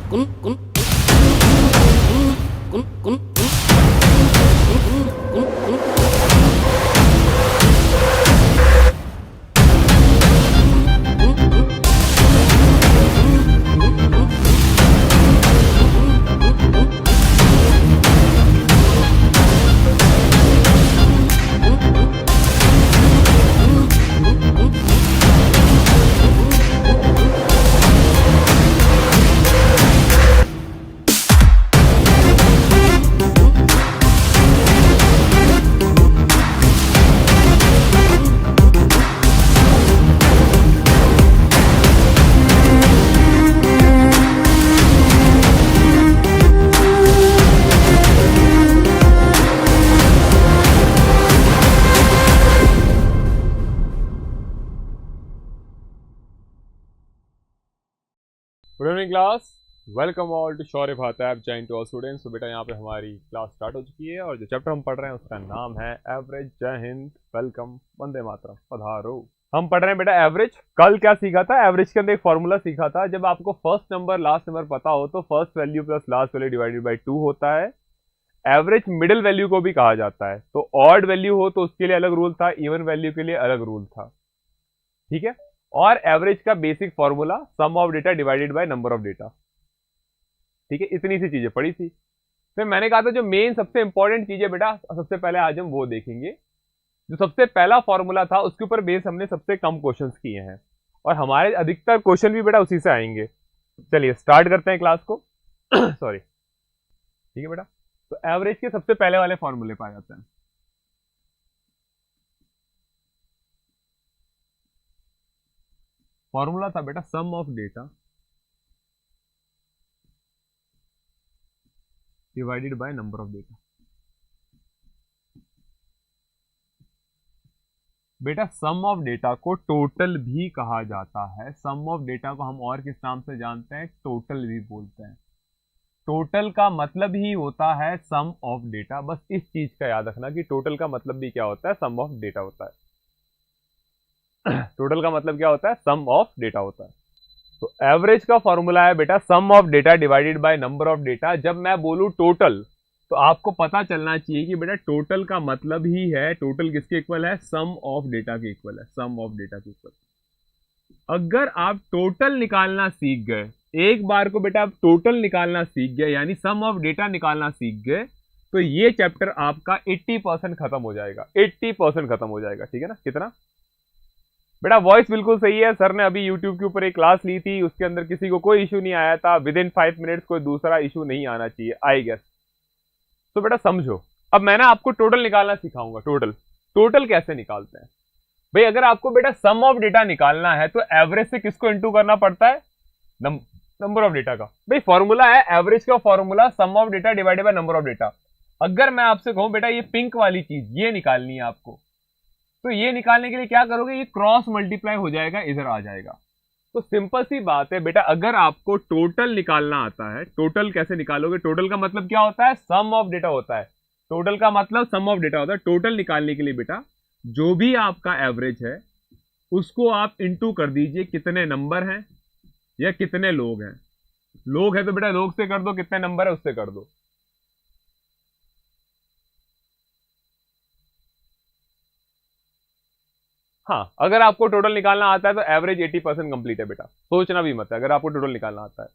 Good evening class, welcome all to Shaurya Bhata app join to all students. तो बेटा यहाँ पे हमारी क्लास स्टार्ट हो चुकी है और जो चैप्टर हम पढ़ रहे हैं उसका नाम है एवरेज। जय हिंद, वेलकम, वंदे मातरम, पधारो। हम पढ़ रहे हैं बेटा एवरेज। कल क्या सीखा था? एवरेज के अंदर एक फॉर्मूला सीखा था। जब आपको फर्स्ट नंबर लास्ट नंबर पता हो तो first value plus last value divided by 2 होता है। एवरेज मिडिल वैल्यू को भी कहा जाता है। तो ऑड वैल्यू हो तो उसके लिए अलग रूल था, इवन वैल्यू के लिए अलग रूल था। ठीक है। और एवरेज का basic formula some of data divided by number of data. ठीक है, इतनी सी चीजें पढ़ी थी। फिर मैंने कहा था जो मेन सबसे इंपॉर्टेंट चीज है बेटा, सबसे पहले आज हम वो देखेंगे। जो सबसे पहला फॉर्मूला था उसके ऊपर बेस हमने सबसे कम क्वेश्चंस किए हैं और हमारे अधिकतर क्वेश्चन भी बेटा उसी से आएंगे। चलिए स्टार्ट करते हैं क्लास को। सॉरी। ठीक है बेटा, तो एवरेज के सबसे पहले वाले फॉर्मूले पाए जाते हैं। फॉर्मूला था बेटा sum of data divided by number of data. बेटा सम ऑफ डेटा को टोटल भी कहा जाता है। सम ऑफ डेटा को हम और किस नाम से जानते हैं? टोटल भी बोलते हैं। टोटल का मतलब ही होता है सम ऑफ डेटा। बस इस चीज का याद रखना कि टोटल का मतलब भी क्या होता है? सम ऑफ डेटा होता है। टोटल का मतलब क्या होता है? सम ऑफ डेटा होता है। तो एवरेज का फॉर्मूला है बेटा sum of data divided by number of data. जब मैं बोलूं टोटल तो आपको पता चलना चाहिए कि बेटा टोटल का मतलब ही है, टोटल किसके इक्वल है? सम ऑफ डेटा के इक्वल है। सम ऑफ डेटा के इक्वल। अगर आप टोटल निकालना सीख गए, एक बार को बेटा आप टोटल निकालना सीख गए यानी सम ऑफ डेटा निकालना सीख गए, तो ये चैप्टर आपका 80% खत्म हो जाएगा। 80% खत्म हो जाएगा। ठीक है ना? कितना बेटा? वॉइस बिल्कुल सही है। सर ने अभी YouTube के ऊपर एक क्लास ली थी, उसके अंदर किसी को कोई इशू नहीं आया था। विद इन 5 मिनट्स कोई दूसरा इशू नहीं आना चाहिए, आई गेस। तो बेटा समझो, अब मैं ना आपको टोटल निकालना सिखाऊंगा। टोटल टोटल कैसे निकालते हैं भाई? अगर आपको बेटा सम ऑफ डेटा निकालना है तो एवरेज से किसको इंटू करना पड़ता है? नंबर ऑफ डेटा का। भाई फॉर्मूला है एवरेज का, formula some of data divided by number of data. अगर मैं आपसे कहूं बेटा ये पिंक वाली चीज ये निकालनी है आपको, तो ये निकालने के लिए क्या करोगे? ये क्रॉस मल्टीप्लाई हो जाएगा, इधर आ जाएगा। तो सिंपल सी बात है बेटा, अगर आपको टोटल निकालना आता है, टोटल कैसे निकालोगे? टोटल का मतलब क्या होता है? सम ऑफ डेटा होता है। टोटल का मतलब सम ऑफ डेटा होता है। टोटल निकालने के लिए बेटा जो भी आपका एवरेज है उसको आप इंटू कर दीजिए कितने नंबर हैं या कितने लोग हैं। लोग है तो बेटा लोग से कर दो, कितने नंबर है उससे कर दो। हाँ, अगर आपको टोटल निकालना आता है तो एवरेज 80% कंप्लीट है बेटा, सोचना भी मत है अगर आपको टोटल निकालना आता है।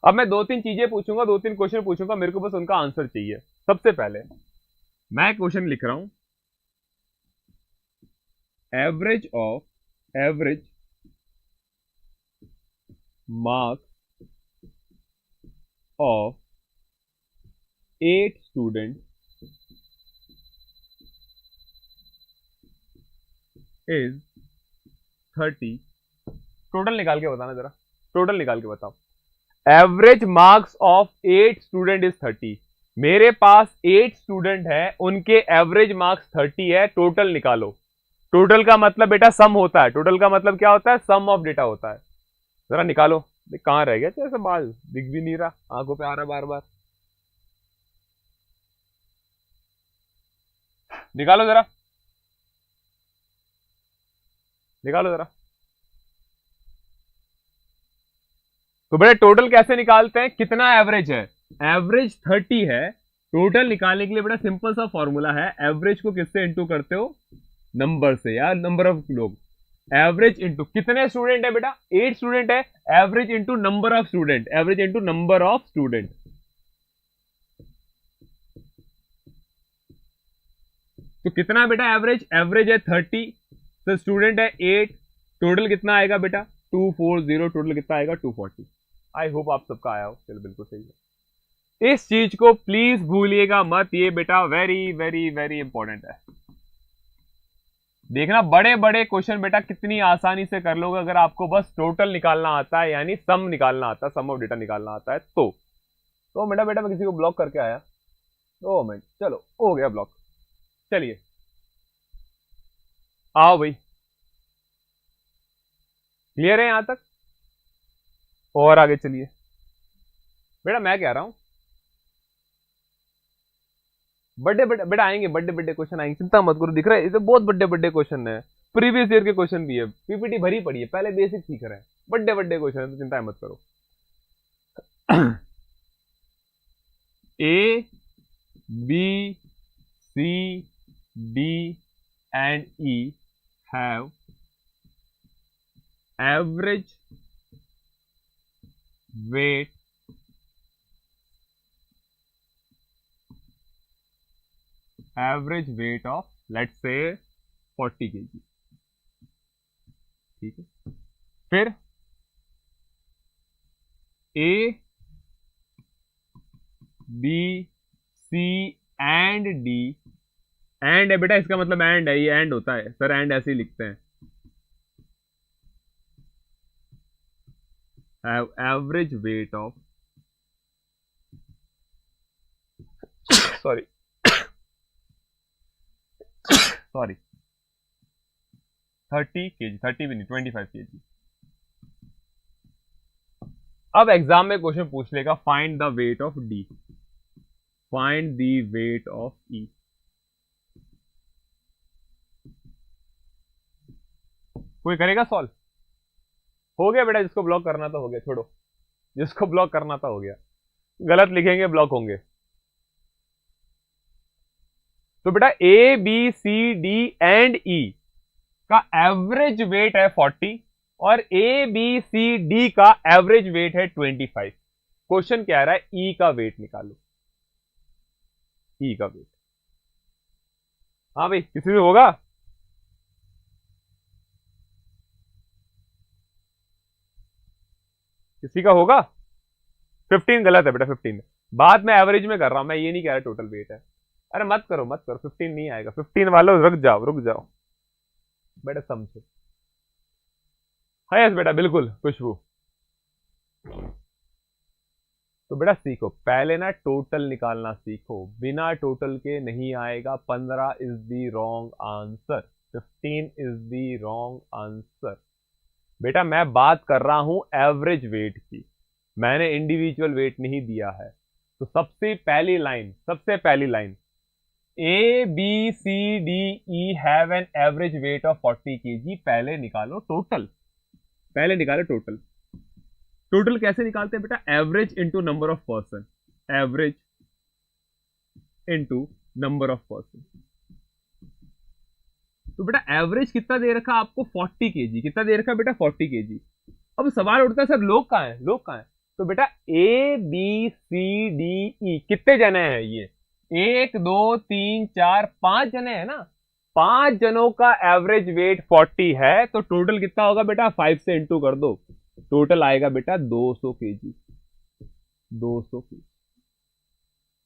अब मैं 2-3 चीजें पूछूंगा, 2-3 क्वेश्चन पूछूंगा, मेरे को बस उनका आंसर चाहिए। सबसे पहले मैं क्वेश्चन लिख रहा हूं, average marks of 8 student is 30। Total निकाल के बताना जरा, टोटल निकाल के बताओ। Average marks of 8 student is 30। मेरे पास 8 स्टूडेंट है, उनके एवरेज मार्क्स 30 है। टोटल निकालो। टोटल का मतलब बेटा सम होता है। टोटल का मतलब क्या होता है? सम ऑफ डेटा होता है। जरा निकालो। कहां रह गया? जैसे बाल दिख भी नहीं रहा, आंखों पे आ रहा बार बार। निकालो जरा, निकालो जरा। तो बेटा टोटल कैसे निकालते हैं, कितना एवरेज है, एवरेज 30 है। टोटल निकालने के लिए बेटा सिंपल सा फॉर्मूला है, एवरेज को किससे इंटू करते हो, नंबर से, या नंबर ऑफ लोग। एवरेज इंटू कितने स्टूडेंट है बेटा, 8 स्टूडेंट है, average into number of student, average into number of student. तो कितना बेटा एवरेज, एवरेज है 30, तो स्टूडेंट है 8, टोटल कितना आएगा बेटा 240, टोटल कितना आएगा 240। आई होप आप सबका आया हो, चलो बिल्कुल सही है। इस चीज को प्लीज भूलिएगा मत, ये बेटा वेरी वेरी वेरी इंपॉर्टेंट है। देखना बड़े बड़े क्वेश्चन बेटा कितनी आसानी से कर लोगे अगर आपको बस टोटल निकालना आता है, यानी सम निकालना आता है, सम ऑफ डेटा निकालना आता है। तो बेटा मैं किसी को ब्लॉक करके आया, 2 मिनट, चलो हो गया ब्लॉक। चलिए आओ भाई, क्लियर है यहां तक, और आगे चलिए। बेटा मैं कह रहा हूं बड़े बेटा आएंगे, बड़े क्वेश्चन आएंगे, चिंता मत करो। दिख रहा है इसे बहुत बड़े क्वेश्चन है, प्रीवियस ईयर के क्वेश्चन भी है, पीपीटी भरी पड़ी है, पहले बेसिक सीख रहे हैं, बड़े क्वेश्चन है, तो चिंता मत करो। A B C D and E have average weight of let's say 40 kg, ठीक है। फिर A B C and D, and है बेटा, इसका मतलब एंड है, ये एंड होता है सर, एंड ऐसे ही लिखते हैं, have average weight of sorry 30 kg, 30 भी नहीं 25 kg। अब एग्जाम में क्वेश्चन पूछ लेगा find the weight of D, find the weight of E. कोई करेगा सॉल्व, हो गया बेटा, जिसको ब्लॉक करना था हो गया, छोड़ो, जिसको ब्लॉक करना था हो गया, गलत लिखेंगे ब्लॉक होंगे। तो बेटा A B C D and E का एवरेज वेट है 40 और ए बी सी डी का एवरेज वेट है 25। क्वेश्चन क्या आ रहा है, ई का वेट निकालो, ई का वेट। हाँ भाई किसी में होगा, किसी का होगा। 15 गलत है बेटा, 15 बाद में एवरेज में कर रहा हूं मैं, ये नहीं कह रहा टोटल वेट है। अरे मत करो 15 नहीं आएगा, 15 वालों रुक जाओ बेटा, समझो। हाँ यस बेटा बिल्कुल खुशबू। तो बेटा सीखो पहले ना, टोटल निकालना सीखो, बिना टोटल के नहीं आएगा। 15 is the wrong answer, 15 is the wrong answer. बेटा मैं बात कर रहा हूं एवरेज वेट की, मैंने इंडिविजुअल वेट नहीं दिया है। तो सबसे पहली line A B C D E have an average weight of 40 kg, पहले निकालो टोटल, पहले निकालो टोटल। टोटल कैसे निकालते हैं बेटा, average into number of person, average into number of person. तो बेटा एवरेज कितना दे रखा आपको 40 kg, कितना दे रखा बेटा 40 kg। अब सवाल उठता है सर लोग कहां हैं, तो बेटा ए बी सी डी ई कितने जने हैं, ये 1 2 3 4 5 जने हैं ना, 5 जनों का एवरेज वेट 40 है, तो टोटल कितना होगा बेटा 5 से इंटू कर दो, टोटल आएगा बेटा 200 kg, 200 kg।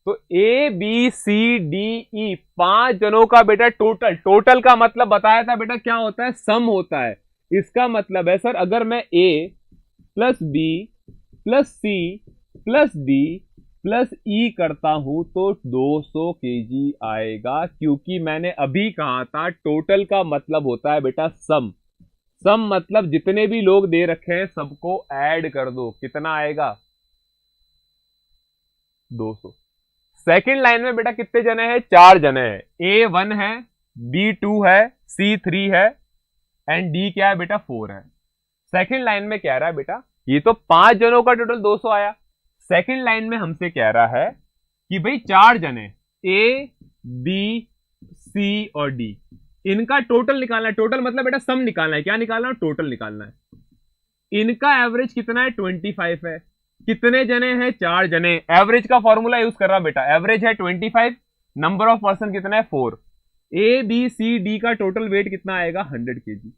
तो ए बी सी डी ई 5 जनों का बेटा टोटल का मतलब बताया था बेटा क्या होता है, सम होता है। इसका मतलब है सर अगर मैं A plus B plus C plus D plus E करता हूं तो 200 kg आएगा, क्योंकि मैंने अभी कहा था टोटल का मतलब होता है बेटा सम मतलब जितने भी लोग दे रखे हैं सबको ऐड कर दो, कितना आएगा 200। सेकंड लाइन में बेटा कितने जने हैं, 4 जने हैं, A1 है, B2 है, C3 है एंड D क्या है बेटा 4 है। सेकंड लाइन में कह रहा है बेटा ये तो 5 जनों का टोटल 200 आया। सेकंड लाइन में हमसे कह रहा है कि भाई 4 जने ए बी सी और डी, इनका टोटल निकालना है। टोटल मतलब बेटा सम निकालना है। क्या निकालना है? टोटल निकालना है। इनका एवरेज कितना है? 25 है। कितने जने हैं? 4 जने। एवरेज का फॉर्मूला यूज कर रहा बेटा। एवरेज है 25, नंबर ऑफ पर्सन कितना है? 4। ए बी सी डी का टोटल वेट कितना आएगा? 100 केजी।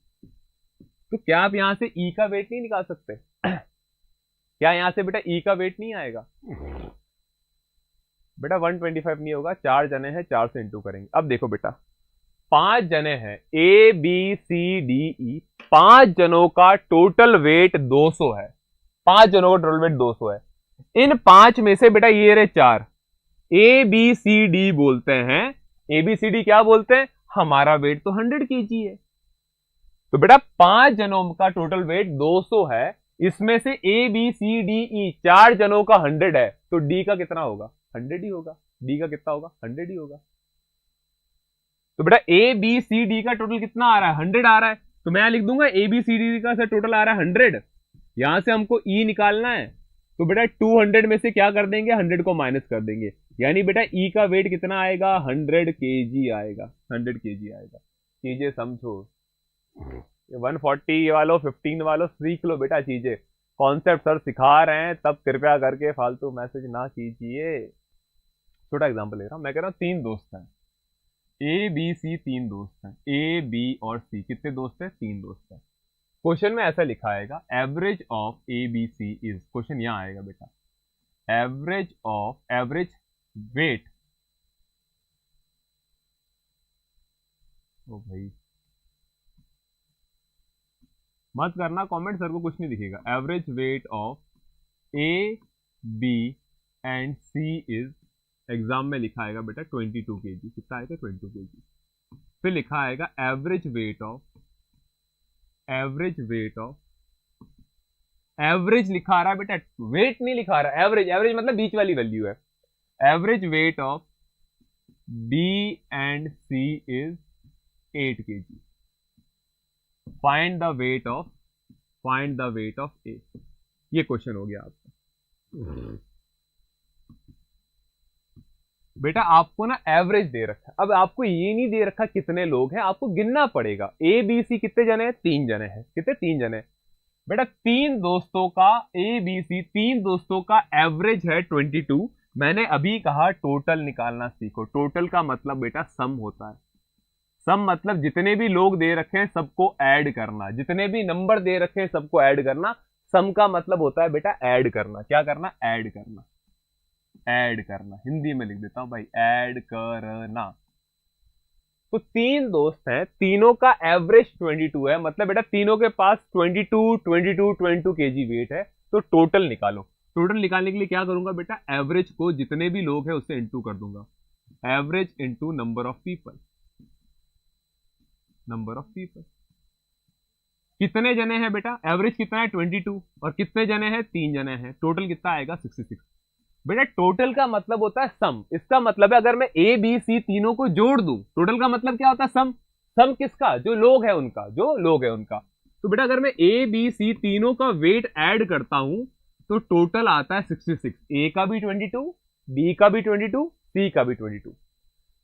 तो क्या आप यहां से ई का वेट नहीं निकाल सकते? क्या यहां से बेटा ई का वेट नहीं आएगा? बेटा 125 नहीं होगा, 4 जने हैं, 4 से इंटू करेंगे। अब देखो बेटा 5 जने हैं, ए बी सी डी ई, 5 जनों का टोटल वेट 200 है। 5 जनों का टोटल वेट 200 है। इन 5 में से बेटा ये रहे 4, ए बी सी डी बोलते हैं। ए बी सी डी क्या बोलते हैं? हमारा वेट तो 100 केजी है। तो बेटा 5 जनों का टोटल वेट 200 है, इसमें से ए बी सी डी ई 4 जनों का 100 है, तो डी का कितना होगा? 100 ही होगा। डी का कितना होगा? 100 ही होगा। तो बेटा ए बी सी डी का टोटल कितना आ रहा है? 100 आ रहा है। तो मैं लिख दूंगा ए बी सी डी का सर टोटल आ रहा है 100। यहां से हमको ई निकालना है, तो बेटा 200 में से क्या कर देंगे? 100 को माइनस कर देंगे। यानी बेटा ई का वेट कितना आएगा? 100 केजी आएगा। 100 केजी आएगा। चीजें समझो। 140 वालों 15 वालों सीख लो बेटा चीजें। कॉन्सेप्ट सर सिखा रहे हैं, तब कृपया करके फालतू मैसेज ना कीजिए। छोटा एग्जांपल ले रहा हूं। मैं कह रहा हूं 3 दोस्त हैं, ए बी सी 3 दोस्त हैं। ए बी और सी कितने दोस्त हैं? 3 दोस्त हैं। क्वेश्चन में ऐसा लिखा आएगा average of A B C is, question यहां आएगा बेटा, एवरेज ऑफ, एवरेज वेट, ओ भाई मत करना कमेंट, सर को कुछ नहीं दिखेगा। Average weight of A B and C is, exam में लिखा आएगा बेटा 22 केजी। कितना आएगा? 22 केजी। फिर लिखा आएगा average weight of, average weight of, average लिखा आ रहा है बेटा, वेट नहीं लिखा आ रहा, एवरेज। एवरेज मतलब बीच वाली वैल्यू है। Average weight of B and C is 8 K G. Find the weight of, find the weight of A. ये क्वेश्चन हो गया आपका। बेटा आपको ना एवरेज दे रखा है। अब आपको ये नहीं दे रखा कितने लोग हैं, आपको गिनना पड़ेगा। ए बी सी कितने जने हैं? 3 जने हैं। कितने? 3 जने। बेटा 3 दोस्तों का, ए बी सी 3 दोस्तों का एवरेज है 22। मैंने अभी कहा टोटल निकालना सीखो। टोटल का मतलब बेटा सम होता है। सम मतलब जितने भी लोग दे रखे हैं सबको ऐड करना, जितने भी नंबर दे रखे हैं सबको ऐड करना। सम का मतलब होता है बेटा ऐड करना। क्या करना? ऐड करना। ऐड करना, हिंदी में लिख देता हूं भाई, ऐड करना। तो 3 दोस्त हैं, तीनों का एवरेज 22 है, मतलब बेटा तीनों के पास 22 केजी वेट है। तो टोटल निकालो। टोटल निकालने के लिए क्या करूंगा बेटा? एवरेज को जितने भी लोग हैं उससे इंटू कर दूंगा। Average into number of people, number of people. कितने जने हैं बेटा? एवरेज कितना है? 22। और कितने जने हैं? 3 जने हैं। टोटल कितना आएगा? 66। बेटा टोटल का मतलब होता है सम। इसका मतलब है अगर मैं ए बी सी तीनों को जोड़ दूं, टोटल का मतलब क्या होता है? सम। सम किसका? जो लोग है उनका, जो लोग है उनका। तो बेटा अगर मैं ए बी सी तीनों का वेट ऐड करता हूं तो टोटल आता है 66। ए का भी 22, बी का भी 22, सी का भी 22।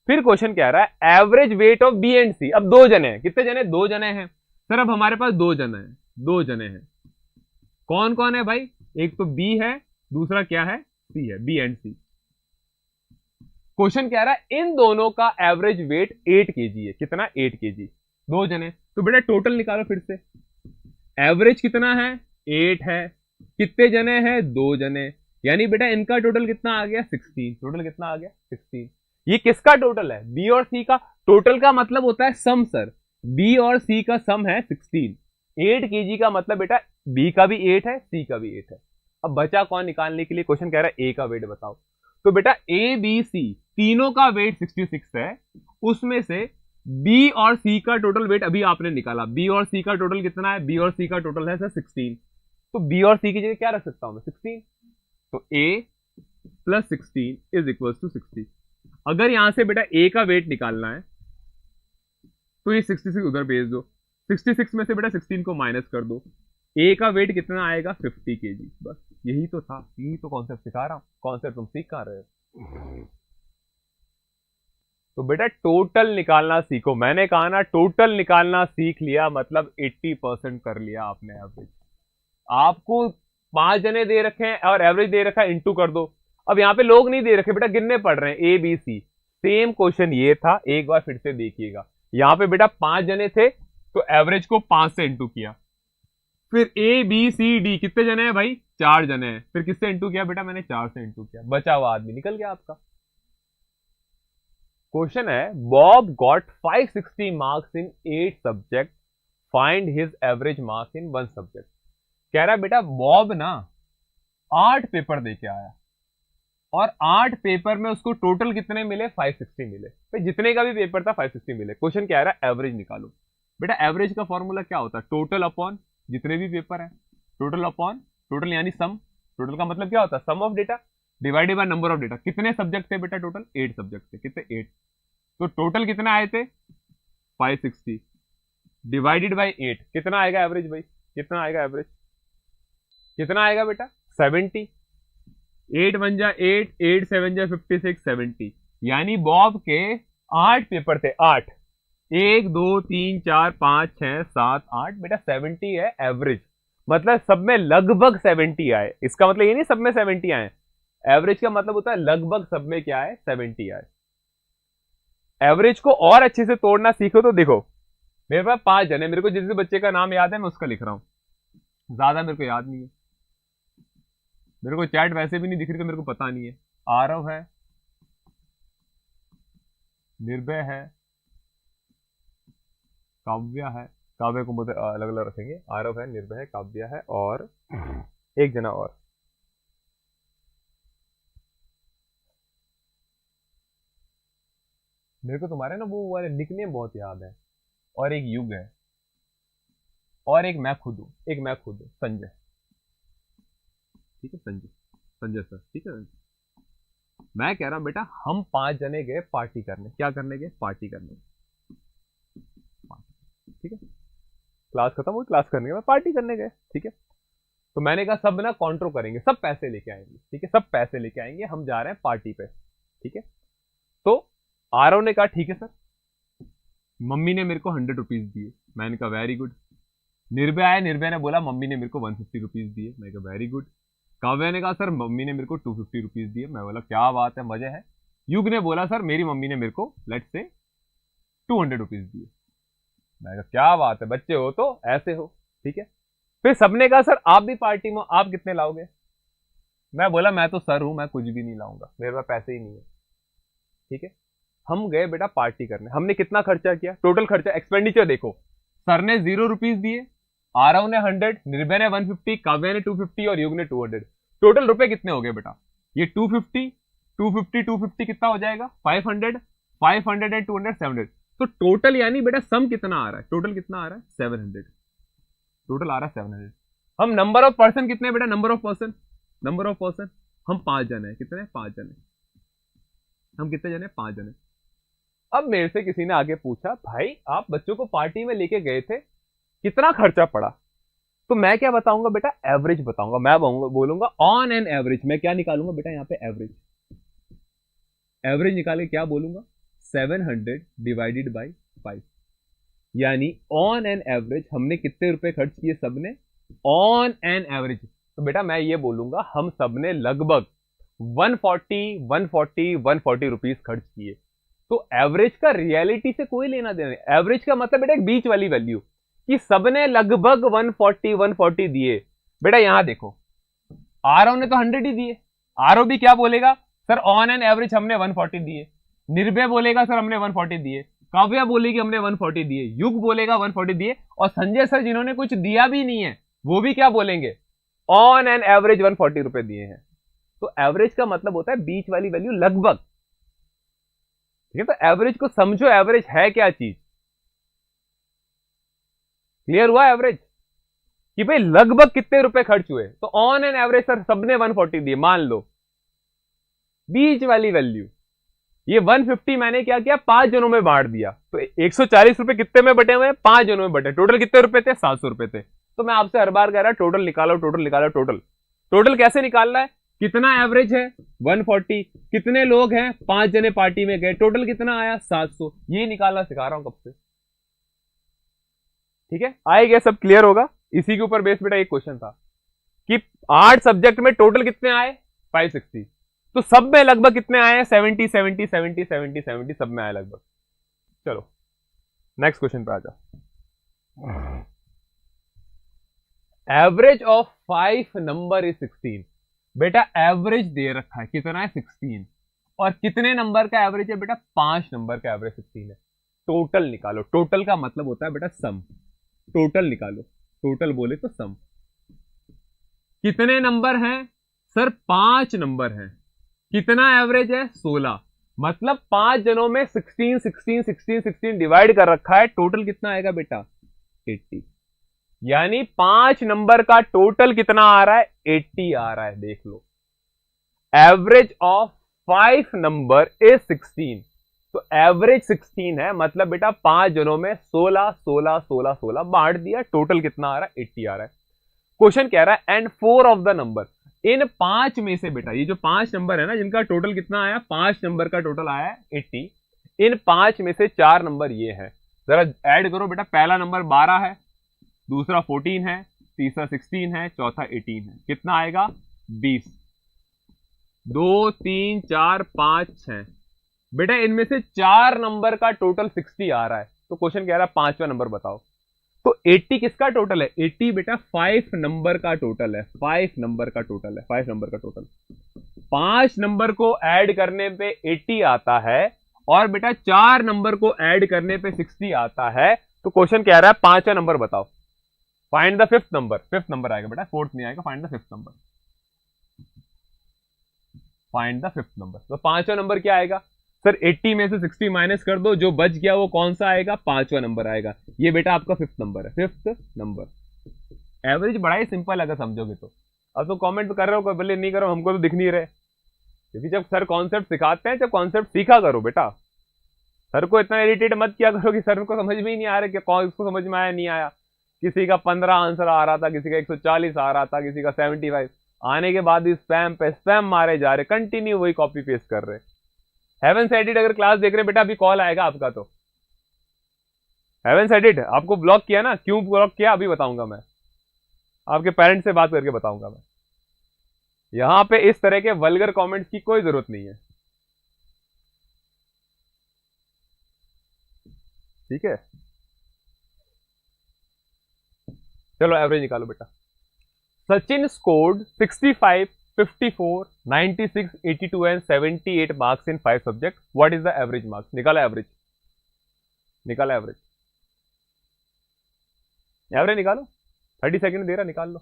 फिर क्वेश्चन कह रहा है average weight of B and C. अब 2 जने हैं। कितने जने? 2 जने हैं सर। अब हमारे पास 2 जने हैं, 2 जने हैं। कौन कौन है भाई? एक तो बी है, दूसरा क्या है? सी है। B and C. क्वेश्चन कह रहा है इन दोनों का एवरेज वेट 8 केजी है। कितना? 8 केजी। 2 जने। तो बेटा टोटल निकालो फिर से। एवरेज कितना है? 8 है। कितने जने हैं? 2 जने। यानी बेटा इनका टोटल कितना आ गया? 16। टोटल कितना आ गया? 16। ये किसका टोटल है? बी और सी का। टोटल का मतलब होता है सम सर। बी और सी का सम है 16। 8 केजी का मतलब बेटा बी का भी 8 है, सी का भी 8 है। अब बचा कौन निकालने के लिए? क्वेश्चन कह रहा है ए का वेट बताओ। तो बेटा ए बी सी तीनों का वेट 66 है, उसमें से बी और सी का टोटल वेट अभी आपने निकाला। बी और सी का टोटल कितना है? बी और सी का टोटल है सर 16। तो बी और सी की जगह क्या रख सकता हूं मैं? 16। तो ए प्लस 16 इज इक्वल टू 60। अगर यहां से बेटा ए का वेट निकालना है तो ये 66 उधर भेज दो। 66 में से बेटा 16 को माइनस कर दो। ए का वेट कितना आएगा 50 kg। बस यही तो था, यही तो कॉन्सेप्ट सिखा रहा हूं। कॉन्सेप्ट तुम सीख कहां रहे हो? तो बेटा टोटल निकालना सीखो। मैंने कहा ना टोटल निकालना सीख लिया मतलब 80% कर लिया आपने एवरेज। आपको 5 जने दे रखे हैं और एवरेज दे रखा है, इंटू कर दो। अब यहाँ पे लोग नहीं दे रखे बेटा, गिनने पड़ रहे हैं ABC। सेम क्वेश्चन ये था, एक बार फिर से देखिएगा। यहाँ पे बेटा 5 जने थे तो एवरेज को 5 से इंटू किया। फिर ABCD कितने जने हैं भाई? 4 जने हैं। फिर किससे इंटू किया बेटा? मैंने 4 से इंटू किया। बचा हुआ आदमी निकल गया आपका। क्वेश्चन है Bob got 560 marks in 8 subject, find his average marks in 1 subject. कह रहा है बेटा बॉब ना 8 पेपर दे के आया और 8 पेपर में उसको टोटल कितने मिले? 560 मिले। तो जितने का भी पेपर था 560 मिले। क्वेश्चन क्या है? एवरेज निकालो। बेटा एवरेज का फॉर्मूला क्या होता है? टोटल अपॉन जितने भी पेपर है, टोटल अपॉन टोटल यानी सम। टोटल का मतलब क्या होता है? Sum of data divided by number of data. कितने सब्जेक्ट थे बेटा? टोटल 8 सब्जेक्ट थे। कितने? 8। तो टोटल कितने आए थे? 560 डिवाइडेड बाय 8 कितना आएगा एवरेज भाई? कितना आएगा एवरेज? कितना आएगा बेटा? 70। 8 1 जा 8, 8 7 जा 56, 70। यानी बॉब के 8 पेपर थे। 8 1 2 3 4 5 6 7 8 बेटा 70 है एवरेज। मतलब सब में लगभग 70 आए। इसका मतलब ये नहीं सब में 70 आए। एवरेज का मतलब होता है लगभग सब में क्या है? 70 आए। एवरेज को और अच्छे से तोड़ना सीखो तो देखो, मेरे पास 5 जन है। मेरे को जिस बच्चे का नाम याद है मैं उसका लिख रहा हूं, ज्यादा मेरे को याद नहीं है। मेरे को चैट वैसे भी नहीं दिख रही तो मेरे को पता नहीं है। आरव है, निर्भय है, काव्या है। काव्य को मुझे अलग अलग रखेंगे। आरव है, निर्भय है, काव्या है और एक जना और। मेरे को तुम्हारे ना वो वाले निकनेम बहुत याद है। और एक युग है और एक मैं खुद हूं। संजय। ठीक है संजय, संजय सर। ठीक है। मैं कह रहा हूं बेटा हम 5 जने गए पार्टी करने। क्या करने गए? पार्टी करने। ठीक है। क्लास खत्म हुई, क्लास करने के बाद पार्टी करने गए। ठीक है। तो मैंने कहा सब ना कॉन्ट्रो करेंगे, सब पैसे लेके आएंगे। ठीक है, सब पैसे लेके आएंगे, हम जा रहे हैं पार्टी पे। ठीक है। तो आरव ने कहा ठीक है सर। मम्मी ने मेरे को 100 रुपीज दिए। मैंने कहा वेरी गुड। निर्भय आया, निर्भय ने बोला मम्मी ने मेरे को 150 रुपीज दिए। मैं कहा वेरी गुड। काव्या ने कहा सर मम्मी ने मेरे को 250 रुपीज दिए। मैं बोला क्या बात है, मजे है। युग ने बोला सर मेरी मम्मी ने मेरे को लेट्स से 200 रुपीज दिए। मैं कहा क्या बात है, बच्चे हो तो ऐसे हो। ठीक है। फिर सबने कहा सर आप भी पार्टी में, आप कितने लाओगे? मैं बोला मैं तो सर हूं, मैं कुछ भी नहीं लाऊंगा, मेरे पास पैसे ही नहीं है। ठीक है। हम गए बेटा पार्टी करने। हमने कितना खर्चा किया? टोटल खर्चा एक्सपेंडिचर देखो, सर ने 0 रुपीज दिए, आरव ने 100, निर्भय ने 150, काव्या ने 250 और युग ने 200। टोटल रुपए कितने हो गए बेटा? ये 250 250 250 कितना हो जाएगा? 500 500 एंड 200 700। तो टोटल यानी बेटा सम कितना आ रहा है? टोटल कितना आ रहा है? 700। टोटल आ रहा है 700। हम नंबर ऑफ पर्सन कितने बेटा? नंबर ऑफ पर्सन हम 5 जने हैं। कितने? 5 जने। हम कितने जने? 5 जने। अब मेरे से किसी ने आगे पूछा भाई आप बच्चों को पार्टी में लेके गए थे, कितना खर्चा पड़ा? तो मैं क्या बताऊंगा बेटा? एवरेज बताऊंगा। मैं बोलूंगा ऑन एन एवरेज। मैं क्या निकालूंगा बेटा यहाँ पे? एवरेज निकाल के क्या बोलूंगा? 700 डिवाइडेड बाई 5। यानी ऑन एन एवरेज हमने कितने रुपए खर्च किए? सबने ऑन एन एवरेज। तो बेटा मैं ये बोलूंगा हम सबने लगभग 140 रुपीज खर्च किए। तो एवरेज का रियलिटी से कोई लेना देना नहीं। एवरेज का मतलब बेटा एक बीच वाली वैल्यू कि सबने लगभग 140 दिए। बेटा यहां देखो, आरव ने तो 100 ही दिए। आरव भी क्या बोलेगा? सर ऑन एन एवरेज हमने 140 दिए। निर्भय बोलेगा सर हमने 140 दिए। काव्या बोलेगी हमने 140 दिए। युग बोलेगा 140 दिए। और संजय सर जिन्होंने कुछ दिया भी नहीं है वो भी क्या बोलेंगे? ऑन एन एवरेज 140 रुपए दिए हैं। तो एवरेज का मतलब होता है बीच वाली वैल्यू, लगभग। ठीक है। तो एवरेज को समझो, एवरेज है क्या चीज? क्लियर हुआ एवरेज कि भाई लगभग कितने रुपए खर्च हुए? तो ऑन एन एवरेज सर सबने 140 दिए, मान लो बीच वाली वैल्यू। ये 150 मैंने क्या किया? 5 जनों में बांट दिया। तो 140 रुपए कितने में बटे हुए? 5 जनों में बटे। टोटल कितने रुपए थे? 700 रुपए थे। तो मैं आपसे हर बार कह रहा टोटल निकालो, टोटल निकालो, टोटल। टोटल कैसे निकालना है? कितना एवरेज है 140, कितने लोग हैं 5 जने पार्टी में गए, टोटल कितना आया 700। ये निकालना सिखा रहा हूं कब से। ठीक है, आएगा, सब क्लियर होगा। इसी के ऊपर बेस बेटा एक क्वेश्चन था कि 8 सब्जेक्ट में टोटल कितने आए 560, तो सब में लगभग कितने आए 70 70 70 70 70, सब में आए लगभग। चलो नेक्स्ट क्वेश्चन पे आ जाओ। Average of 5 number is 16। बेटा एवरेज दे रखा है, कितना है 16, और कितने नंबर का एवरेज है बेटा 5 नंबर का एवरेज 16 है। टोटल निकालो। टोटल का मतलब होता है बेटा सम। टोटल निकालो, टोटल बोले तो सम। कितने नंबर हैं सर 5 नंबर हैं। कितना एवरेज है 16, मतलब 5 जनों में 16 16 16 16 डिवाइड कर रखा है। टोटल कितना आएगा बेटा 80, यानी 5 नंबर का टोटल कितना आ रहा है 80 आ रहा है। देख लो, एवरेज ऑफ 5 नंबर इज 16, तो एवरेज 16 है, मतलब बेटा 5 जनों में 16 16 16 16 बांट दिया। टोटल कितना आ रहा है 80 आ रहा है। क्वेश्चन कह रहा है एंड 4 ऑफ द नंबर, इन 5 में से बेटा ये जो 5 नंबर है ना, जिनका टोटल कितना आया 5 नंबर का टोटल आया है 80, इन 5 में से 4 नंबर ये है, जरा ऐड करो बेटा। पहला नंबर 12 है, दूसरा 14 है, तीसरा 16 है, चौथा 18 है। कितना आएगा 20। 2 3 4 5 6 बेटा, इनमें से 4 नंबर का टोटल 60 आ रहा है। तो क्वेश्चन कह रहा है 5वां नंबर बताओ। तो 80 किसका टोटल है? 80 बेटा 5 नंबर का टोटल है। 5 नंबर का टोटल है, 5 नंबर का टोटल। 5 नंबर को ऐड करने पे 80 आता है, और बेटा 4 नंबर को ऐड करने पे 60 आता है। तो क्वेश्चन कह रहा है 5वां नंबर बताओ। Find the 5th number. 5th number आएगा बेटा, 4th नहीं आएगा। Find the 5th number. Find the 5th number. तो 5वां नंबर क्या आएगा सर? 80 में से 60 माइनस कर दो, जो बच गया वो कौन सा आएगा? 5वां नंबर आएगा। ये बेटा आपका 5th नंबर है। 5th number. एवरेज बड़ा ही सिंपल अगर समझोगे तो। अब तो कमेंट कर रहे हो, कोई बोले नहीं करो, हमको तो दिख नहीं रहे, क्योंकि जब सर कॉन्सेप्ट सिखाते हैं, जब कॉन्सेप्ट सीखा करो बेटा। सर को इतना इरिटेट मत किया करो कि सर को समझ में ही नहीं आ रहा कि कौन इसको समझ में आया नहीं आया। किसी का 15 आंसर आ रहा था, किसी का 140 आ रहा था, किसी का 75 आने के बाद भी स्पैम पे स्पैम मारे जा रहे, कंटिन्यू वही कॉपी पेस्ट कर रहे। हेवन सेडिट अगर क्लास देख रहे बेटा, अभी कॉल आएगा आपका। तो हेवन सेडिट आपको ब्लॉक किया ना, क्यों ब्लॉक किया अभी बताऊंगा मैं, आपके पेरेंट्स से बात करके बताऊंगा मैं। यहां पे इस तरह के वल्गर कमेंट्स की कोई जरूरत नहीं है, ठीक है। चलो एवरेज निकालो बेटा। Sachin scored 65, 54, 96, 82 and 78 marks in 5 subject. What is the average marks? निकाला एवरेज, निकाला एवरेज, एवरेज निकालो। 30 सेकंड दे रहा, निकाल लो।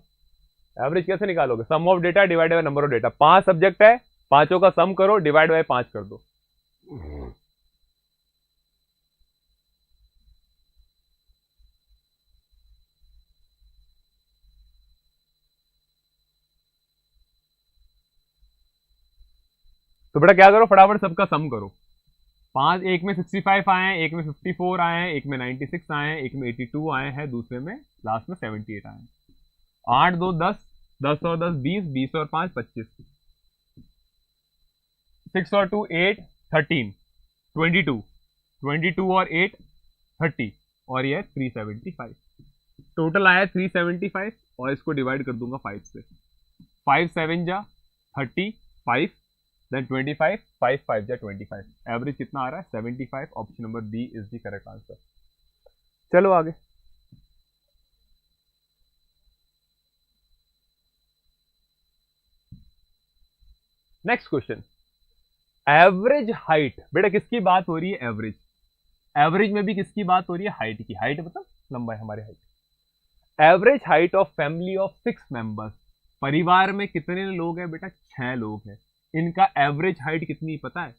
एवरेज कैसे निकालोगे? Sum of data divide by number of data. 5 subject है, 5 का सम करो, डिवाइड बाय 5 कर दो। तो बेटा क्या करो, फटाफट सबका सम करो। 5, एक में 65 आए हैं, एक में 54 आए हैं, एक में 96 आए हैं, एक में 82 आए हैं, दूसरे में लास्ट में 78 आए हैं। 8 2 10, 10 और 10 20, 20 और 5 25, 6 और 2 8, 13, 22, 22 और 8 30, और ये 375। टोटल आया 375, और इसको डिवाइड कर दूंगा 5 से। 5 7 जा 35, then 25, 5 5 जा 25। एवरेज कितना आ रहा है 75। Option number B is the correct answer. चलो आगे। Next question, average height. बेटा किसकी बात हो रही है? एवरेज। एवरेज में भी किसकी बात हो रही है? हाइट की। हाइट मतलब लंबाई, हमारी height. Average height of family of 6 members. परिवार में कितने लोग हैं बेटा? 6 लोग हैं। इनका एवरेज हाइट कितनी पता है?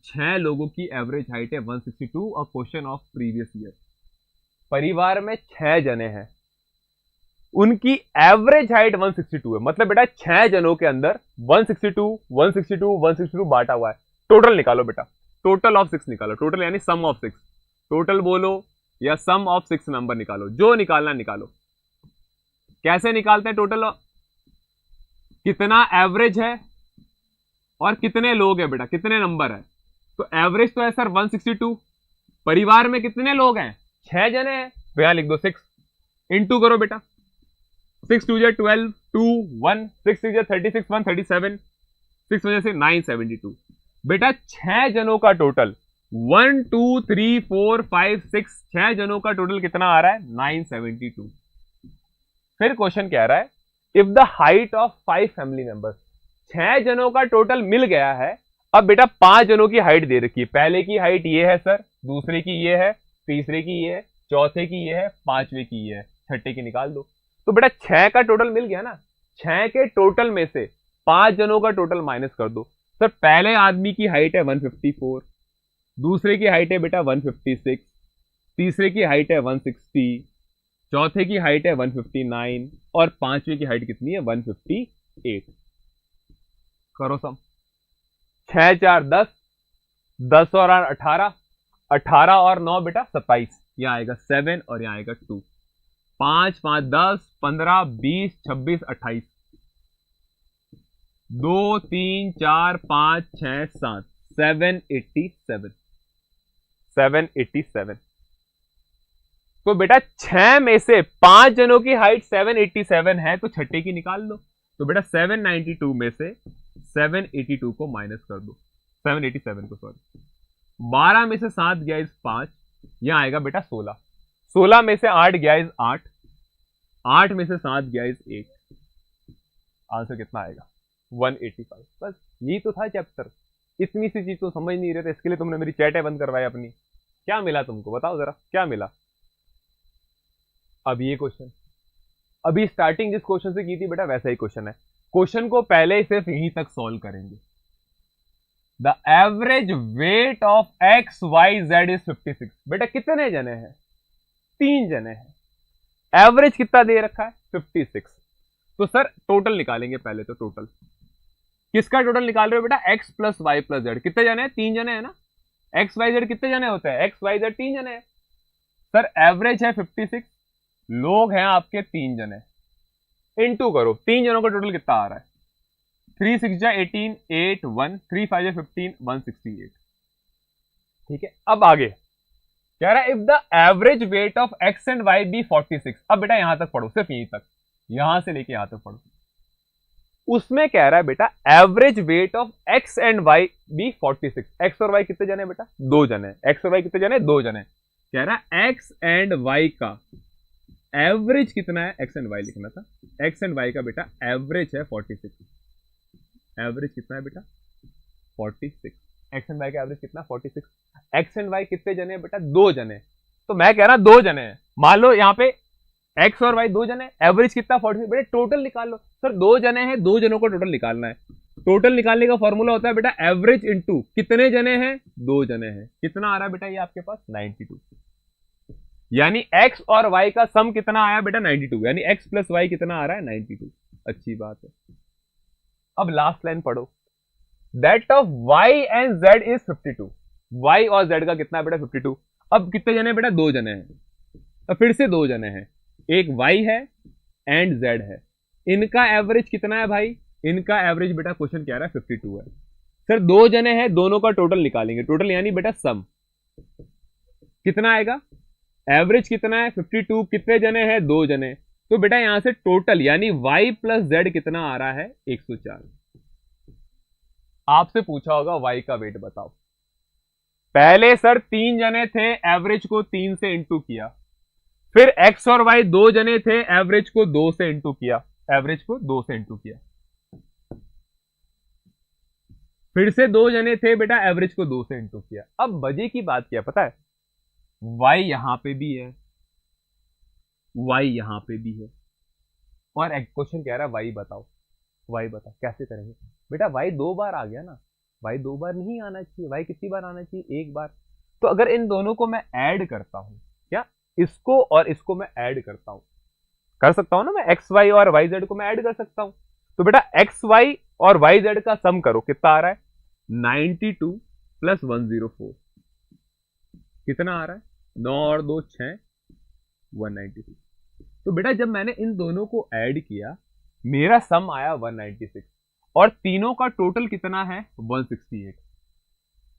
6 लोगों की एवरेज हाइट है 162। और क्वेश्चन ऑफ प्रीवियस ईयर। परिवार में 6 जने हैं, उनकी एवरेज हाइट 162 है, मतलब बेटा 6 जनों के अंदर 162 162 162 बांटा हुआ है। टोटल निकालो बेटा, टोटल ऑफ 6 निकालो। टोटल यानी सम ऑफ 6। टोटल बोलो या सम ऑफ 6 नंबर निकालो, जो निकालना निकालो। कैसे निकालते हैं टोटल? कितना एवरेज है और कितने लोग हैं बेटा, कितने नंबर है? तो एवरेज तो है सर 162। परिवार में कितने लोग हैं? 6 जने हैं, तो यहां लिख दो 6 इंटू करो बेटा, 6 2 12 2 1 6 6 36 1 37 6 वजह से 972। बेटा 6 जनों का टोटल 1 2 3 4 5 6 6 जनों का टोटल कितना आ रहा है? 972। फिर क्वेश्चन कह रहा है if the height of 5 family members, 6 जनों का टोटल मिल गया है। अब बेटा 5 जनों की हाइट दे रखी है, पहले की हाइट ये है सर, दूसरे की ये है, तीसरे की ये है, चौथे की ये है, पांचवे की ये है, छठे की निकाल दो। तो बेटा 6 का टोटल मिल गया ना, 6 के टोटल में से 5 जनों का टोटल माइनस कर दो। सर पहले आदमी की हाइट है 154, दूसरे की हाइट है बेटा 156, तीसरे की हाइट है 160, चौथे की हाइट है 159 और पांचवे की हाइट कितनी है? 158। करो सम, 6 4 10, 10 और 8 18, 18 और 9 बेटा 27, यहां आएगा 7 और यहां आएगा 2, 5 5 10 15 20 26 28, 2 3 4 5 6 7 787 787। तो बेटा 6 में से 5 जनों की हाइट 787 है, तो छठे की निकाल लो। तो बेटा 792 में से 782 को माइनस कर दो, 787 को सॉरी। 12 में से 7 गया इस 5, यहां आएगा बेटा 16, 16 में से 8 गया इस 8, 8 में से 7 गया इस 1, आंसर कितना आएगा? 185। बस यही तो था चैप्टर, इतनी सी चीज तो समझ नहीं रहे थे, इसके लिए तुमने मेरी चैटें बंद करवाई अपनी। क्या मिला तुमको, बताओ जरा क्या मिला? अब ये क्वेश्चन, अभी स्टार्टिंग जिस क्वेश्चन से की थी बेटा वैसा ही क्वेश्चन है। क्वेश्चन को पहले सिर्फ यहीं तक सॉल्व करेंगे। The average weight of X Y Z is 56। बेटा कितने जने हैं? 3 जने हैं। एवरेज कितना दे रखा है? 56। तो सर टोटल निकालेंगे पहले, तो टोटल किसका टोटल निकाल रहे हो बेटा? X plus Y plus Z. कितने जने हैं? 3 जने हैं ना। एक्स वाई जेड कितने जने होते हैं? एक्स वाई जेड 3 जने हैं। सर एवरेज है 56, लोग हैं आपके 3 जने, इनटू करो 3 जनों का टोटल कितना आ रहा है? 3 6 जा 18 8 1 3 5 जा 15 168। ठीक है, अब आगे कह रहा है if the average weight of X and Y be 46। अब बेटा यहां तक पढ़ो, सिर्फ यहीं तक, यहां से लेके यहां तक पढ़ो। उसमें कह रहा है बेटा average weight of X and Y be 46। X और वाई कितने जने बेटा? 2 जने। एक्स और वाई कितने जने? 2 जने। कह रहा है एक्स एंड वाई का एवरेज कितना है? एक्स एंड वाई लिखना था। एक्स एंड वाई का बेटा एवरेज है 46। एवरेज कितना है बेटा? 46। एक्स एंड वाई का एवरेज कितना? 46। एक्स एंड वाई कितने जने हैं बेटा? 2 जने। तो मैं कह रहा 2 जने हैं, मान लो यहाँ पे एक्स और वाई 2 जने, एवरेज कितना? 46। बेटा टोटल निकाल लो। सर 2 जने हैं, 2 जनों को टोटल निकालना है। टोटल निकालने का फॉर्मूला होता है बेटा एवरेज इंटू कितने जने हैं? 2 जने हैं। कितना आ रहा है बेटा ये आपके पास? 92। यानी x और y का सम कितना आया बेटा? 92। यानी x प्लस y कितना आ रहा है? 92। अच्छी बात है। अब लास्ट लाइन पढ़ो, that of y and z is 52। y और z का कितना है बेटा? 52। अब कितने जने बेटा? 2 जने हैं। अब फिर से 2 जने हैं, एक y है एंड z है। इनका एवरेज कितना है भाई? इनका एवरेज बेटा क्वेश्चन कह रहा है 52 है। सर 2 जने हैं, दोनों का टोटल निकालेंगे। टोटल यानी बेटा सम कितना आएगा? एवरेज कितना है? 52। कितने जने हैं? 2 जने। तो बेटा यहां से टोटल यानी y प्लस z कितना आ रहा है? 104। आपसे पूछा होगा y का वेट बताओ। पहले सर 3 जने थे, एवरेज को 3 से इंटू किया, फिर x और y 2 जने थे, एवरेज को 2 से इंटू किया, एवरेज को 2 से इंटू किया, फिर से 2 जने थे बेटा, एवरेज को 2 से इंटू किया। अब मजे की बात क्या पता है? y यहां पे भी है, y यहां पे भी है, और एक क्वेश्चन कह रहा है y बताओ। y बता कैसे करेंगे बेटा? y 2 बार आ गया ना, y 2 बार नहीं आना चाहिए। y कितनी बार आना चाहिए? 1 बार। तो अगर इन दोनों को मैं ऐड करता हूं, क्या इसको और इसको मैं ऐड करता हूं, कर सकता हूं ना मैं? एक्स वाई और वाई जेड को मैं ऐड कर सकता हूं। तो बेटा एक्स वाई और वाई जेड का सम करो, कितना आ रहा है? 92 प्लस 104 कितना आ रहा है? 9 और 2 6, 192। तो बेटा जब मैंने इन दोनों को ऐड किया मेरा सम आया 196 और तीनों का टोटल कितना है 168।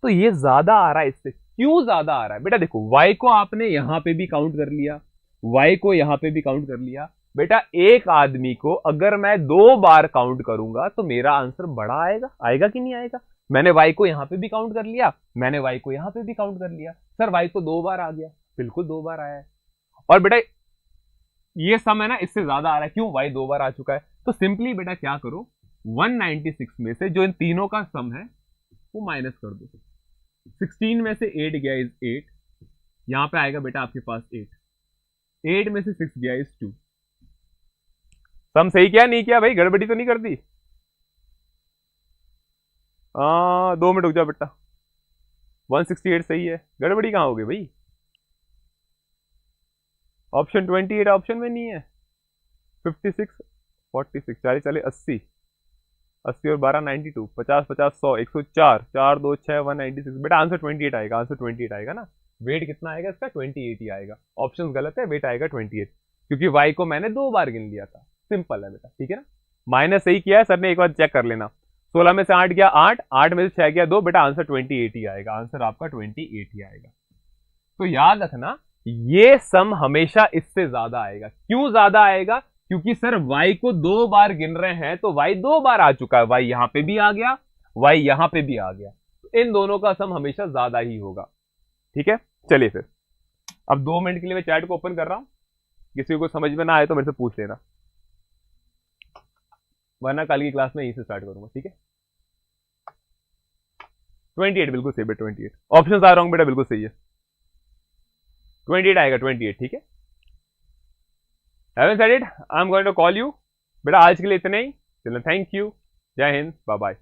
तो ये ज्यादा आ रहा है इससे। क्यों ज्यादा आ रहा है बेटा? देखो y को आपने यहां पे भी काउंट कर लिया, y को यहां पे भी काउंट कर लिया। बेटा एक आदमी को अगर मैं 2 बार काउंट करूंगा तो मेरा आंसर बड़ा आएगा, आएगा कि नहीं आएगा? मैंने y को यहां पे भी काउंट कर लिया, मैंने y को यहां पे भी काउंट कर लिया, सर y तो 2 बार आ गया, बिल्कुल 2 बार आया है। और बेटा ये सम है ना, इससे ज्यादा आ रहा है। क्यों? y 2 बार आ चुका है। तो सिंपली बेटा क्या करो, 196 में से जो इन तीनों का सम है वो माइनस कर दो। 16 में से 8 गया इज 8, यहां पे आएगा बेटा आपके पास 8 में से 6 गया इज 2। सम सही किया नहीं किया भाई? गड़बड़ी तो नहीं कर दी? 2 मिनट रुक जाओ बेटा, 168 सही है, गड़बड़ी कहां हो गई भाई? ऑप्शन 28 ऑप्शन में नहीं है। 56 46 40 40 80 80 और 12 92 50 50 100 104 4 2 6 196। बेटा आंसर 28 आएगा, आंसर 28 आएगा ना। वेट कितना आएगा इसका? 28 ही आएगा। ऑप्शन गलत है, वेट आएगा 28 क्योंकि y को मैंने 2 बार गिन लिया था। सिंपल है बेटा, ठीक है ना। माइनस सही किया है सर ने, एक बार चेक कर लेना। 16 में से 8 गया 8, 8 में से 6 गया 2, बेटा आंसर 28 ही आएगा, आंसर आपका 28 ही आएगा। तो याद रखना ये सम हमेशा इससे ज्यादा आएगा। क्यों ज्यादा आएगा? क्योंकि सर y को 2 बार गिन रहे हैं तो y 2 बार आ चुका है, y यहां पे भी आ गया, y यहां पे भी आ गया, तो इन दोनों का सम हमेशा ज्यादा ही होगा। ठीक है, चलिए फिर अब 2 मिनट के लिए मैं चैट को ओपन कर रहा हूं, किसी को समझ में ना आए तो मेरे से पूछ लेना, वरना कल की क्लास में यहीं से स्टार्ट करूंगा। ठीक है, 28 बिल्कुल सही बेटा, 28 ऑप्शन आ रहा हूं बेटा, बिल्कुल सही है, 28 आएगा, 28। ठीक है, Having said it, I'm going to call you. बेटा आज के लिए इतना ही, चलो थैंक यू, जय हिंद, bye bye.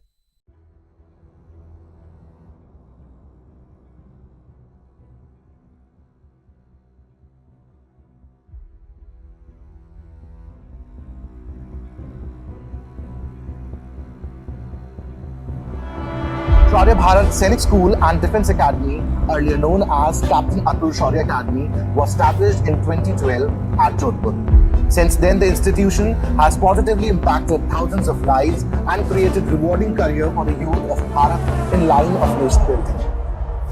Shaurya Bharat Sainik School and Defence Academy, earlier known as Captain Atul Shaurya Academy, was established in 2012 at Jodhpur. Since then, the institution has positively impacted thousands of lives and created rewarding career for the youth of Bharat in line of nation building.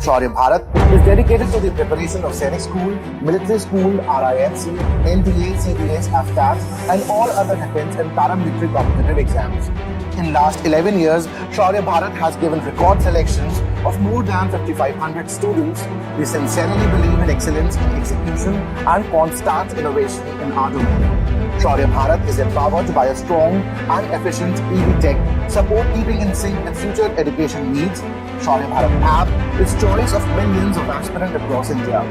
Shaurya Bharat is dedicated to the preparation of Sainik School, Military School, RIMC, NDA, CDS, AFTAS, and all other defence and paramilitary competitive exams. In last 11 years, Shaurya Bharat has given record selections of more than 5,500 students. We sincerely believe in excellence in execution and constant innovation in our domain. Shaurya Bharat is empowered by a strong and efficient EV tech support keeping in sync with future education needs. Shaurya Bharat app is choice of millions of aspirants across India.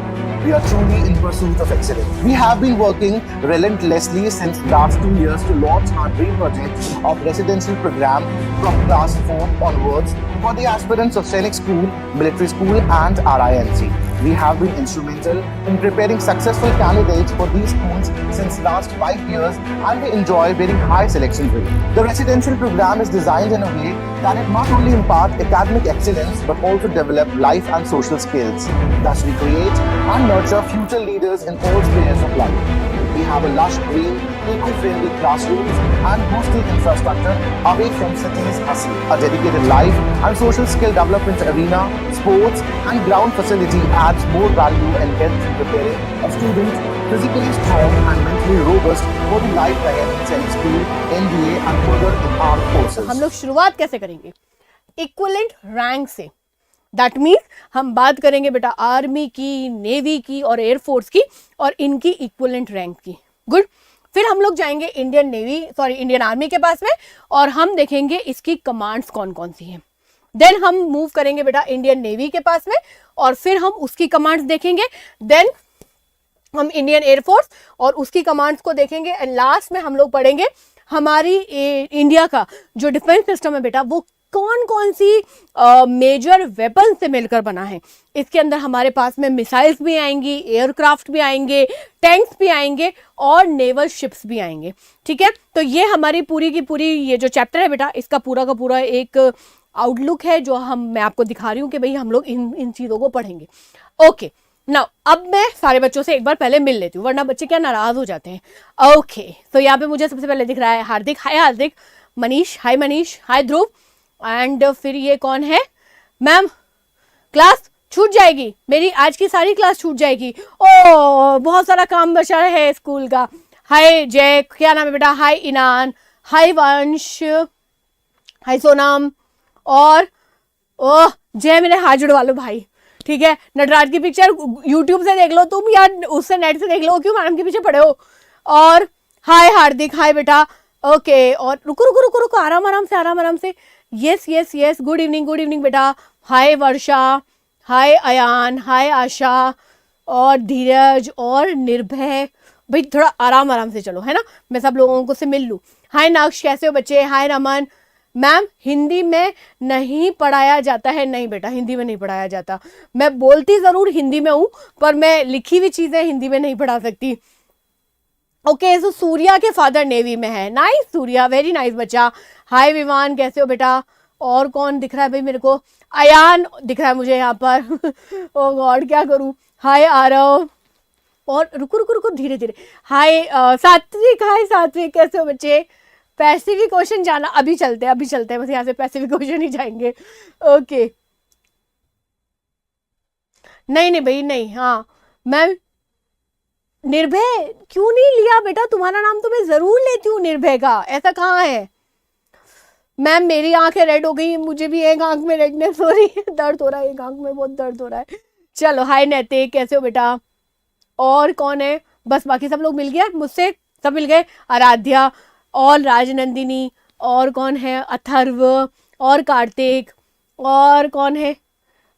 We are truly in pursuit of excellence. We have been working relentlessly since last 2 years to launch our dream project of residential program from class 4 onwards for the aspirants of Sainik School, Military School and RIMC. We have been instrumental in preparing successful candidates for these schools since last 5 years and we enjoy very high selection rate. The residential program is designed in a way that it not only impart academic excellence but also develop life and social skills. Thus we create and nurture future leaders in all spheres of life. We have a lush green, eco-friendly classrooms and hostel infrastructure away from cities hustle. A dedicated life and social skill development arena, sports and ground facility adds more value and helps in preparing a student physically strong and mentally robust for the life ahead in Sainik School, NDA and further in armed forces. हम लोग शुरुआत कैसे करेंगे? Equivalent rank से। That means हम बात करेंगे बेटा आर्मी की, नेवी की और एयरफोर्स की और इनकी इक्विवेलेंट रैंक की। गुड। फिर हम लोग जाएंगे इंडियन आर्मी के पास में और हम देखेंगे इसकी कमांड्स कौन कौन सी हैं। देन हम मूव करेंगे बेटा इंडियन नेवी के पास में और फिर हम उसकी कमांड्स देखेंगे। देन हम इंडियन एयरफोर्स और उसकी कमांड्स को देखेंगे एंड लास्ट में हम लोग पढ़ेंगे हमारी इंडिया का जो डिफेंस सिस्टम है बेटा वो कौन कौन सी मेजर वेपन से मिलकर बना है। इसके अंदर हमारे पास में मिसाइल्स भी आएंगी, एयरक्राफ्ट भी आएंगे, टैंक्स भी आएंगे और नेवल शिप्स भी आएंगे। ठीक है, तो ये हमारी पूरी की पूरी ये जो चैप्टर है बेटा इसका पूरा का पूरा एक आउटलुक है जो मैं आपको दिखा रही हूँ कि भाई हम लोग इन चीज़ों को पढ़ेंगे। ओके, नाउ अब मैं सारे बच्चों से एक बार पहले मिल लेती हूँ, वरना बच्चे क्या नाराज हो जाते हैं। ओके, तो यहाँ पे मुझे सबसे पहले दिख रहा है हार्दिक, हाय हार्दिक, मनीष, हाय मनीष, हाय ध्रुव, एंड फिर ये कौन है, मैम क्लास छूट जाएगी, मेरी आज की सारी क्लास छूट जाएगी, ओ बहुत सारा काम बचा है स्कूल का। हाय जय, क्या नाम है बेटा, हाय इनान, हाय वंश, हाय सोनम, और ओह जय, मेरे हाथ जुड़वा लो भाई, ठीक है। नटराज की पिक्चर यूट्यूब से देख लो तुम, या उससे नेट से देख लो, क्यों मैडम के पीछे पड़े हो। और हाय हार्दिक, हाय बेटा, ओके। और रुको रुको रुको रुको, आराम आराम से, आराम आराम से, yes yes yes, good evening बेटा, हाय वर्षा, हाय अयान, हाय आशा, और धीरज, और निर्भय, भाई थोड़ा आराम आराम से चलो, है ना, मैं सब लोगों को से मिल लूँ। हाय नाक्ष, कैसे हो बच्चे, हाय रमन। मैम हिंदी में नहीं पढ़ाया जाता है, नहीं बेटा हिंदी में नहीं पढ़ाया जाता, मैं बोलती जरूर हिंदी में हूँ, पर मैं लिखी हुई चीजें हिंदी में नहीं पढ़ा सकती। ओके, सो सूर्या के फादर नेवी में है, नाइस सूर्या, वेरी नाइस बच्चा। हाय विमान, कैसे हो बेटा। और कौन दिख रहा है भाई मेरे को, अयान दिख रहा है मुझे यहाँ पर ओ गॉड क्या करूँ। हाय आरव, और रुको रुको रुको, धीरे धीरे, हाय सात्विक, हाय सात्विक, कैसे हो बच्चे। पैसिफिक ओशन जाना, अभी चलते हैं बस यहाँ से पैसिफिक ओशन ही जाएंगे। ओके, नहीं भाई नहीं, हाँ मैम निर्भय क्यों नहीं लिया बेटा, तुम्हारा नाम तो मैं जरूर लेती हूँ निर्भय का, ऐसा कहाँ है। मैम मेरी आंखें रेड हो गई, मुझे भी एक आंख में रेडनेस हो रही है, दर्द हो रहा है, एक आंख में बहुत दर्द हो रहा है। चलो हाय नैतिक, कैसे हो बेटा। और कौन है, बस बाकी सब लोग मिल गया मुझसे, सब मिल गए, आराध्या, और राजनंदिनी, और कौन है, अथर्व, और कार्तिक, और कौन है,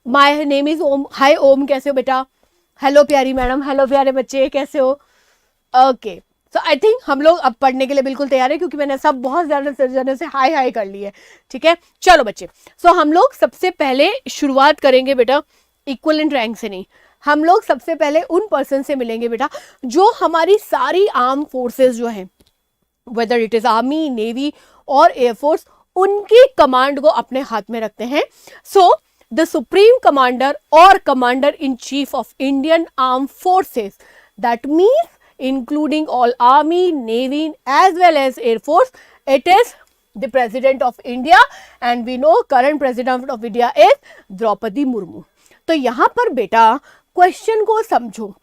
माय नेम इज ओम, हाय ओम, कैसे हो बेटा। हेलो प्यारी मैडम, हेलो प्यारे बच्चे, कैसे हो। ओके, सो आई थिंक हम लोग अब पढ़ने के लिए बिल्कुल तैयार है, क्योंकि मैंने सब बहुत ज्यादा से हाय हाय कर ली है, ठीक है। चलो बच्चे, सो हम लोग सबसे पहले शुरुआत करेंगे बेटा इक्विवेलेंट रैंक से नहीं, हम लोग सबसे पहले उन पर्सन से मिलेंगे बेटा जो हमारी सारी आर्म फोर्सेस जो हैं, whether it is army, navy और एयरफोर्स, उनकी कमांड को अपने हाथ में रखते हैं। सो द सुप्रीम कमांडर और commander in chief of Indian arm forces, that means including all army, navy as well as air force, it is the president of India, and we know current president of India is Droupadi Murmu. तो यहां पर बेटा question को समझो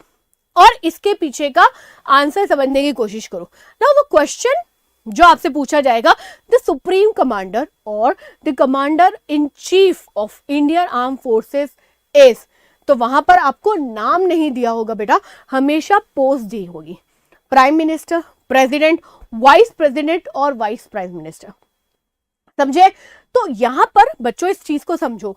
और इसके पीछे का आंसर समझने की कोशिश करो। नाउ द क्वेश्चन जो आपसे पूछा जाएगा, द सुप्रीम कमांडर और the commander in chief of Indian arm forces is, तो वहां पर आपको नाम नहीं दिया होगा बेटा, हमेशा पोस्ट दी होगी, prime minister, president, vice president और वाइस प्राइम मिनिस्टर, समझे। तो यहां पर बच्चों इस चीज को समझो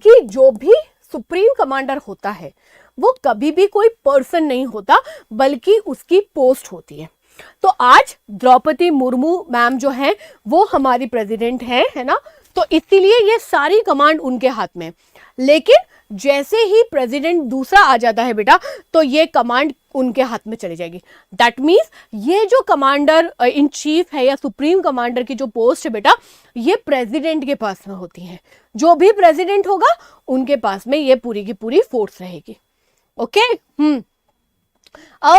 कि जो भी सुप्रीम कमांडर होता है वो कभी भी कोई पर्सन नहीं होता, बल्कि उसकी पोस्ट होती है। तो आज द्रौपदी मुर्मू मैम जो है वो हमारी प्रेसिडेंट है ना, तो इसीलिए ये सारी कमांड उनके हाथ में। लेकिन जैसे ही प्रेसिडेंट दूसरा आ जाता है बेटा, तो ये कमांड उनके हाथ में चली जाएगी। दैट मीन्स ये जो कमांडर इन चीफ है या सुप्रीम कमांडर की जो पोस्ट है बेटा, ये प्रेसिडेंट के पास में होती है। जो भी प्रेसिडेंट होगा उनके पास में ये पूरी की पूरी फोर्स रहेगी। ओके,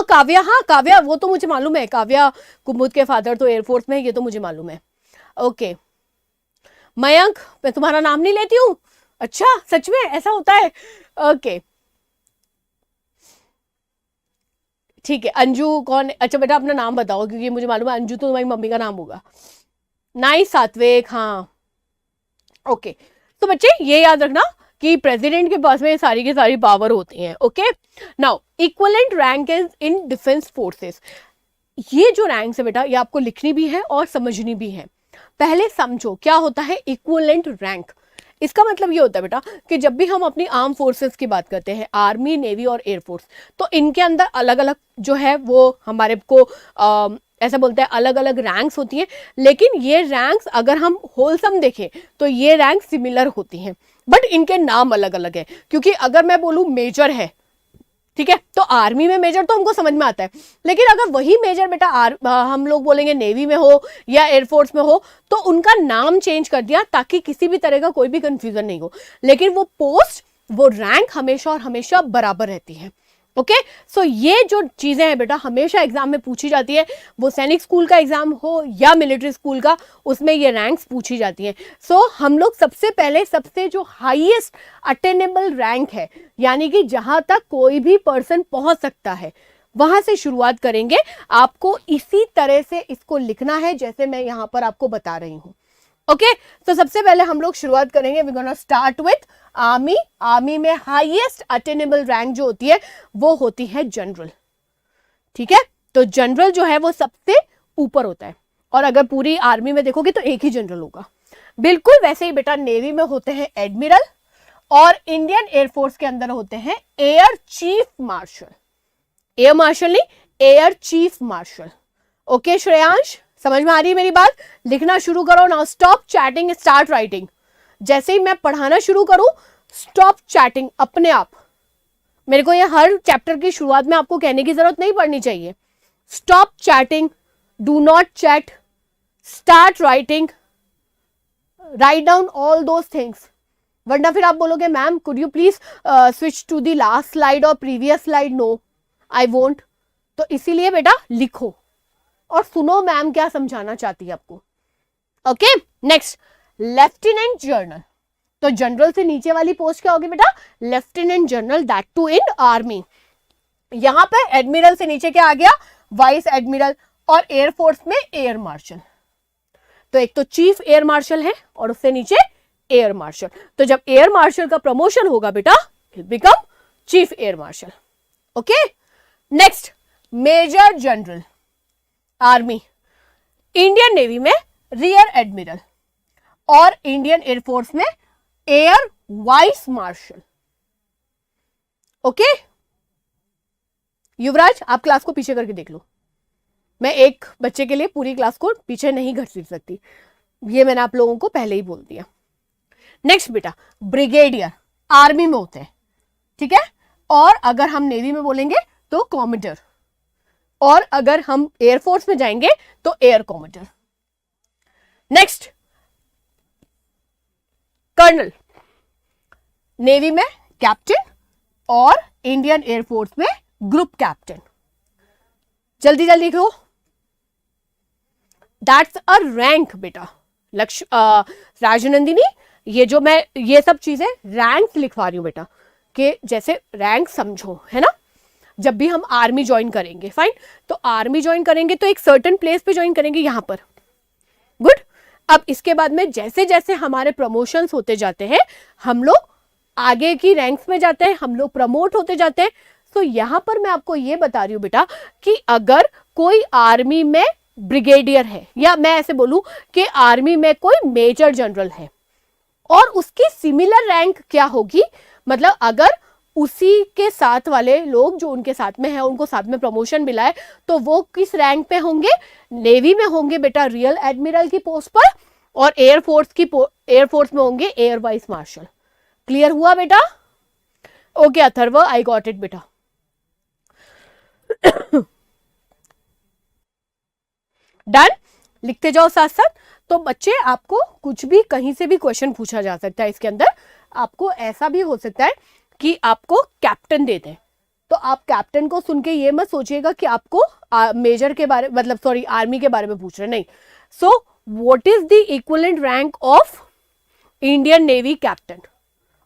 काव्या, हाँ काव्या वो तो मुझे मालूम है, काव्या कुमुद के फादर तो एयरफोर्स में है, ये तो मुझे मालूम है। ओके मयंक, मैं तुम्हारा नाम नहीं लेती हूँ, अच्छा सच में ऐसा होता है। ओके ठीक है, अंजू कौन, अच्छा बेटा अपना नाम बताओ, क्योंकि मुझे मालूम है अंजू तो तुम्हारी मम्मी का नाम होगा। नाइस सात्विक, हाँ ओके। तो बच्चे ये याद रखना कि प्रेसिडेंट के पास में सारी की सारी पावर होती हैं। Okay, now equivalent rank is in defence forces. ये जो रैंक है बेटा, ये आपको लिखनी भी है और समझनी भी है। पहले समझो क्या होता है इक्विवेलेंट रैंक। इसका मतलब ये होता है बेटा कि जब भी हम अपनी आर्म फोर्सेस की बात करते हैं, आर्मी, नेवी और एयरफोर्स, तो इनके अंदर अलग अलग जो है वो हमारे को ऐसा बोलते हैं अलग अलग रैंक्स होती हैं। लेकिन ये रैंक्स अगर हम होलसम देखें तो ये रैंक सिमिलर होती हैं, बट इनके नाम अलग अलग है। क्योंकि अगर मैं बोलूँ मेजर है, ठीक है, तो आर्मी में मेजर तो हमको समझ में आता है, लेकिन अगर वही मेजर बेटा हम लोग बोलेंगे नेवी में हो या एयरफोर्स में हो, तो उनका नाम चेंज कर दिया ताकि किसी भी तरह का कोई भी कंफ्यूजन नहीं हो। लेकिन वो पोस्ट, वो रैंक हमेशा और हमेशा बराबर रहती है। ओके सो ये जो चीजें हैं बेटा हमेशा एग्जाम में पूछी जाती है, वो सैनिक स्कूल का एग्जाम हो या मिलिट्री स्कूल का, उसमें ये रैंक्स पूछी जाती हैं। सो हम लोग सबसे पहले सबसे जो हाईएस्ट अटेनेबल रैंक है, यानी कि जहां तक कोई भी पर्सन पहुंच सकता है, वहां से शुरुआत करेंगे। आपको इसी तरह से इसको लिखना है जैसे मैं यहां पर आपको बता रही हूं। ओके तो सबसे पहले हम लोग शुरुआत करेंगे, we gonna start with army. Army में हाईएस्ट अटेनेबल रैंक जो होती है वो होती है जनरल। ठीक है, तो जनरल जो है वो सबसे ऊपर होता है, और अगर पूरी आर्मी में देखोगे तो एक ही जनरल होगा। बिल्कुल वैसे ही बेटा नेवी में होते हैं एडमिरल, और इंडियन एयरफोर्स के अंदर होते हैं air chief marshal. Air marshal नहीं, air chief marshal. Okay Shreyansh, समझ में आ रही है मेरी बात? लिखना शुरू करो now, stop chatting, start writing. जैसे ही मैं पढ़ाना शुरू करूं, स्टॉप चैटिंग अपने आप। मेरे को ये हर चैप्टर की शुरुआत में आपको कहने की जरूरत नहीं पड़नी चाहिए। Stop chatting, do not chat, start writing, write down all those things. वरना फिर आप बोलोगे ma'am could you please switch to the last slide और previous slide. No I won't. तो इसीलिए बेटा लिखो और सुनो मैम क्या समझाना चाहती है आपको। Okay next, lieutenant general. तो जनरल से नीचे वाली पोस्ट क्या होगी बेटा? Lieutenant general, that too in army. यहां पर एडमिरल से नीचे क्या आ गया? वाइस एडमिरल, और एयरफोर्स में एयर मार्शल। तो एक तो चीफ एयर मार्शल है और उससे नीचे एयर मार्शल। तो जब एयर मार्शल का प्रमोशन होगा बेटा, will become chief air marshal. Okay next, major general army. Indian navy में रियर एडमिरल, और इंडियन एयरफोर्स में air vice marshal. Okay Yuvraj, आप क्लास को पीछे करके देख लो। मैं एक बच्चे के लिए पूरी क्लास को पीछे नहीं घसीट सकती, ये मैंने आप लोगों को पहले ही बोल दिया। नेक्स्ट बेटा, ब्रिगेडियर आर्मी में होते हैं, ठीक है, और अगर हम नेवी में बोलेंगे तो कॉमेडर, और अगर हम एयरफोर्स में जाएंगे तो air commander. Next, colonel. Navy में कैप्टन और इंडियन एयरफोर्स में ग्रुप कैप्टन। जल्दी जल्दी लिखो, दैट्स अ रैंक बेटा। राजनंदिनी, ये जो मैं ये सब चीजें रैंक लिखवा रही हूं बेटा, कि जैसे रैंक समझो, है ना। जब भी हम आर्मी ज्वाइन करेंगे, फाइन, तो आर्मी ज्वाइन करेंगे तो एक सर्टेन प्लेस पे ज्वाइन करेंगे, यहां पर। गुड। अब इसके बाद में जैसे जैसे हमारे प्रमोशंस होते जाते हैं, हम लोग आगे की रैंक्स में जाते हैं, हम लोग प्रमोट होते जाते हैं। तो यहां पर मैं आपको ये बता रही हूं बेटा कि अगर कोई आर्मी में ब्रिगेडियर है, या मैं ऐसे बोलूं कि आर्मी में कोई मेजर जनरल है, और उसकी सिमिलर रैंक क्या होगी, मतलब अगर उसी के साथ वाले लोग जो उनके साथ में है, उनको साथ में प्रमोशन मिला है, तो वो किस रैंक पे होंगे? नेवी में होंगे बेटा रियल एडमिरल की पोस्ट पर, और एयरफोर्स में होंगे एयर वाइस मार्शल। क्लियर हुआ बेटा? Okay Atharva, I got it बेटा। डन, लिखते जाओ साथ साथ। तो बच्चे, आपको कुछ भी कहीं से भी क्वेश्चन पूछा जा सकता है इसके अंदर। आपको ऐसा भी हो सकता है कि आपको कैप्टन दे दें, तो आप कैप्टन को सुन के ये मत सोचिएगा कि आपको मेजर के बारे, मतलब सॉरी आर्मी के बारे में पूछ रहे, नहीं। So what is the equivalent rank of Indian navy captain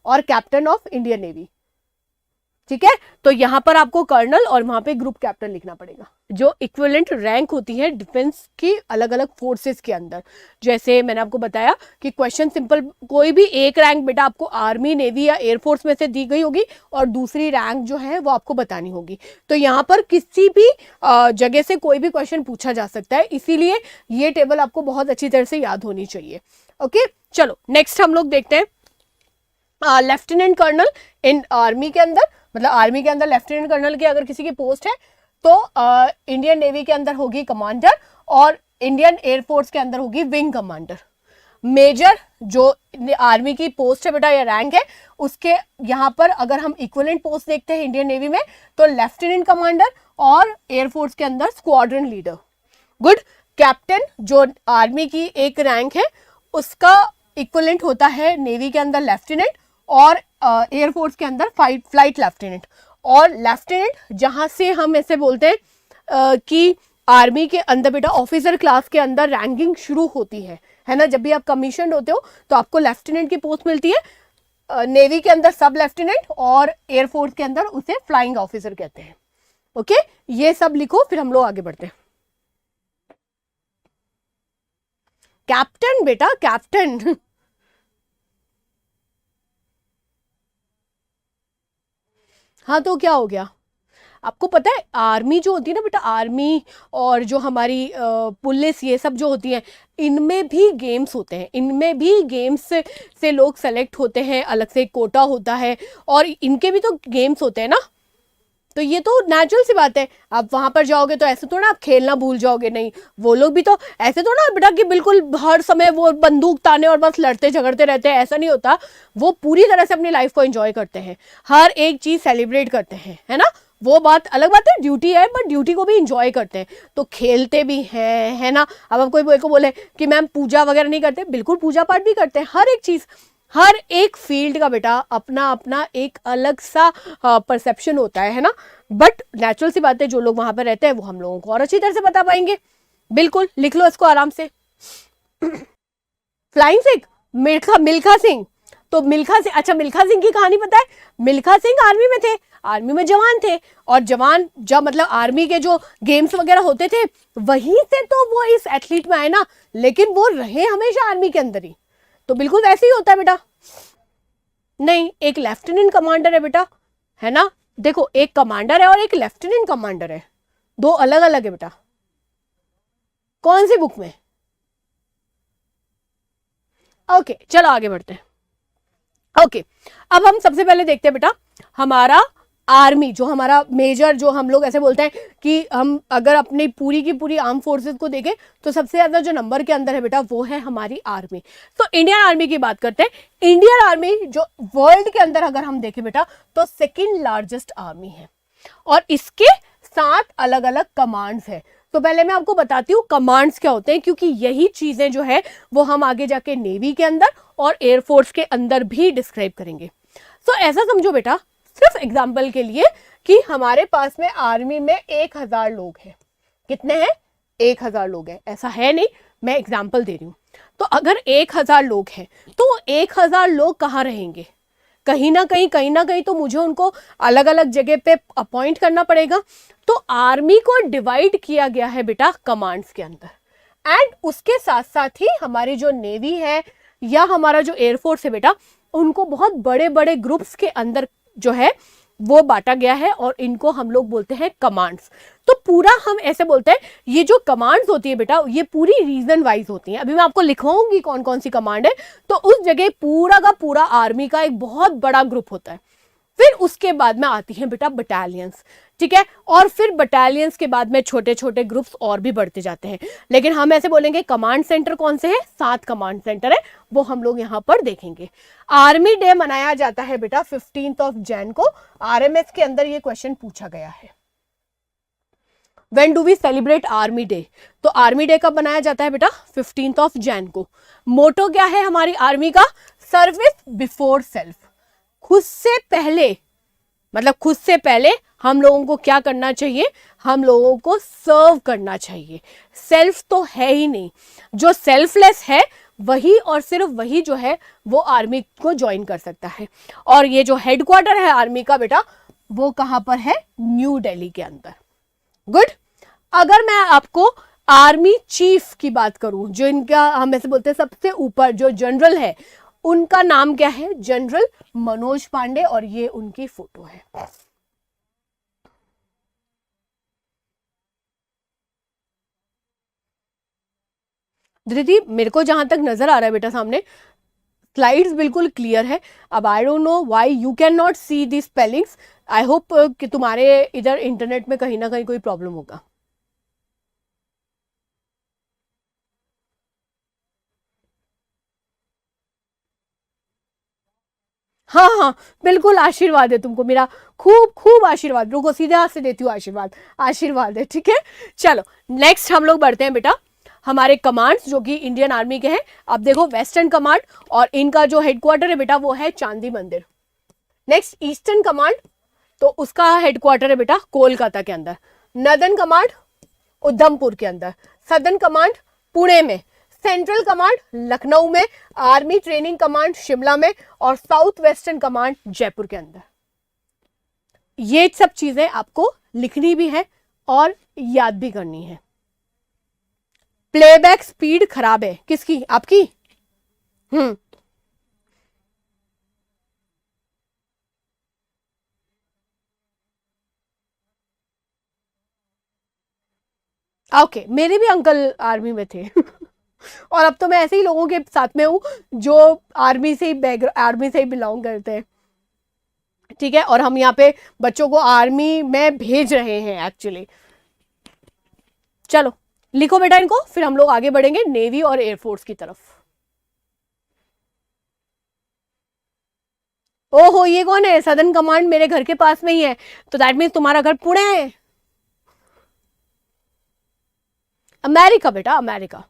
और कैप्टन ऑफ इंडियन नेवी? ठीक है, तो यहां पर आपको कर्नल और वहां पे ग्रुप कैप्टन लिखना पड़ेगा, जो इक्विवेलेंट रैंक होती है डिफेंस की अलग अलग फोर्सेस के अंदर। जैसे मैंने आपको बताया कि क्वेश्चन सिंपल, कोई भी एक रैंक बेटा आपको आर्मी, नेवी या एयरफोर्स में से दी गई होगी, और दूसरी रैंक जो है वो आपको बतानी होगी। तो यहाँ पर किसी भी जगह से कोई भी क्वेश्चन पूछा जा सकता है, इसीलिए ये टेबल आपको बहुत अच्छी तरह से याद होनी चाहिए। ओके चलो नेक्स्ट हम लोग देखते हैं लेफ्टिनेंट कर्नल इन आर्मी के अंदर, मतलब आर्मी के अंदर लेफ्टिनेंट कर्नल की अगर किसी की पोस्ट है तो इंडियन नेवी के अंदर होगी कमांडर, और इंडियन एयरफोर्स के अंदर होगी विंग कमांडर। मेजर जो आर्मी की पोस्ट है बेटा या रैंक है, उसके यहाँ पर अगर हम इक्विवेलेंट पोस्ट देखते हैं इंडियन नेवी में, तो लेफ्टिनेंट कमांडर, और एयरफोर्स के अंदर स्क्वाड्रन लीडर। गुड। कैप्टन जो आर्मी की एक रैंक है, उसका इक्विवेलेंट होता है नेवी के अंदर लेफ्टिनेंट, और एयरफोर्स के अंदर फ्लाइट लेफ्टिनेंट। और लेफ्टिनेंट जहां से हम ऐसे बोलते हैं कि आर्मी के अंदर बेटा ऑफिसर क्लास के अंदर रैंकिंग शुरू होती है ना। जब भी आप कमीशन होते हो तो आपको लेफ्टिनेंट की पोस्ट मिलती है, नेवी के अंदर सब लेफ्टिनेंट और एयरफोर्स के अंदर उसे फ्लाइंग ऑफिसर कहते हैं। ओके, ये सब लिखो, फिर हम लोग आगे बढ़ते हैं। कैप्टन बेटा, कैप्टन हाँ तो क्या हो गया, आपको पता है आर्मी जो होती है ना बेटा, आर्मी और जो हमारी पुलिस ये सब जो होती है, इनमें भी गेम्स होते हैं, इनमें भी गेम्स से लोग सेलेक्ट होते हैं, अलग से कोटा होता है और इनके भी तो गेम्स होते हैं ना। तो ये तो नेचुरल सी बात है, आप वहां पर जाओगे तो ऐसे थोड़ा आप खेलना भूल जाओगे, नहीं वो लोग भी तो ऐसे थोड़ा बेटा कि बिल्कुल हर समय वो बंदूक ताने और बस लड़ते झगड़ते रहते हैं, ऐसा नहीं होता। वो पूरी तरह से अपनी लाइफ को एंजॉय करते हैं, हर एक चीज सेलिब्रेट करते हैं, है ना। वो बात अलग बात है, ड्यूटी है, बट ड्यूटी को भी इंजॉय करते हैं, तो खेलते भी हैं, है ना। अब आप कोई को बोले कि मैम पूजा वगैरह नहीं करते, बिल्कुल पूजा पाठ भी करते हैं। हर एक चीज, हर एक फील्ड का बेटा अपना अपना एक अलग सा परसेप्शन होता है ना। बट नेचुरल सी बात है, जो लोग वहां पर रहते हैं वो हम लोगों को और अच्छी तरह से बता पाएंगे। बिल्कुल लिख लो इसको आराम से। फ्लाइंग सिख, मिल्खा सिंह। तो मिल्खा सिंह, अच्छा मिल्खा सिंह की कहानी पता है? मिल्खा सिंह आर्मी में थे, आर्मी में जवान थे, और जवान जब मतलब आर्मी के जो गेम्स वगैरह होते थे वहीं से तो वो इस एथलीट में आए ना, लेकिन वो रहे हमेशा आर्मी के अंदर ही। तो बिल्कुल वैसे ही होता है बेटा। नहीं, एक लेफ्टिनेंट कमांडर है बेटा, है ना। देखो एक कमांडर है और एक लेफ्टिनेंट कमांडर है, दो अलग अलग है बेटा। कौन सी बुक में? ओके चलो आगे बढ़ते हैं। ओके, अब हम सबसे पहले देखते हैं बेटा हमारा आर्मी, जो हमारा मेजर, जो हम लोग ऐसे बोलते हैं कि हम अगर अपनी पूरी की पूरी आर्म फोर्सेस को देखें तो सबसे ज्यादा जो नंबर के अंदर है बेटा वो है हमारी आर्मी। तो इंडियन आर्मी की बात करते हैं। इंडियन आर्मी जो वर्ल्ड के अंदर अगर हम देखें बेटा तो सेकेंड लार्जेस्ट आर्मी है और इसके 7 अलग अलग कमांड्स है। तो पहले मैं आपको बताती हूँ कमांड्स क्या होते हैं, क्योंकि यही चीजें जो है वो हम आगे जाके नेवी के अंदर और एयरफोर्स के अंदर भी डिस्क्राइब करेंगे। तो ऐसा समझो बेटा, सिर्फ एग्जाम्पल के लिए, कि हमारे पास में आर्मी में 1000 लोग हैं। कितने हैं? 1000 लोग हैं। ऐसा है नहीं, मैं एग्जाम्पल दे रही हूं। तो अगर 1000 लोग हैं तो 1000 लोग कहाँ रहेंगे? कहीं ना कहीं तो मुझे उनको अलग अलग जगह पे अपॉइंट करना पड़ेगा। तो आर्मी को डिवाइड किया गया है बेटा कमांड्स के अंदर, एंड उसके साथ साथ ही हमारी जो नेवी है या हमारा जो एयरफोर्स है बेटा, उनको बहुत बड़े बड़े ग्रुप्स के अंदर जो है वो बांटा गया है और इनको हम लोग बोलते हैं कमांड्स। तो पूरा हम ऐसे बोलते हैं, ये जो कमांड्स होती है बेटा ये पूरी रीजन वाइज होती हैं। अभी मैं आपको लिखवाऊंगी कौन कौन सी कमांड है। तो उस जगह पूरा का पूरा आर्मी का एक बहुत बड़ा ग्रुप होता है। फिर उसके बाद में आती हैं बेटा बटालियंस, ठीक है, और फिर बटालियंस के बाद में छोटे छोटे ग्रुप्स और भी बढ़ते जाते हैं। लेकिन हम ऐसे बोलेंगे कमांड सेंटर कौन से हैं? 7 कमांड सेंटर है, वो हम लोग यहां पर देखेंगे। आर्मी डे मनाया जाता है बेटा 15 जैन को। आरएमएस के अंदर ये क्वेश्चन पूछा गया है, when do we celebrate army day? तो आर्मी डे कब मनाया जाता है बेटा? 15 जैन को। मोटो क्या है हमारी आर्मी का? Service before self. खुद से पहले, मतलब खुद से पहले हम लोगों को क्या करना चाहिए? हम लोगों को सर्व करना चाहिए। सेल्फ तो है ही नहीं, जो सेल्फलेस है वही और सिर्फ वही जो है वो आर्मी को ज्वाइन कर सकता है। और ये जो हेडक्वार्टर है आर्मी का बेटा वो कहां पर है? न्यू दिल्ली के अंदर। गुड। अगर मैं आपको आर्मी चीफ की बात करूं, जो इनका हम ऐसे बोलते हैं सबसे ऊपर जो जनरल है, उनका नाम क्या है? जनरल मनोज पांडे, और ये उनकी फोटो है। दीदी मेरे को जहां तक नजर आ रहा है बेटा सामने स्लाइड्स बिल्कुल क्लियर है। अब I don't know why you can not see the spellings. I hope कि तुम्हारे इधर इंटरनेट में कहीं ना कहीं कोई प्रॉब्लम होगा। हाँ हाँ बिल्कुल, आशीर्वाद है तुमको मेरा, खूब खूब आशीर्वाद। रुको सीधे हाथ से देती हूँ आशीर्वाद, आशीर्वाद है, ठीक है। चलो नेक्स्ट हम लोग बढ़ते हैं बेटा हमारे कमांड्स जो कि इंडियन आर्मी के हैं। अब देखो वेस्टर्न कमांड, और इनका जो हेडक्वार्टर है बेटा वो है चांदी मंदिर। नेक्स्ट ईस्टर्न कमांड, तो उसका हेडक्वार्टर है बेटा कोलकाता के अंदर, नदर्न कमांड उधमपुर के अंदर, सदर्न कमांड पुणे में, सेंट्रल कमांड लखनऊ में, आर्मी ट्रेनिंग कमांड शिमला में और साउथ वेस्टर्न कमांड जयपुर के अंदर। ये सब चीजें आपको लिखनी भी है और याद भी करनी है। प्लेबैक स्पीड खराब है किसकी? आपकी। ओके, मेरे भी अंकल आर्मी में थे और अब तो मैं ऐसे ही लोगों के साथ में हूं जो आर्मी से ही बिलोंग करते हैं, ठीक है। और हम यहाँ पे बच्चों को आर्मी में भेज रहे हैं एक्चुअली। चलो लिखो बेटा इनको, फिर हम लोग आगे बढ़ेंगे नेवी और एयरफोर्स की तरफ। ओहो, ये कौन है? सदर्न कमांड मेरे घर के पास में ही है, तो दैट मीन्स तुम्हारा घर पुणे है। अमेरिका बेटा, अमेरिका।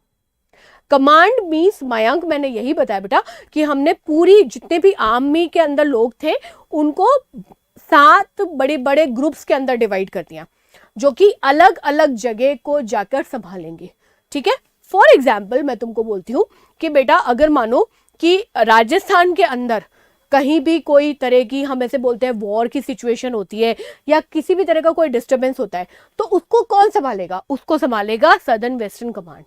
कमांड मीन्स मयंक, मैंने यही बताया बेटा कि हमने पूरी जितने भी आर्मी के अंदर लोग थे उनको 7 बड़े बड़े ग्रुप्स के अंदर डिवाइड कर दिया, जो कि अलग अलग जगह को जाकर संभालेंगे, ठीक है। फॉर एग्जाम्पल मैं तुमको बोलती हूँ कि बेटा अगर मानो कि राजस्थान के अंदर कहीं भी कोई तरह की, हम ऐसे बोलते हैं वॉर की सिचुएशन होती है या किसी भी तरह का कोई डिस्टर्बेंस होता है, तो उसको कौन संभालेगा? उसको संभालेगा सदर्न वेस्टर्न कमांड,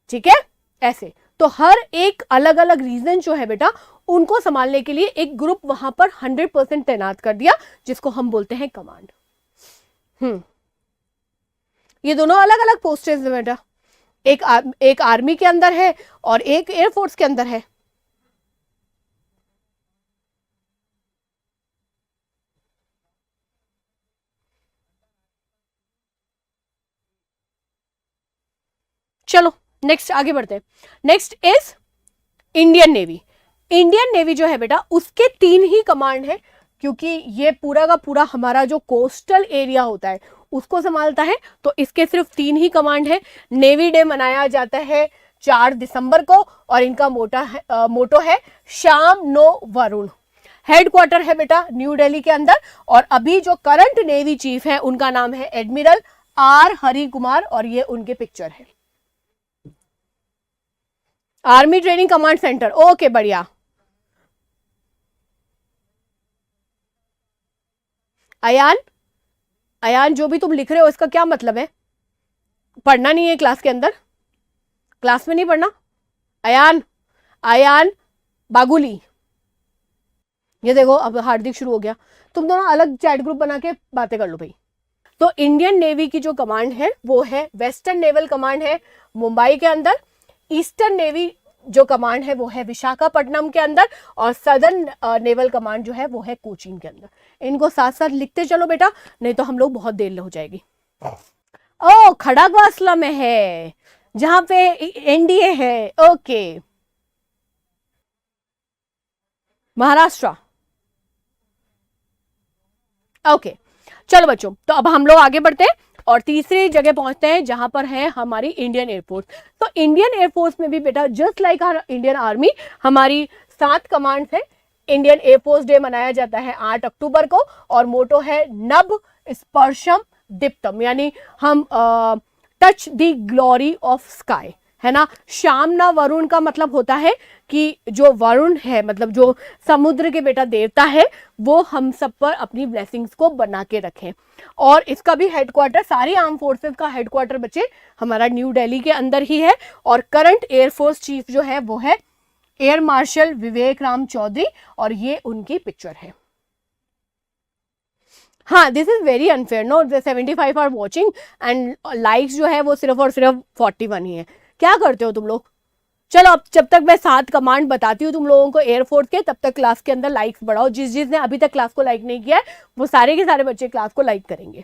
ठीक है। ऐसे तो हर एक अलग अलग रीजन जो है बेटा उनको संभालने के लिए एक ग्रुप वहां पर 100% तैनात कर दिया, जिसको हम बोलते हैं कमांड। ये दोनों अलग अलग पोस्टेज है बेटा, एक आर्मी के अंदर है और एक एयरफोर्स के अंदर है। चलो नेक्स्ट आगे बढ़ते हैं। Next is Indian navy. Indian navy जो है बेटा उसके 3 ही कमांड है, क्योंकि ये पूरा का पूरा हमारा जो कोस्टल एरिया होता है उसको संभालता है, तो इसके सिर्फ 3 ही कमांड है। नेवी डे मनाया जाता है 4 दिसंबर को और इनका मोटो है शाम नो वरुण। हेडक्वार्टर है बेटा न्यू दिल्ली के अंदर, और अभी जो करंट नेवी चीफ है उनका नाम है एडमिरल आर हरि कुमार, और ये उनके पिक्चर है। Army training command centre, okay बढ़िया। अयान जो भी तुम लिख रहे हो इसका क्या मतलब है? पढ़ना नहीं है क्लास के अंदर? क्लास में नहीं पढ़ना? अयान बागुली, ये देखो अब हार्दिक शुरू हो गया। तुम दोनों अलग चैट ग्रुप बना के बातें कर लो भाई। तो इंडियन नेवी की जो कमांड है वो है वेस्टर्न नेवल कमांड है मुंबई के अंदर, ईस्टर्न नेवी जो कमांड है वो है विशाखापट्टनम के अंदर, और सदर्न नेवल कमांड जो है वो है कोचीन के अंदर। इनको साथ साथ लिखते चलो बेटा, नहीं तो हम लोग बहुत देर हो जाएगी। ओ खड़गवासला में है जहां पे एनडीए है, ओके। महाराष्ट्र, ओके। चलो बच्चों, तो अब हम लोग आगे बढ़ते हैं और तीसरी जगह पहुंचते हैं जहां पर है हमारी इंडियन एयरफोर्स। तो इंडियन एयरफोर्स में भी बेटा जस्ट लाइक इंडियन आर्मी हमारी 7 कमांड्स है। इंडियन एयरफोर्स डे मनाया जाता है 8 अक्टूबर को और मोटो है नभ स्पर्शम दीप्तम, यानी हम touch the glory of sky, है ना। शाम ना वरुण का मतलब होता है कि जो वरुण है मतलब जो समुद्र के बेटा देवता है वो हम सब पर अपनी ब्लेसिंग्स को बना के रखें। और इसका भी हेडक्वार्टर, सारी आर्म फोर्सेस का हेडक्वार्टर बच्चे हमारा न्यू दिल्ली के अंदर ही है। और करंट एयरफोर्स चीफ जो है वो है एयर मार्शल विवेक राम चौधरी, और ये उनकी पिक्चर है। हाँ, this is very unfair, no 75 are watching and likes जो है वो सिर्फ और सिर्फ 41 ही है। क्या करते हो तुम लोग? चलो अब जब तक मैं 7 कमांड बताती हूँ तुम लोगों को एयरफोर्स के, तब तक क्लास के अंदर लाइक्स बढ़ाओ। जिसने अभी तक क्लास को लाइक नहीं किया है वो सारे के सारे बच्चे क्लास को लाइक करेंगे।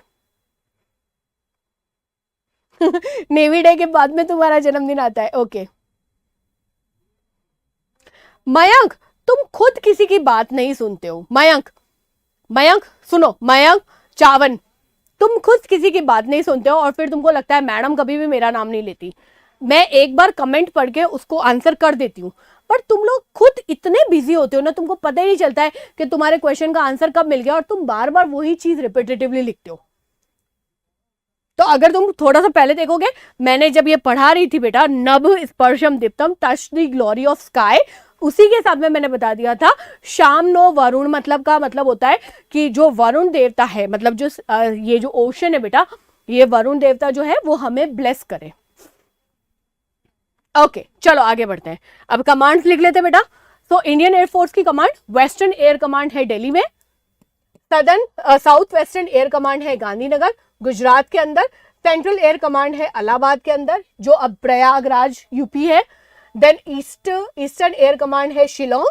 नेवी डे के बाद में तुम्हारा जन्मदिन आता है, ओके। मयंक, तुम खुद किसी की बात नहीं सुनते हो। मयंक सुनो, मयंक चावन, तुम खुद किसी की बात नहीं सुनते हो और फिर तुमको लगता है मैडम कभी भी मेरा नाम नहीं लेती। मैं एक बार कमेंट पढ़ के उसको आंसर कर देती हूँ, पर तुम लोग खुद इतने बिजी होते हो ना, तुमको पता ही नहीं चलता है कि तुम्हारे क्वेश्चन का आंसर कब मिल गया, और तुम बार बार वही चीज रिपीटेटिवली लिखते हो। तो अगर तुम थोड़ा सा पहले देखोगे, मैंने जब ये पढ़ा रही थी बेटा, नभ स्पर्शम दीप्तम touch the glory of sky, उसी के साथ में मैंने बता दिया था शाम नो वरुण मतलब का मतलब होता है कि जो वरुण देवता है, मतलब जो ये जो ओशन है बेटा, ये वरुण देवता जो है वो हमें ब्लेस करे। ओके चलो आगे बढ़ते हैं। अब कमांड्स लिख लेते हैं बेटा। तो इंडियन एयरफोर्स की कमांड वेस्टर्न एयर कमांड है दिल्ली में, साउथ वेस्टर्न एयर कमांड है गांधीनगर गुजरात के अंदर, सेंट्रल एयर कमांड है इलाहाबाद के अंदर जो अब प्रयागराज यूपी है, देन ईस्टर्न एयर कमांड है शिलोंग,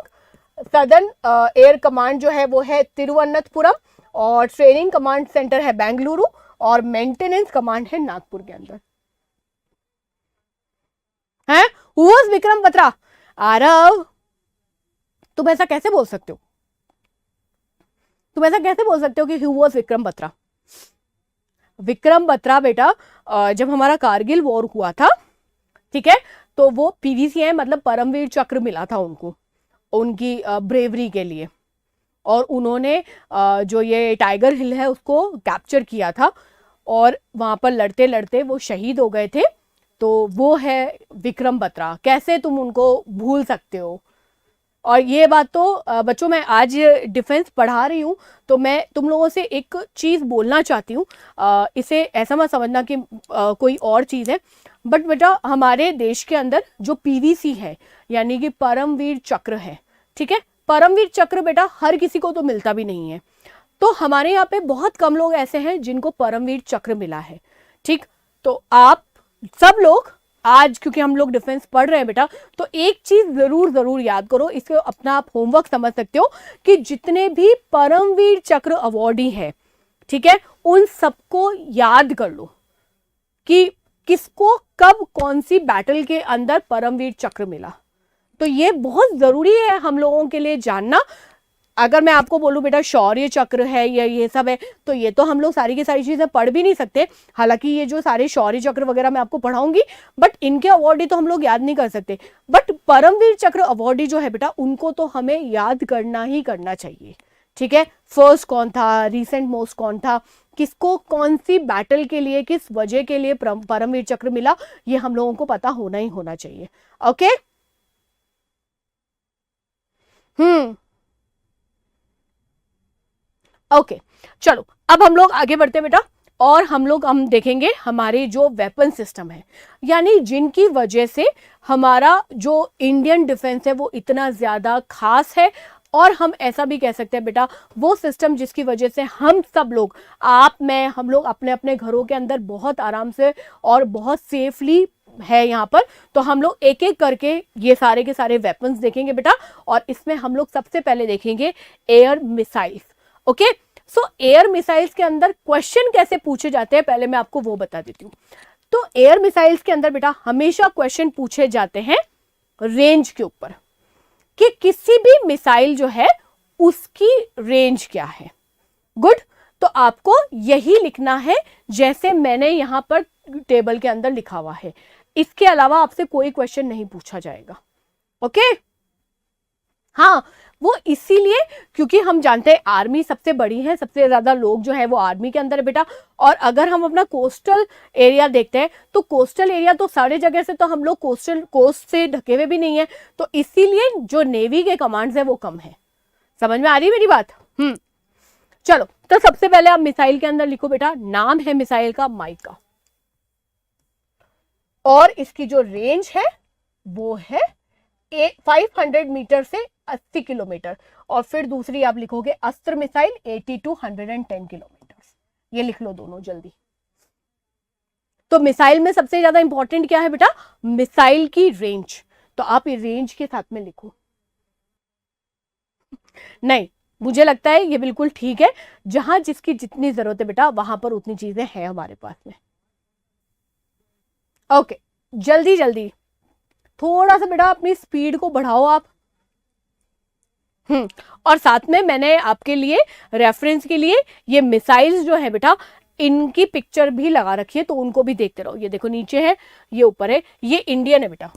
सदर्न एयर कमांड जो है वो है तिरुवनंतपुरम, और ट्रेनिंग कमांड सेंटर है बेंगलुरु, और मेंटेनेंस कमांड है नागपुर के अंदर। है हु वाज विक्रम बत्रा? आरव, तुम ऐसा कैसे बोल सकते हो? तुम ऐसा कैसे बोल सकते हो कि हु वाज विक्रम बत्रा? विक्रम बत्रा बेटा जब हमारा कारगिल वॉर हुआ था, ठीक है, तो वो पीवीसी मतलब परमवीर चक्र मिला था उनको, उनकी ब्रेवरी के लिए, और उन्होंने जो ये टाइगर हिल है उसको कैप्चर किया था, और वहां पर लड़ते लड़ते वो शहीद हो गए थे। तो वो है विक्रम बत्रा। कैसे तुम उनको भूल सकते हो? और ये बात तो बच्चों मैं आज डिफेंस पढ़ा रही हूँ, तो मैं तुम लोगों से एक चीज़ बोलना चाहती हूँ, इसे ऐसा मत समझना कि कोई और चीज़ है, बट बेटा हमारे देश के अंदर जो पीवीसी है यानी कि परमवीर चक्र है, ठीक है, परमवीर चक्र बेटा हर किसी को तो मिलता भी नहीं है, तो हमारे यहाँ पे बहुत कम लोग ऐसे हैं जिनको परमवीर चक्र मिला है, ठीक। तो आप सब लोग आज, क्योंकि हम लोग डिफेंस पढ़ रहे हैं बेटा, तो एक चीज जरूर याद करो, इसको अपना आप होमवर्क समझ सकते हो कि जितने भी परमवीर चक्र अवॉर्डी है, ठीक है, उन सबको याद कर लो कि किसको कब कौन सी बैटल के अंदर परमवीर चक्र मिला। तो ये बहुत जरूरी है हम लोगों के लिए जानना। अगर मैं आपको बोलूं बेटा शौर्य चक्र है या ये सब है, तो ये तो हम लोग सारी की सारी चीजें पढ़ भी नहीं सकते। हालांकि ये जो सारे शौर्य चक्र वगैरह मैं आपको पढ़ाऊंगी, बट इनके अवॉर्डी तो हम लोग याद नहीं कर सकते। बट परमवीर चक्र अवॉर्डी जो है बेटा, उनको तो हमें याद करना ही करना चाहिए, ठीक है। फर्स्ट कौन था, रिसेंट मोस्ट कौन था, किसको कौन सी बैटल के लिए, किस वजह के लिए परमवीर चक्र मिला, ये हम लोगों को पता होना ही होना चाहिए। ओके ओके चलो अब हम लोग आगे बढ़ते हैं बेटा, और हम देखेंगे हमारे जो वेपन सिस्टम है, यानी जिनकी वजह से हमारा जो इंडियन डिफेंस है वो इतना ज्यादा खास है, और हम ऐसा भी कह सकते हैं बेटा वो सिस्टम जिसकी वजह से हम सब लोग, आप मैं, हम लोग अपने अपने घरों के अंदर बहुत आराम से और बहुत सेफली है यहाँ पर। तो हम लोग एक एक करके ये सारे के सारे वेपन्स देखेंगे बेटा, और इसमें हम लोग सबसे पहले देखेंगे एयर मिसाइल्स। ओके, सो एयर मिसाइल्स के अंदर क्वेश्चन कैसे पूछे जाते हैं पहले मैं आपको वो बता देती हूँ। तो एयर मिसाइल्स के अंदर बेटा हमेशा क्वेश्चन पूछे जाते हैं रेंज के ऊपर, कि किसी भी मिसाइल जो है उसकी रेंज क्या है। गुड, तो आपको यही लिखना है जैसे मैंने यहां पर टेबल के अंदर लिखा हुआ है, इसके अलावा आपसे कोई क्वेश्चन नहीं पूछा जाएगा। ओके हाँ, वो इसीलिए क्योंकि हम जानते हैं आर्मी सबसे बड़ी है, सबसे ज्यादा लोग जो है वो आर्मी के अंदर है बेटा। और अगर हम अपना कोस्टल एरिया देखते हैं तो कोस्टल एरिया तो सारे जगह से तो हम लोग कोस्ट से ढके हुए भी नहीं है, तो इसीलिए जो नेवी के कमांड्स है वो कम है। समझ में आ रही है मेरी बात? चलो, तो सबसे पहले आप मिसाइल के अंदर लिखो बेटा, नाम है मिसाइल का माइका, और इसकी जो रेंज है वो है 500 मीटर से 80 किलोमीटर, और फिर दूसरी आप लिखोगे अस्त्र मिसाइल 80 to 110 किलोमीटर। ये लिख लो दोनों जल्दी। तो मिसाइल में सबसे ज्यादा इंपॉर्टेंट क्या है बेटा? मिसाइल की रेंज। तो आप ये रेंज के साथ में लिखो। नहीं, मुझे लगता है ये बिल्कुल ठीक है, जहां जिसकी जितनी जरूरत है बेटा वहां पर उतनी चीजें हैं हमारे पास में। ओके, जल्दी जल्दी थोड़ा सा बेटा अपनी स्पीड को बढ़ाओ आप। और साथ में मैंने आपके लिए रेफरेंस के लिए ये मिसाइल्स जो है बेटा इनकी पिक्चर भी लगा रखी है, तो उनको भी देखते रहो। ये देखो नीचे है, ये ऊपर है, ये इंडियन है बेटा,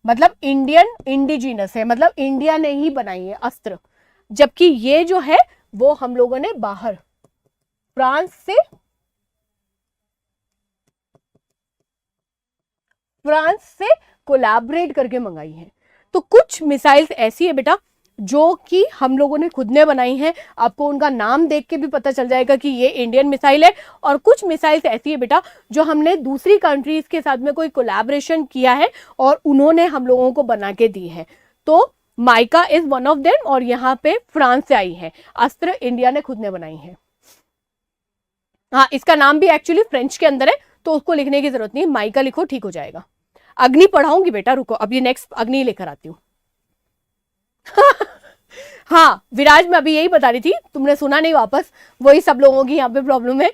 मतलब इंडियन इंडिजिनस है, मतलब इंडिया ने ही बनाई है अस्त्र। जबकि ये जो है वो हम लोगों ने बाहर फ्रांस से कोलैबोरेट करके मंगाई है। तो कुछ मिसाइल्स ऐसी है बेटा जो कि हम लोगों ने खुद ने बनाई है, आपको उनका नाम देख के भी पता चल जाएगा कि ये इंडियन मिसाइल है। और कुछ मिसाइल्स ऐसी है बेटा जो हमने दूसरी कंट्रीज के साथ में कोई कोलैबोरेशन किया है और उन्होंने हम लोगों को बना के दी है। तो mica is one of them, और यहाँ पे फ्रांस से आई है। अस्त्र इंडिया ने खुद ने बनाई है। हाँ, इसका नाम भी एक्चुअली फ्रेंच के अंदर है, तो उसको लिखने की जरूरत नहीं है, माइका लिखो ठीक हो जाएगा। अग्नि पढ़ाऊंगी बेटा, रुको, अब ये नेक्स्ट अग्नि लेकर आती हूँ। हाँ विराज, मैं अभी यही बता रही थी, तुमने सुना नहीं वापस, वही सब लोगों की यहाँ पे प्रॉब्लम है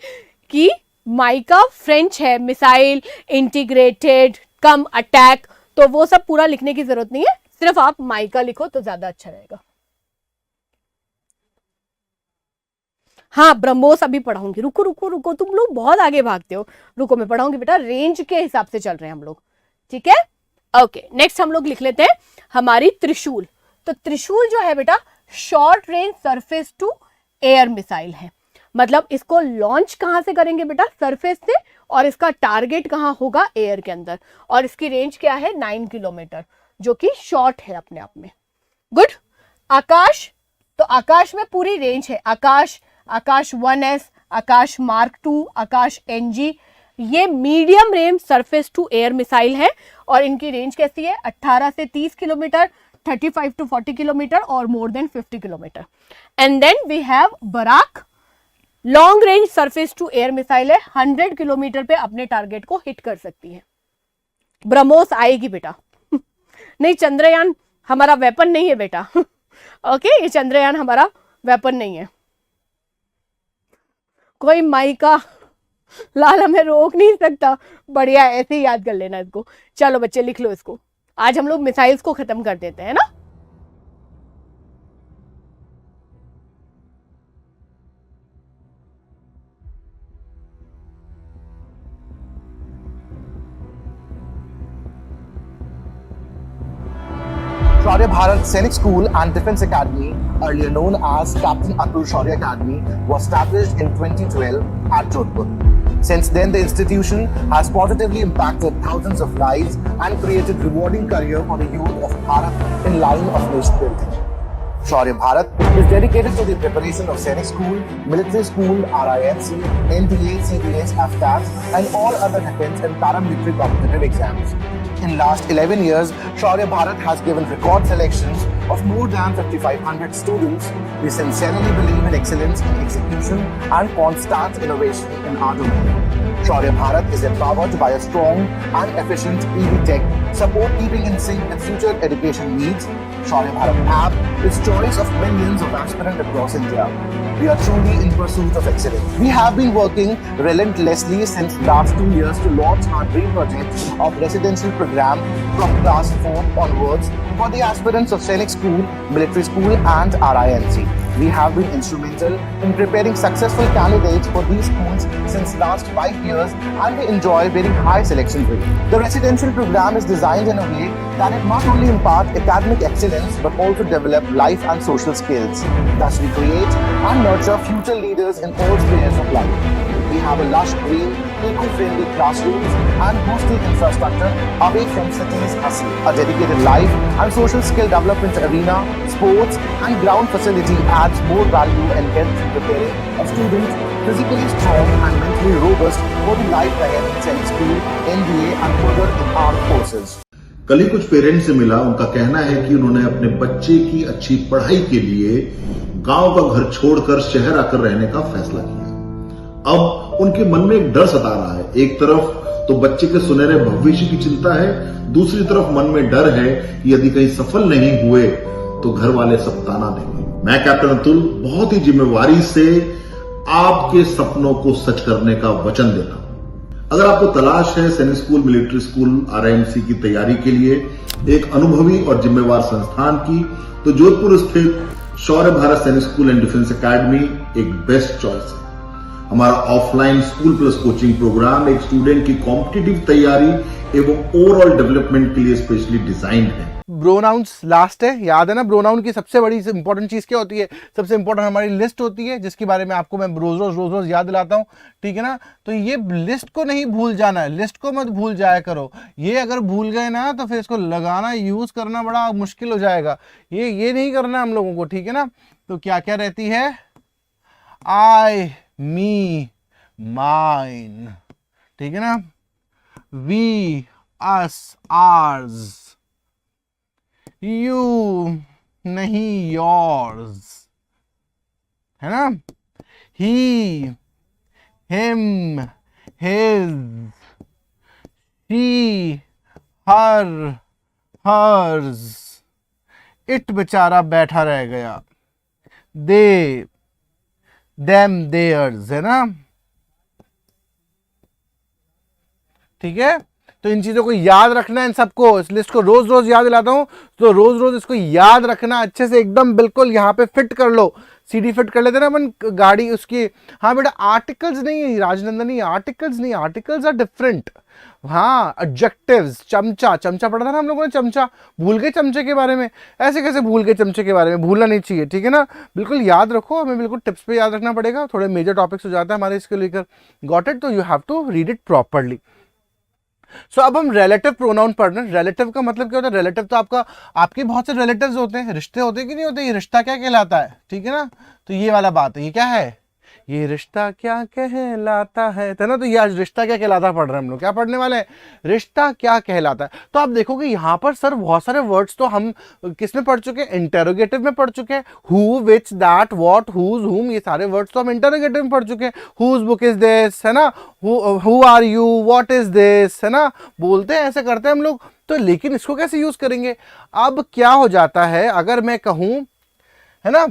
कि माइका फ्रेंच है, मिसाइल इंटीग्रेटेड कम अटैक, तो वो सब पूरा लिखने की जरूरत नहीं है, सिर्फ आप माइका लिखो तो ज्यादा अच्छा रहेगा। हाँ ब्रह्मोस अभी पढ़ाऊंगी, रुको रुको रुको, तुम लोग बहुत आगे भागते हो, रुको मैं पढ़ाऊंगी बेटा, रेंज के हिसाब से चल रहे हैं हम लोग, ठीक है। ओके, नेक्स्ट हम लोग लिख लेते हैं हमारी त्रिशूल। तो त्रिशूल जो है बेटा short range surface to air missile है, मतलब इसको लॉन्च कहां से करेंगे बेटा, सरफेस से, और इसका टारगेट कहां होगा, एयर के अंदर, और इसकी रेंज क्या है 9 किलोमीटर, जो कि शॉर्ट है अपने आप में। गुड। आकाश, तो आकाश में पूरी रेंज है, Akash 1S, Akash mark 2, Akash NG, ये medium range surface to air missile है, और इनकी रेंज कैसी है 18 से 30 किलोमीटर, 35 टू 40 किलोमीटर, और more than 50 kilometre. And then we have Barak, long range surface to air missile है, 100 किलोमीटर पे अपने टारगेट को हिट कर सकती है। ब्रह्मोस आएगी बेटा। नहीं, चंद्रयान हमारा वेपन नहीं है बेटा। ओके, ये चंद्रयान हमारा वेपन नहीं है। कोई माइका लाल हमें रोक नहीं सकता, बढ़िया, ऐसे ही याद कर लेना इसको। चलो बच्चे लिख लो इसको, आज हम लोग मिसाइल्स को खत्म कर देते हैं ना। Shaurya Bharat Sainik School and Defence Academy, earlier known as Captain Atul Shaurya Academy, was established in 2012 at Jodhpur. Since then, the institution has positively impacted thousands of lives and created rewarding career for the youth of Bharat in line of nation building. Shaurya Bharat is dedicated to the preparation of Sainik School, Military School, RIMC, NDA, CDS, AFCAS, and all other defence and paramilitary competitive exams. In last 11 years, Shaurya Bharat has given record selections of more than 5,500 students. We sincerely believe in excellence in execution and constant innovation in our domain. Shaurya Bharat is empowered by a strong and efficient EV tech support, keeping in sync with future education needs. Shaurya Bharat app is choice of millions of aspirants across India. We are truly in pursuit of excellence. We have been working relentlessly since last 2 years to launch our dream project of residential program from class 4 onwards for the aspirants of Sainik School, Military School and RIMC. We have been instrumental in preparing successful candidates for these schools since last 5 years, and we enjoy very high selection rate. The residential program is designed in a way that it not only impart academic excellence but also develop life and social skills. Thus we create and nurture future leaders in all spheres of life. We have a lush green, eco-friendly classrooms and boosted infrastructure away from cities hustle. A dedicated life and social skill development arena, sports and ground facility adds more value and helps in preparing a student physically strong and mentally robust for the life ahead in Sainik School, NDA and further in armed forces. कल ही कुछ parents से मिला, उनका कहना है कि उन्होंने अपने बच्चे की अच्छी पढ़ाई के लिए गांव का घर छोड़कर शहर आकर रहने का फैसला किया। अब उनके मन में एक डर सता रहा है। एक तरफ तो बच्चे के सुनहरे भविष्य की चिंता है, दूसरी तरफ मन में डर है कि यदि कहीं सफल नहीं हुए तो घर वाले सब ताना देंगे। मैं कैप्टन अतुल बहुत ही जिम्मेवारी से आपके सपनों को सच करने का वचन देता हूं। अगर आपको तलाश है सैनिक स्कूल, मिलिट्री स्कूल, RIMC की तैयारी के लिए एक अनुभवी और जिम्मेवार संस्थान की, तो जोधपुर स्थित Shaurya Bharat Sainik school and defence academy एक बेस्ट चॉइस है। हमारा offline school plus coaching programme एक स्टूडेंट की कॉम्पिटिटिव तैयारी एवं ओवरऑल डेवलपमेंट के लिए स्पेशली डिजाइंड है। प्रोनाउंस लास्ट है, याद है ना। प्रोनाउन की सबसे बड़ी इंपॉर्टेंट चीज क्या होती है? सबसे इंपॉर्टेंट हमारी लिस्ट होती है, जिसके बारे में आपको मैं रोज रोज याद दिलाता हूँ, ठीक है ना। तो ये लिस्ट को नहीं भूल जाना है, लिस्ट को मत भूल जाया करो। ये अगर भूल गए ना तो फिर इसको लगाना, यूज करना बड़ा मुश्किल हो जाएगा। ये नहीं करना हम लोगों को, ठीक है ना। तो क्या क्या रहती है? आई, मी, माइन, ठीक है ना। वी, अस, आर्स, यू नहीं, योर्स, है ना। He, him, his, she, her, hers. It बेचारा बैठा रह गया। दे, देम, देयर्स, है ना, ठीक है। तो इन चीजों को याद रखना है, इन सबको, इस लिस्ट को रोज रोज याद दिलाता हूं, तो रोज रोज इसको याद रखना अच्छे से, एकदम बिल्कुल यहाँ पे फिट कर लो। सीडी फिट कर लेते ना अपन गाड़ी उसकी। हाँ बेटा, आर्टिकल्स नहीं राजनंदनी, आर्टिकल्स नहीं, आर्टिकल्स आर डिफरेंट। हाँ, एडजेक्टिव्स। चमचा, चमचा पढ़ा था ना हम लोगों ने, चमचा। भूल गए चमचे के बारे में? ऐसे कैसे भूल गए चमचे के बारे में? भूलना नहीं चाहिए, ठीक है ना। बिल्कुल याद रखो, हमें बिल्कुल टिप्स पे याद रखना पड़ेगा, थोड़े मेजर टॉपिक्स हो जाता है हमारे इसके लेकर। Got it? तो you have to read it properly. So अब हम रिलेटिव प्रोनाउन पढ़ रहे हैं। रिलेटिव का मतलब क्या होता है? रिलेटिव तो आपके बहुत से रिलेटिव्स होते हैं, रिश्ते होते हैं कि नहीं होते? ये रिश्ता क्या कहलाता है, ठीक है ना। तो ये वाला बात है, ये क्या है? ये रिश्ता क्या कहलाता है, ना। तो ये आज रिश्ता क्या कहलाता पढ़ रहे हैं हम लोग। क्या पढ़ने वाले हैं? रिश्ता क्या कहलाता है। तो आप देखोगे यहाँ पर सर बहुत सारे वर्ड्स तो हम किस में पढ़ चुके हैं? इंटेरोगेटिव में पढ़ चुके हैं। Who, which, that, what, whose, whom, ये सारे वर्ड्स तो हम इंटेरोगेटिव में पढ़ चुके हैं। हुज बुक इज दिस, है ना। Who are you, what is this, है ना। बोलते हैं, ऐसे करते हैं हम लोग। तो लेकिन इसको कैसे यूज करेंगे? अब क्या हो जाता है, अगर मैं कहूं, है ना,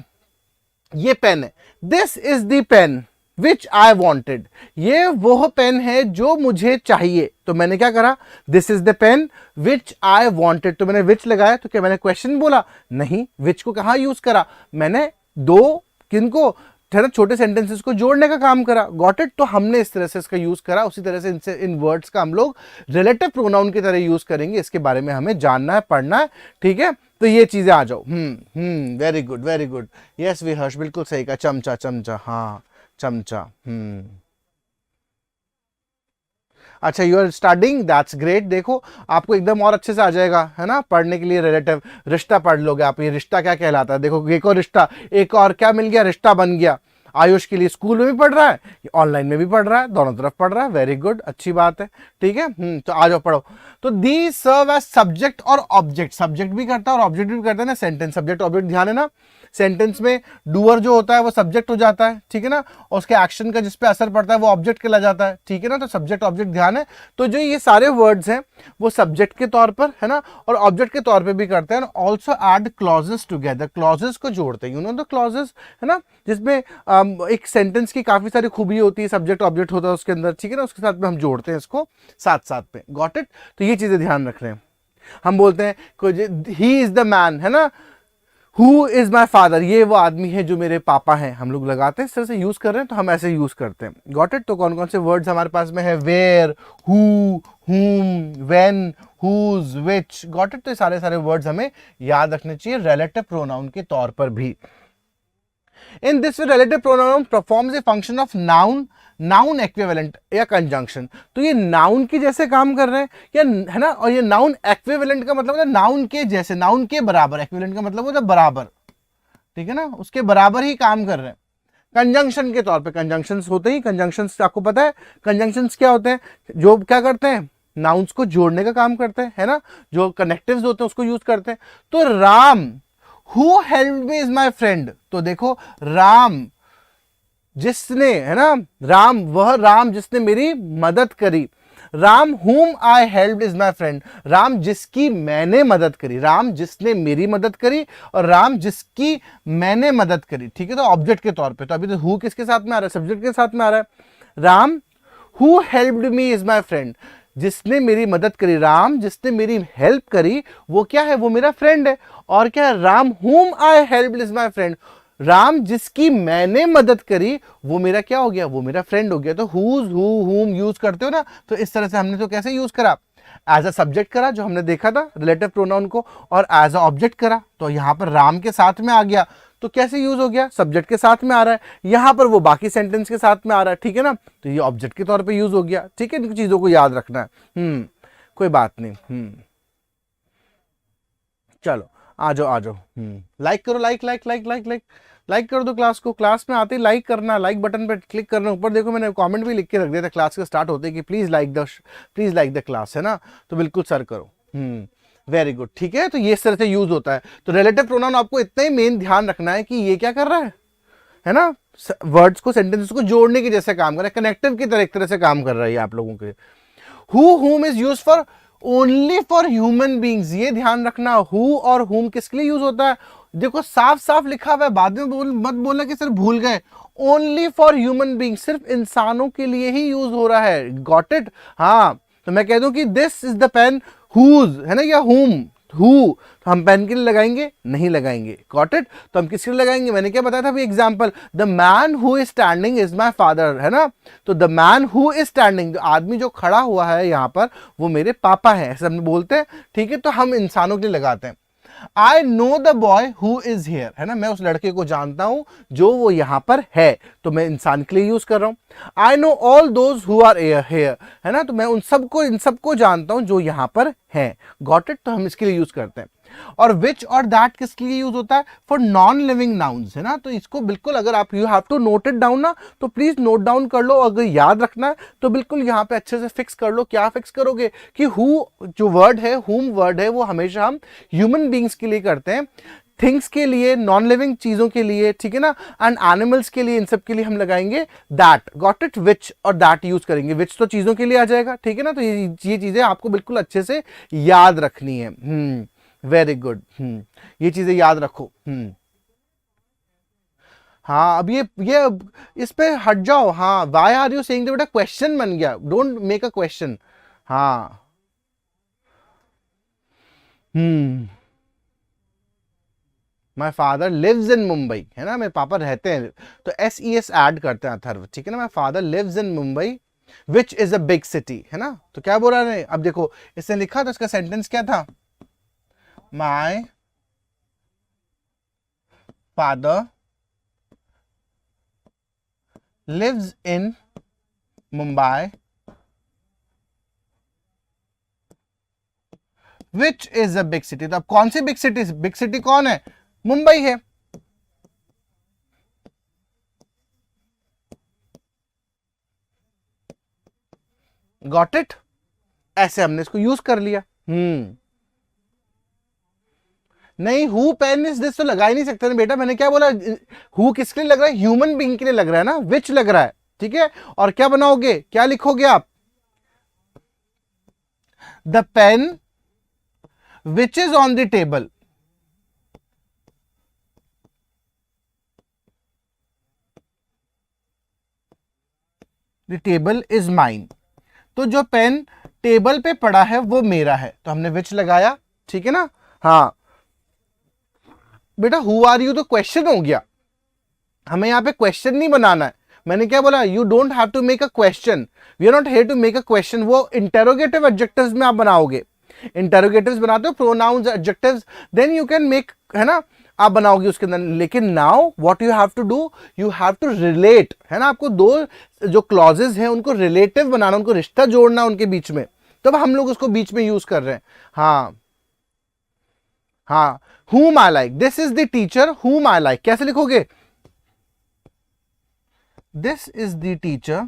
ये पेन है, this is the pen which I wanted, ये वो पेन है जो मुझे चाहिए। तो मैंने क्या करा? This is the pen which I wanted. तो मैंने विच लगाया, तो क्या मैंने क्वेश्चन बोला? नहीं। विच को कहाँ यूज करा? मैंने दो किनको, छोटे सेंटेंसेस को जोड़ने का काम करा। Got it? तो हमने इस तरह से इसका यूज करा, उसी तरह से इनसे इन वर्ड्स का हम लोग रिलेटिव प्रोनाउन की तरह यूज करेंगे। इसके बारे में हमें जानना है, पढ़ना है, ठीक है। तो ये चीजें आ जाओ। Very good, very good. Yes Viharsh, बिल्कुल सही कहा। चमचा, चमचा, हाँ चमचा। अच्छा, you are studying, that's great. देखो आपको एकदम और अच्छे से आ जाएगा, है ना, पढ़ने के लिए। रिलेटिव रिश्ता पढ़ लोगे आप। ये रिश्ता क्या कहलाता है? देखो एक और रिश्ता, एक और क्या मिल गया? रिश्ता बन गया। आयुष के लिए स्कूल में भी पढ़ रहा है, ऑनलाइन में भी पढ़ रहा है, दोनों तरफ पढ़ रहा है। वेरी गुड, अच्छी बात है, ठीक है। तो आ जाओ पढ़ो। तो दी सर्व एज सब्जेक्ट और ऑब्जेक्ट। सब्जेक्ट भी करता है और ऑब्जेक्ट भी करता है ना। सेंटेंस, सब्जेक्ट, ऑब्जेक्ट, ध्यान है ना। सेंटेंस में डूअर जो होता है वो सब्जेक्ट हो जाता है, ठीक है ना, और उसके एक्शन का जिस पे असर पड़ता है वो ऑब्जेक्ट कहला जाता है, ठीक है ना। तो सब्जेक्ट ऑब्जेक्ट ध्यान है। तो जो ये सारे वर्ड्स हैं वो सब्जेक्ट के तौर पर, है ना, और ऑब्जेक्ट के तौर पे भी करते हैं। Also add clauses together, clauses को जोड़ते हैं, यू नो द क्लॉजेस, है ना, जिसमें एक सेंटेंस की काफी सारी खूबी होती है, सब्जेक्ट ऑब्जेक्ट होता है उसके अंदर, ठीक है ना, उसके साथ में हम जोड़ते हैं इसको साथ साथ में। Got it? तो ये चीजें ध्यान रख रहे हैं। हम बोलते हैं ही इज द मैन, है ना, हु इज माई फादर, ये वो आदमी है जो मेरे पापा हैं। हम लोग लगाते हैं, इस तरह से यूज कर रहे हैं, तो हम ऐसे यूज करते हैं। Got it? तो कौन कौन से वर्ड्स हमारे पास में है? Where, who, whom, when, whose, which. Got it? तो सारे सारे वर्ड्स हमें याद रखने चाहिए रिलेटिव प्रोनाउन के तौर पर भी। In this way, relative pronoun performs a function of noun equivalent या conjunction। तो ये noun के जैसे काम कर रहे हैं, या है ना, और ये noun equivalent का मतलब है noun के जैसे, noun के बराबर। equivalent का मतलब होता है बराबर, ठीक है ना, उसके बराबर ही काम कर रहे हैं। कंजंक्शन के तौर पे, कंजंक्शंस होते ही, कंजंक्शंस आपको पता है कंजंक्शंस क्या होते हैं? जो क्या करते हैं? नाउन्स को जोड़ने का काम करते हैं, है ना, जो कनेक्टिव्स होते हैं उसको यूज करते हैं। तो Ram, Who helped me is my friend। तो देखो राम जिसने, है ना, राम वह राम जिसने मेरी मदद करी। Ram whom I helped is my friend, Ram जिसकी मैंने मदद करी। राम जिसने मेरी मदद करी और राम जिसकी मैंने मदद करी, ठीक है। तो ऑब्जेक्ट के तौर पे, तो अभी तो हु किसके साथ में आ रहा है? सब्जेक्ट के साथ में आ रहा है। Ram who helped me is my friend, जिसने मेरी मदद करी। राम जिसने मेरी हेल्प करी वो क्या है? वो मेरा फ्रेंड है। और क्या है? Ram whom I helped is my friend, Ram जिसकी मैंने मदद करी वो मेरा क्या हो गया, वो मेरा फ्रेंड हो गया। तो हुज, हु, हुम यूज करते हो ना, तो इस तरह से हमने तो कैसे यूज करा, एज अ सब्जेक्ट करा जो हमने देखा था रिलेटिव प्रोनाउन को, और एज अ ऑब्जेक्ट करा। तो यहां पर राम के साथ में आ गया तो कैसे यूज हो गया, सब्जेक्ट के साथ में आ रहा है, यहां पर वो बाकी सेंटेंस के साथ में आ रहा है, ठीक है ना, तो ये ऑब्जेक्ट के तौर पे यूज हो गया। ठीक है, इन चीजों को याद रखना है। कोई बात नहीं। चलो आ जाओ आ जाओ। लाइक करो, like like like like like like कर दो क्लास को। क्लास में आते ही लाइक करना, लाइक बटन पर क्लिक करना। ऊपर देखो मैंने कमेंट भी लिख के रख दिया था क्लास के स्टार्ट होते कि प्लीज लाइक द क्लास, है ना, तो बिल्कुल सर करो। वेरी गुड, ठीक है। तो ये इस तरह से यूज होता है। तो रिलेटिव प्रोनाउन आपको इतना ही मेन ध्यान रखना है कि ये क्या कर रहा है ना, वर्ड्स को, सेंटेंसेस को जोड़ने की जैसे काम कर रहा है, कनेक्टिव की तरह एक तरह से काम कर रहा है आप लोगों के। हु, हुम is use for only for human beings, ये ध्यान रखना। हु और हुम किसके लिए यूज होता है, देखो साफ साफ लिखा हुआ है, बाद में मत बोलना कि सर भूल गए। ओनली फॉर ह्यूमन बींग, सिर्फ इंसानों के लिए ही यूज हो रहा है। Got it. हाँ, तो मैं कह दूं कि this is the pen whose, है ना, या हुम, हु, तो हम पेन के लिए लगाएंगे, नहीं लगाएंगे। Got it. तो हम किसके लिए लगाएंगे, मैंने क्या बताया था अभी example, the man who is standing is my father, है ना। तो the man who is standing, आदमी जो खड़ा हुआ है यहाँ पर वो मेरे पापा हैं, ऐसे हम बोलते हैं। ठीक है, तो हम इंसानों के लिए लगाते हैं। I know the boy who is here, है ना, मैं उस लड़के को जानता हूं जो वो यहां पर है, तो मैं इंसान के लिए यूज कर रहा हूं। I know all those who are here, है ना, तो मैं इन सबको जानता हूं जो यहां पर हैं। Got it. तो हम इसके लिए यूज करते हैं। और विच और दैट किसके लिए यूज होता है, फॉर नॉन लिविंग नाउन्स, है ना। तो इसको बिल्कुल अगर आप you have to note it down ना, तो प्लीज नोट डाउन कर लो। अगर याद रखना है तो बिल्कुल यहाँ पे अच्छे से फिक्स कर लो। क्या फिक्स करोगे कि हु जो वर्ड है, हुम वर्ड है, वो हमेशा हम ह्यूमन बींग्स के लिए करते हैं, थिंग्स के लिए, नॉन लिविंग चीजों के लिए, ठीक है ना, एंड एनिमल्स के लिए, इन सब के लिए हम लगाएंगे दैट। Got it. विच और दैट यूज करेंगे। विच तो चीजों के लिए आ जाएगा, ठीक है ना। तो ये चीजें आपको बिल्कुल अच्छे से याद रखनी है। Very good. ये चीजें याद रखो। हाँ, अब ये इस पे हट जाओ। हाँ, वाई आर यू सेइंग, बेटा क्वेश्चन बन गया, डोंट मेक अ क्वेश्चन। हाँ, my father lives in Mumbai, है ना, मेरे पापा रहते हैं, तो SES ऐड करते हैं अथर्व, ठीक है ना। My father lives in Mumbai which is a big city, है ना। तो क्या बोल रहा है, अब देखो इसने लिखा था, इसका सेंटेंस क्या था, my father lives in Mumbai which is a big city. तो अब कौन सी बिग सिटी, बिग सिटी कौन है, मुंबई है। Got it. ऐसे हमने इसको यूज कर लिया। नहीं, हु पेन इज दिस तो लगा ही नहीं सकते ना बेटा। मैंने क्या बोला, हु किसके लिए लग रहा है, ह्यूमन बीइंग के लिए लग रहा है ना, विच लग रहा है, ठीक है। और क्या बनाओगे, क्या लिखोगे आप, the pen which is on the table, the table is mine. तो जो पेन टेबल पे पड़ा है वो मेरा है, तो हमने विच लगाया, ठीक है ना। हाँ बेटा, हु आर यू तो क्वेश्चन हो गया, हमें यहां पे क्वेश्चन नहीं बनाना है। मैंने क्या बोला, you don't have to make a question, we are not here to make a question. वो इंटेरोगेटिव एडजेक्टिव्स में आप बनाओगे, इंटेरोगेटिव्स बनाते हो, pronouns, adjectives, then you can make, है ना, आप बनाओगे उसके अंदर। लेकिन now what you have to do, you have to relate, है ना, आपको दो जो क्लॉजेज हैं उनको रिलेटिव बनाना, उनको रिश्ता जोड़ना उनके बीच में, तब हम लोग उसको बीच में यूज कर रहे हैं। हाँ हाँ, whom I like, this is the teacher whom I like, कैसे लिखोगे, this is the teacher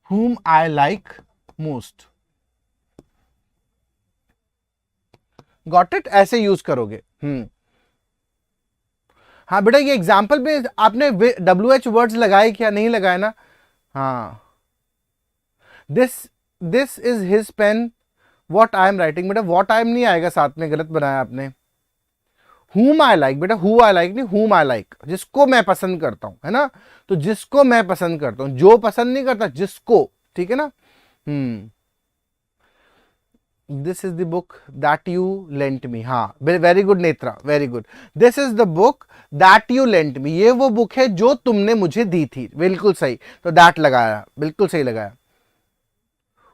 whom I like most। Got it। ऐसे यूज करोगे। हाँ बेटा, ये एग्जाम्पल में आपने WH वर्ड्स लगाए क्या, नहीं लगाए ना। हाँ, this is his pen what I am writing, बेटा वॉट आई एम नहीं आएगा साथ में, गलत बनाया आपने। whom I like, बेटा who I like नहीं, whom I like, जिसको मैं पसंद करता हूं, है ना। तो जिसको मैं पसंद करता हूं, जो पसंद नहीं करता, जिसको, ठीक है ना। This is the book that you lent me, हाँ very good Netra, very good. This is the book that you lent me, ये वो बुक है जो तुमने मुझे दी थी, बिल्कुल सही, तो दैट लगाया, बिल्कुल सही लगाया।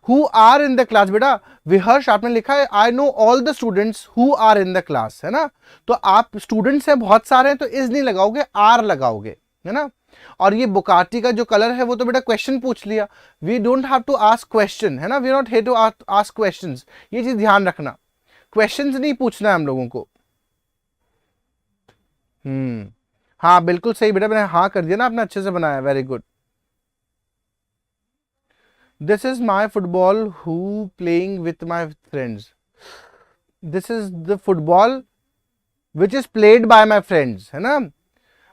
Who are in the class, बेटा विहर्ष आपने लिखा है I know all the students who are in the class, है ना, तो आप स्टूडेंट्स हैं बहुत सारे हैं तो इज नहीं लगाओगे, आर लगाओगे, है ना। और ये बुकाटी का जो कलर है वो तो बेटा क्वेश्चन पूछ लिया, we don't have to ask question, है ना, we not here to ask questions, ये चीज ध्यान रखना, क्वेश्चंस नहीं पूछना है हम लोगों को। हाँ बिल्कुल सही बेटा, मैंने हाँ कर दिया ना, आपने अच्छे से बनाया, very good. This is my football who playing with my friends, this is the football which is played by my friends, है ना।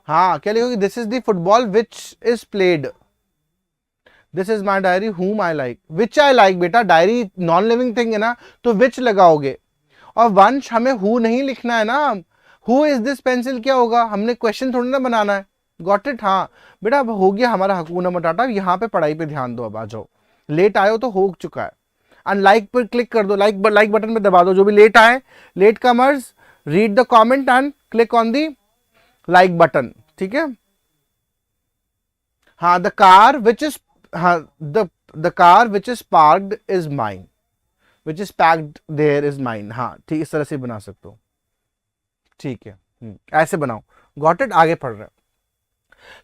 हाँ क्या लिखोगे, this is the football which is played, this is my diary whom I like, which I like, बेटा diary non living thing है ना, तो विच लगाओगे। और वंश हमें हु नहीं लिखना है ना, हु इज दिस पेंसिल क्या होगा, हमने क्वेश्चन थोड़ी ना बनाना है, गॉट इट। हाँ बेटा अब हो गया हमारा हकूना मटाटा, यहाँ पे पढ़ाई पे ध्यान दो, अब आ जाओ, लेट आए हो तो हो चुका है, एंड लाइक पर क्लिक कर दो, लाइक बटन पे दबा दो, जो भी लेट आए, latecomers read the comment and click on the like button, ठीक है। हाँ द कार विच इज, हाँ the car which is parked is mine, which is packed there is mine, हाँ ठीक, इस तरह से बना सकते हो, ठीक है, ऐसे बनाओ, गॉट इट, आगे पढ़ रहे हैं।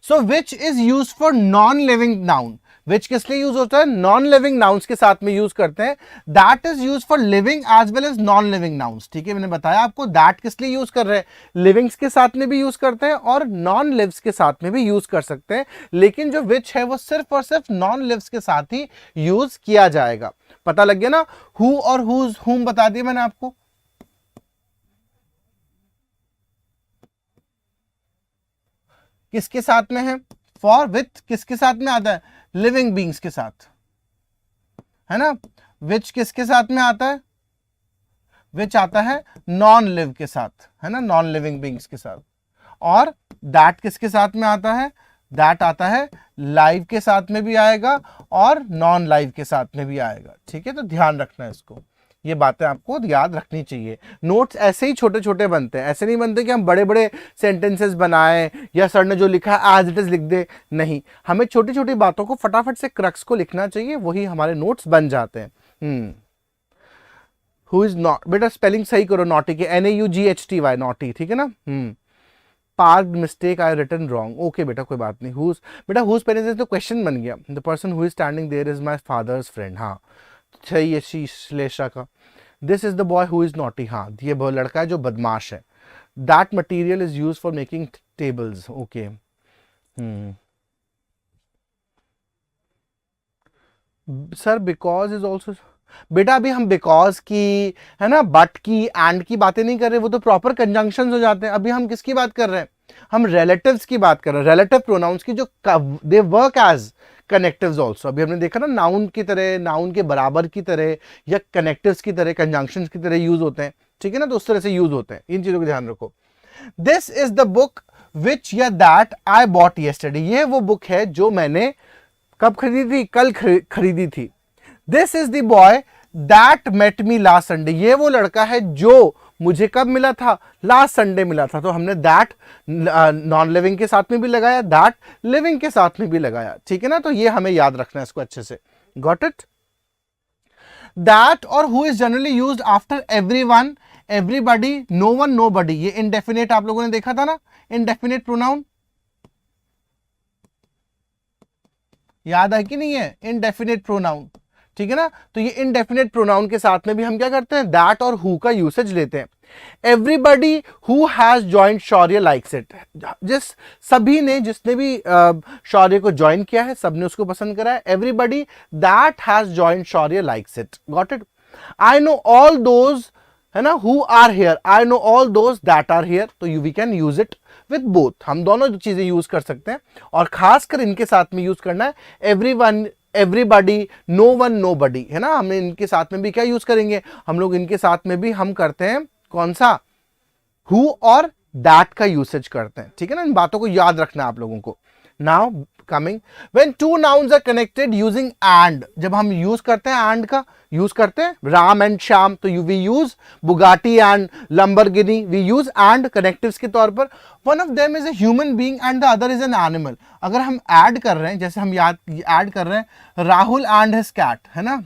So which is use for non living noun, which किस लिए यूज होता है, नॉन लिविंग नाउन्स के साथ में यूज करते हैं, that is use for living as well as non living nouns, ठीक है, मैंने बताया आपको दैट किस लिए यूज कर रहे हैं, लिविंग्स के साथ में भी यूज करते हैं और नॉन लिव्स के साथ में भी यूज कर सकते हैं, लेकिन जो विच है वो सिर्फ और सिर्फ नॉन लिव्स के साथ ही यूज किया जाएगा। पता लग गया ना, हु और हुज, हुम बता दिया मैंने आपको, किसके साथ में है, फॉर विथ किसके साथ में आता है, लिविंग बींग्स के साथ, है ना। विच किसके साथ में आता है, विच आता है नॉन लिव के साथ, है ना, नॉन लिविंग बींग्स के साथ। और दैट किसके साथ में आता है, दैट आता है लाइव के साथ में भी आएगा और नॉन लाइव के साथ में भी आएगा, ठीक है, तो ध्यान रखना है इसको, ये बातें आपको याद रखनी चाहिए। नोट्स ऐसे ही छोटे छोटे बनते हैं, ऐसे नहीं बनते कि हम बड़े बड़े सेंटेंसेस बनाएं या सर ने जो लिखा है एज इट इज लिख दे, नहीं, हमें छोटी छोटी बातों को फटाफट से क्रक्स को लिखना चाहिए, वही हमारे नोट्स बन जाते हैं। हु इज नॉट, बेटा स्पेलिंग सही करो नॉटी के, NAUGHTY नॉटी, ठीक है ना। Parked mistake I written wrong, okay बेटा कोई बात नहीं। हुज, बेटा हुज पेरेंट्स तो क्वेश्चन बन गया, the person who is standing there is my father's friend, हाँ सही है श्लेषा का। This is the boy who is naughty, हाँ ये वो लड़का है जो बदमाश है। That material is use for making tables, okay. Sir because is also, बेटा अभी हम बिकॉज की, है ना, बट की, एंड की बातें नहीं कर रहे, वो तो प्रॉपर कंजंक्शन हो जाते हैं। अभी हम किसकी बात कर रहे हैं, हम रिलेटिव्स की बात कर रहे हैं, रिलेटिव प्रोनाउंस की, जो they work as connectives also. अभी हमने देखा ना, नाउन की तरह, नाउन के बराबर की तरह या कनेक्टिव्स की तरह, कंजंक्शंस की तरह यूज होते हैं, ठीक है ना, तो उस तरह से यूज होते हैं, इन चीजों को ध्यान रखो। This is the book which या दैट आई बॉट यस्टरडे, ये वो बुक है जो मैंने कब खरीदी थी, कल खरीदी थी। This is the boy that met me last Sunday, ये वो लड़का है जो मुझे कब मिला था, लास्ट संडे मिला था। तो हमने दैट नॉन लिविंग के साथ में भी लगाया, दैट लिविंग के साथ में भी लगाया, ठीक है ना, तो ये हमें याद रखना है इसको अच्छे से, गॉट इट। दैट और who is generally used after everyone, everybody, no one, nobody, ये इंडेफिनेट आप लोगों ने देखा था ना, इंडेफिनेट प्रोनाउन, याद है कि नहीं है, इंडेफिनेट प्रोनाउन, ठीक है ना। तो ये इंडेफिनेट प्रोनाउन के साथ में भी हम क्या करते हैं, दैट और हु का यूसेज लेते हैं। Everybody who has joint Shaurya likes it, जिस सभी ने, जिसने भी शौर्य को ज्वाइन किया है, सबने उसको पसंद करा है। Everybody that has joint Shaurya likes it, got it. I know all those, है ना, who are here, I know all those that are here, तो we can use it with both, हम दोनों चीजें यूज कर सकते हैं, और खासकर इनके साथ में यूज करना है everyone, everybody, no one, nobody, है ना। हम इनके साथ में भी क्या यूज करेंगे, हम लोग इनके साथ में भी हम करते हैं कौन सा, हु और दैट का यूसेज करते हैं, ठीक है ना। इन बातों को याद रखना है आप लोगों को। Now coming. When two nouns are connected using and, जब हम यूज करते हैं and का यूज करते हैं राम एंड श्याम, तो we use Bugatti and Lamborghini, we use and connectives के तौर पर. One of them is a human being and the other is an animal. अगर हम ऐड कर रहे हैं, जैसे हम याद ऐड कर रहे हैं राहुल एंड हिज कैट, है ना,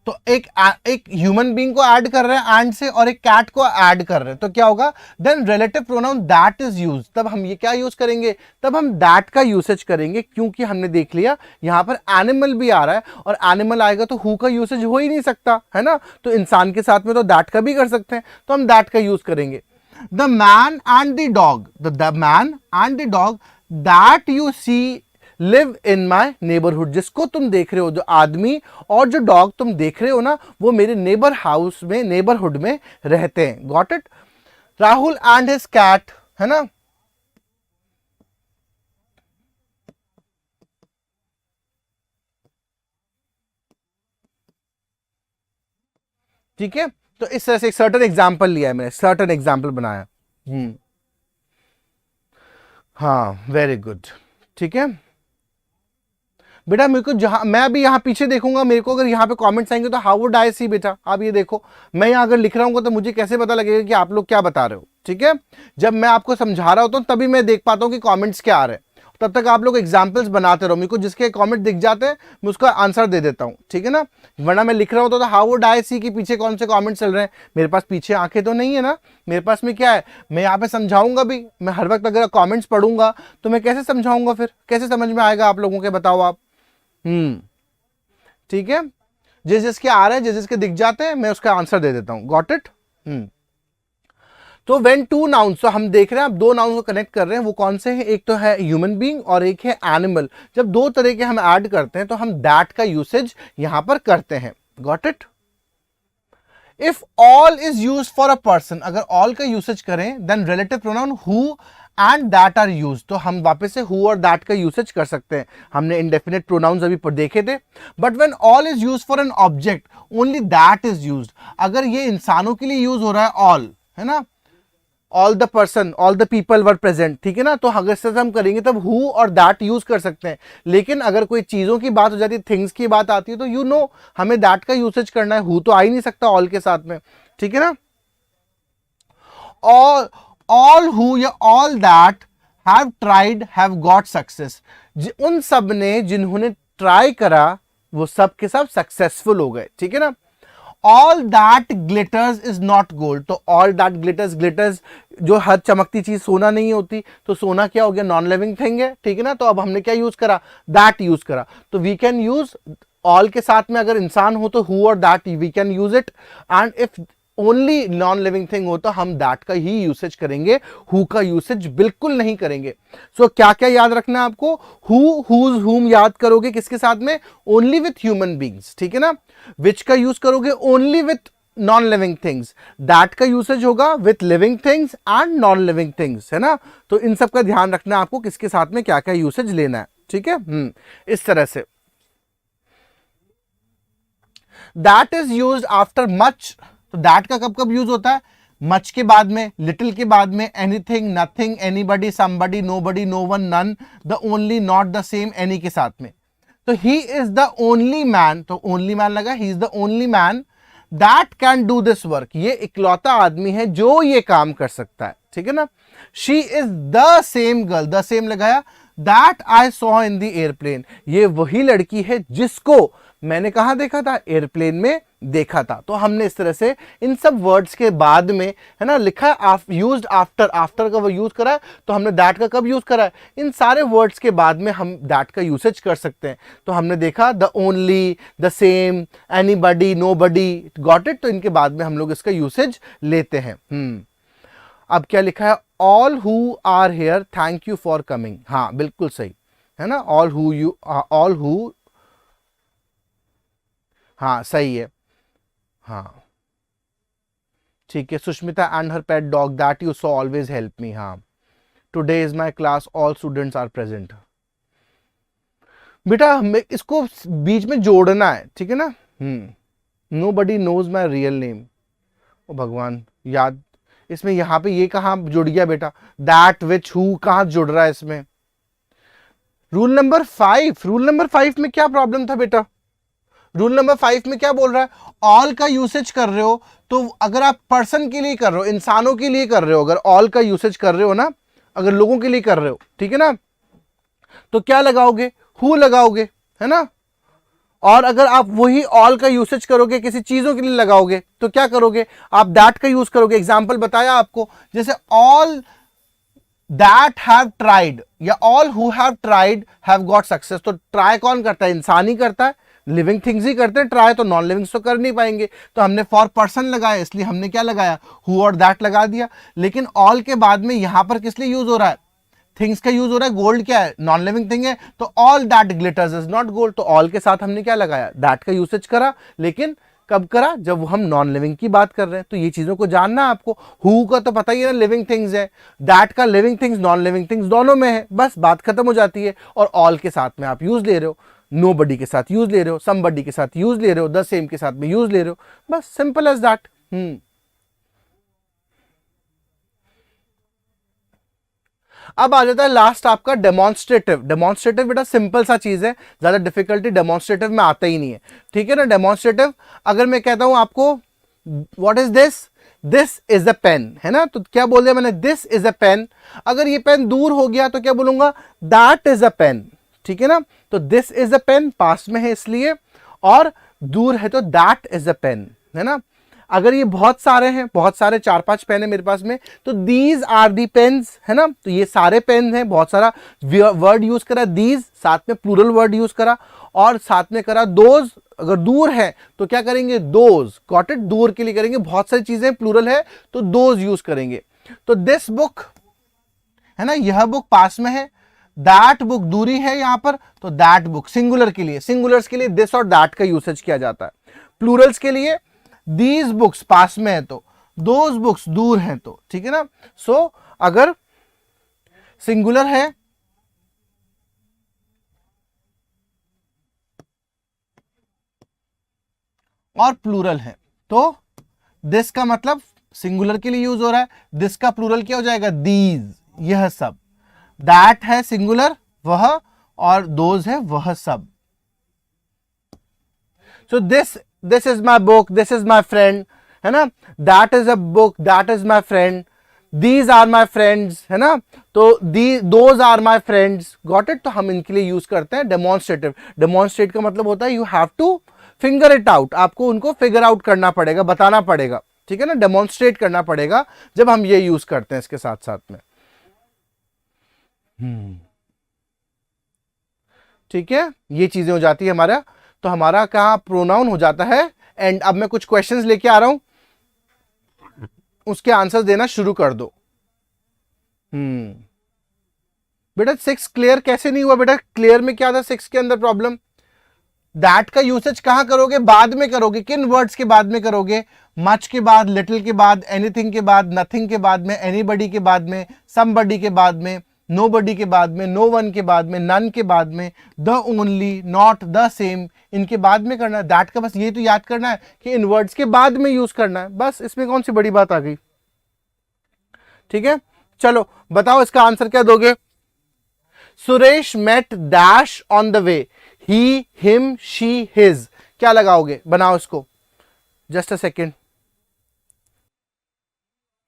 तो एक ह्यूमन बीइंग को ऐड कर रहे हैं एंड से और एक कैट को ऐड कर रहे हैं, तो क्या होगा, then relative pronoun that is use. तब हम ये क्या यूज करेंगे, तब हम दैट का यूसेज करेंगे, क्योंकि हमने देख लिया यहां पर एनिमल भी आ रहा है और एनिमल आएगा तो हु का यूसेज हो ही नहीं सकता, है ना, तो इंसान के साथ में तो दैट का भी कर सकते हैं, तो हम दैट का यूज करेंगे. The man and the dog, the man and the dog that you see live in my neighbourhood, जिसको तुम देख रहे हो, जो आदमी और जो डॉग तुम देख रहे हो ना, वो मेरे नेबर हाउस में, नेबरहुड में रहते हैं. Got it. Rahul and his cat, है ना, ठीक है. तो इस तरह से एक सर्टेन एग्जाम्पल लिया है मैंने, सर्टेन एग्जाम्पल बनाया. हाँ, वेरी गुड. ठीक है बेटा, मेरे को जहां मैं अभी यहाँ पीछे देखूंगा, मेरे को अगर यहाँ पे कमेंट्स आएंगे तो हाउ वुड आई सी. बेटा आप ये देखो, मैं यहाँ अगर लिख रहा हूँ तो मुझे कैसे पता लगेगा कि आप लोग क्या बता रहे हो. ठीक है, जब मैं आपको समझा रहा होता हूँ तभी मैं देख पाता हूँ कि कमेंट्स क्या आ रहे हैं. तब तक आप लोग एग्जाम्पल्स बनाते रहो, मेरे को जिसके कमेंट दिख जाते हैं मैं उसका आंसर दे देता हूँ. ठीक है ना, वरना मैं लिख रहा होता तो हाउ वुड आई सी कि पीछे कौन से कमेंट चल रहे हैं. मेरे पास पीछे आंखें तो नहीं है ना, मेरे पास में क्या है, मैं यहाँ पे समझाऊंगा भी. मैं हर वक्त अगर कमेंट्स पढ़ूंगा तो मैं कैसे समझाऊंगा, फिर कैसे समझ में आएगा आप लोगों के, बताओ आप. ठीक है, जिस जिसके आ रहे हैं, जिस जिसके दिख जाते हैं, मैं उसका आंसर दे देता हूं. Got it. तो व्हेन टू नाउन्स, तो हम देख रहे हैं आप दो नाउन्स को कनेक्ट कर रहे हैं, वो कौन से हैं, एक तो है ह्यूमन बीइंग और एक है एनिमल. जब दो तरह के हम ऐड करते हैं तो हम दैट का यूसेज यहां पर करते हैं. Got it. If all is use for a person, अगर ऑल का यूसेज करें then relative pronoun who and that are use, तो हम वापस से हु और दैट का यूसेज कर सकते हैं. हमने इंडेफिनिट प्रोनाउंस अभी पर देखे थे. But when all is use for an object only that is used. अगर ये इंसानों के लिए यूज हो रहा है ऑल, है ना, all the person, all the people were present, ठीक है ना, तो अगर से हम करेंगे तब हु और दैट यूज कर सकते हैं. लेकिन अगर कोई चीजों की बात हो जाती है, थिंग्स की बात आती है, तो यू नो हमें दैट का यूसेज करना है, हु तो आ ही नहीं सकता ऑल के साथ में. ठीक है ना. All who या all that have tried have got success. उन सब ने जिन्होंने ट्राई करा वो सब के सब सक्सेसफुल हो गए. ठीक है ना. All that glitters is not gold. तो all that glitters जो हर चमकती चीज सोना नहीं होती, तो सोना क्या हो गया, नॉन लिविंग थिंग है. ठीक है ना. तो अब हमने क्या यूज करा, दैट यूज करा. तो वी कैन यूज ऑल के साथ में, अगर इंसान हो तो हु और that we can use it. And if only non living thing हो तो हम दैट का ही यूसेज करेंगे, हु का यूसेज बिल्कुल नहीं करेंगे. सो क्या क्या याद रखना है आपको, हु, हुज, हुम याद करोगे किसके साथ में, ओनली विथ ह्यूमन बींग्स. ठीक है ना. विच का यूज करोगे only with non living things. That का यूसेज होगा with living things and non living things, है ना. तो इन सब का ध्यान रखना है आपको, किसके साथ में क्या क्या यूसेज लेना है. ठीक है. इस तरह say that is used after much. तो दैट का कब कब यूज होता है, मच के बाद में, लिटिल के बाद में, anything, nothing, anybody, somebody, nobody, no one, none, the only, not the same, any के साथ में. तो he is the only man, तो ओनली मैन लगा, he is the only man that can do this work. ये इकलौता आदमी है जो ये काम कर सकता है. ठीक है ना. She is the same girl, the same लगाया, that I saw in the airplane. ये वही लड़की है जिसको मैंने कहा देखा था, एयरप्लेन में देखा था. तो हमने इस तरह से इन सब वर्ड्स के बाद में, है ना, लिखा है यूज्ड आफ्टर, आफ्टर का वो यूज करा है, तो हमने दैट का कब यूज करा है, इन सारे वर्ड्स के बाद में हम दैट का यूसेज कर सकते हैं. तो हमने देखा the only, the same, anybody, nobody, got it. तो इनके बाद में हम लोग इसका यूसेज लेते हैं. अब क्या लिखा है, all who are here thank you for coming. हाँ बिल्कुल सही है ना, ऑल हु, हाँ सही है. हाँ ठीक है. Sushmita and her pet dog that you so always help me. हाँ, today is my class, all students are present. बेटा हमें इसको बीच में जोड़ना है. ठीक है ना. Nobody knows my real name. Oh भगवान, याद इसमें यहाँ पे ये कहाँ जुड़ गया बेटा, दैट विच हु कहाँ जुड़ रहा है इसमें। रूल नंबर 5 में क्या प्रॉब्लम था बेटा, रूल नंबर 5 में क्या बोल रहा है, ऑल का यूसेज कर रहे हो तो अगर आप पर्सन के लिए कर रहे हो, इंसानों के लिए कर रहे हो, अगर ऑल का यूसेज कर रहे हो ना, अगर लोगों के लिए कर रहे हो, ठीक है ना, तो क्या लगाओगे, हु लगाओगे, है ना। और अगर आप वही ऑल का यूसेज करोगे किसी चीजों के लिए लगाओगे तो क्या करोगे, आप दैट का यूज करोगे। एग्जाम्पल बताया आपको, जैसे ऑल दैट हैव ट्राइड या all who have tried have got success, तो ट्राई कौन करता है, इंसान ही करता है, लिविंग थिंग्स ही करते हैं ट्राई, तो नॉन लिविंग्स तो कर नहीं पाएंगे। तो हमने फॉर पर्सन लगाया, इसलिए हमने क्या लगाया, हु और दैट लगा दिया। लेकिन ऑल के बाद में यहां पर किस लिए यूज हो रहा है, थिंग्स का यूज हो रहा है। गोल्ड क्या है, नॉन लिविंग थिंग है, तो all that glitters is not gold, तो ऑल के साथ हमने क्या लगाया, दैट का यूसेज करा। लेकिन कब करा, जब हम नॉन लिविंग की बात कर रहे हैं। तो ये चीजों को जानना है आपको। हु का तो पता ही है ना, लिविंग थिंग्स है, दैट का living things non living things दोनों में है, बस बात खत्म हो जाती है। और ऑल के साथ में आप यूज ले रहे हो, नोबडी के साथ यूज ले रहे हो, समबडी के साथ यूज ले रहे हो, द सेम के साथ में यूज ले रहे हो, बस सिंपल एज दैट। अब आ जाता है लास्ट आपका डेमोन्स्ट्रेटिव। डेमोन्स्ट्रेटिव बेटा सिंपल सा चीज है, ज्यादा डिफिकल्टी डेमोन्स्ट्रेटिव में आता ही नहीं है, ठीक है ना। डेमोन्स्ट्रेटिव अगर मैं कहता हूं आपको what is this, this is a pen, है ना, तो क्या बोल दिया मैंने, दिस इज अ पेन। अगर ये पेन दूर हो गया तो क्या बोलूंगा, दैट इज अ पेन, ठीक है ना। तो दिस इज अ पेन पास में है इसलिए, और दूर है तो दैट इज अ पेन, है ना। अगर ये बहुत सारे हैं, बहुत सारे 4-5 पेन है मेरे पास में, तो दीज आर दी पेन्स, है ना। तो ये सारे पेन हैं, बहुत सारा वर्ड यूज करा, दीज साथ में प्लूरल वर्ड यूज करा, और साथ में करा दोज। अगर दूर है तो क्या करेंगे, दोज, गॉट इट, दूर के लिए करेंगे। बहुत सारी चीजें प्लूरल है तो दोज यूज करेंगे। तो दिस बुक, है ना, यह बुक पास में है, दैट बुक दूरी है यहां पर, तो दैट बुक सिंगुलर के लिए, सिंगुलर्स के लिए दिस और दैट का यूसेज किया जाता है। प्लूरल्स के लिए दीज बुक्स पास में है तो, दोज बुक्स दूर हैं तो, ठीक है ना। सो अगर सिंगुलर है और प्लूरल है तो दिस का मतलब सिंगुलर के लिए यूज हो रहा है, दिस का प्लूरल क्या हो जाएगा, दीज, यह सब। दैट है सिंगुलर वह, और दोज है वह सब। So this is my book, this is my friend, है ना। That is a book, that is my friend, these are my friends, है ना। तो those are my friends, got it. तो हम इनके लिए यूज करते हैं डेमोन्स्ट्रेटिव। डेमोन्स्ट्रेट का मतलब होता है you have two finger it out, आपको उनको फिगर आउट करना पड़ेगा, बताना पड़ेगा, ठीक है ना, डेमोन्स्ट्रेट करना पड़ेगा जब हम ये यूज करते हैं इसके साथ साथ में। ठीक है, ये चीजें हो जाती है हमारा। तो हमारा कहा प्रोनाउन हो जाता है एंड। अब मैं कुछ क्वेश्चंस लेके आ रहा हूं, उसके आंसर देना शुरू कर दो। बेटा 6 क्लियर कैसे नहीं हुआ, बेटा क्लियर में क्या था 6 के अंदर प्रॉब्लम, दैट का यूसेज कहां करोगे, बाद में करोगे, किन वर्ड्स के बाद में करोगे, मच के बाद, लिटिल के बाद, एनीथिंग के बाद, नथिंग के बाद में, एनीबडी के बाद में, समबडी के बाद में, नोबडी के बाद में, नो वन के बाद में, नन के बाद में, the only, not, the same, इनके बाद में करना है। दैट का बस ये तो याद करना है कि इन वर्ड्स के बाद में यूज करना है, बस इसमें कौन सी बड़ी बात आ गई। ठीक है, चलो बताओ इसका आंसर क्या दोगे। Suresh met dash on the way, he, him, she, his, क्या लगाओगे, बनाओ इसको, just a second.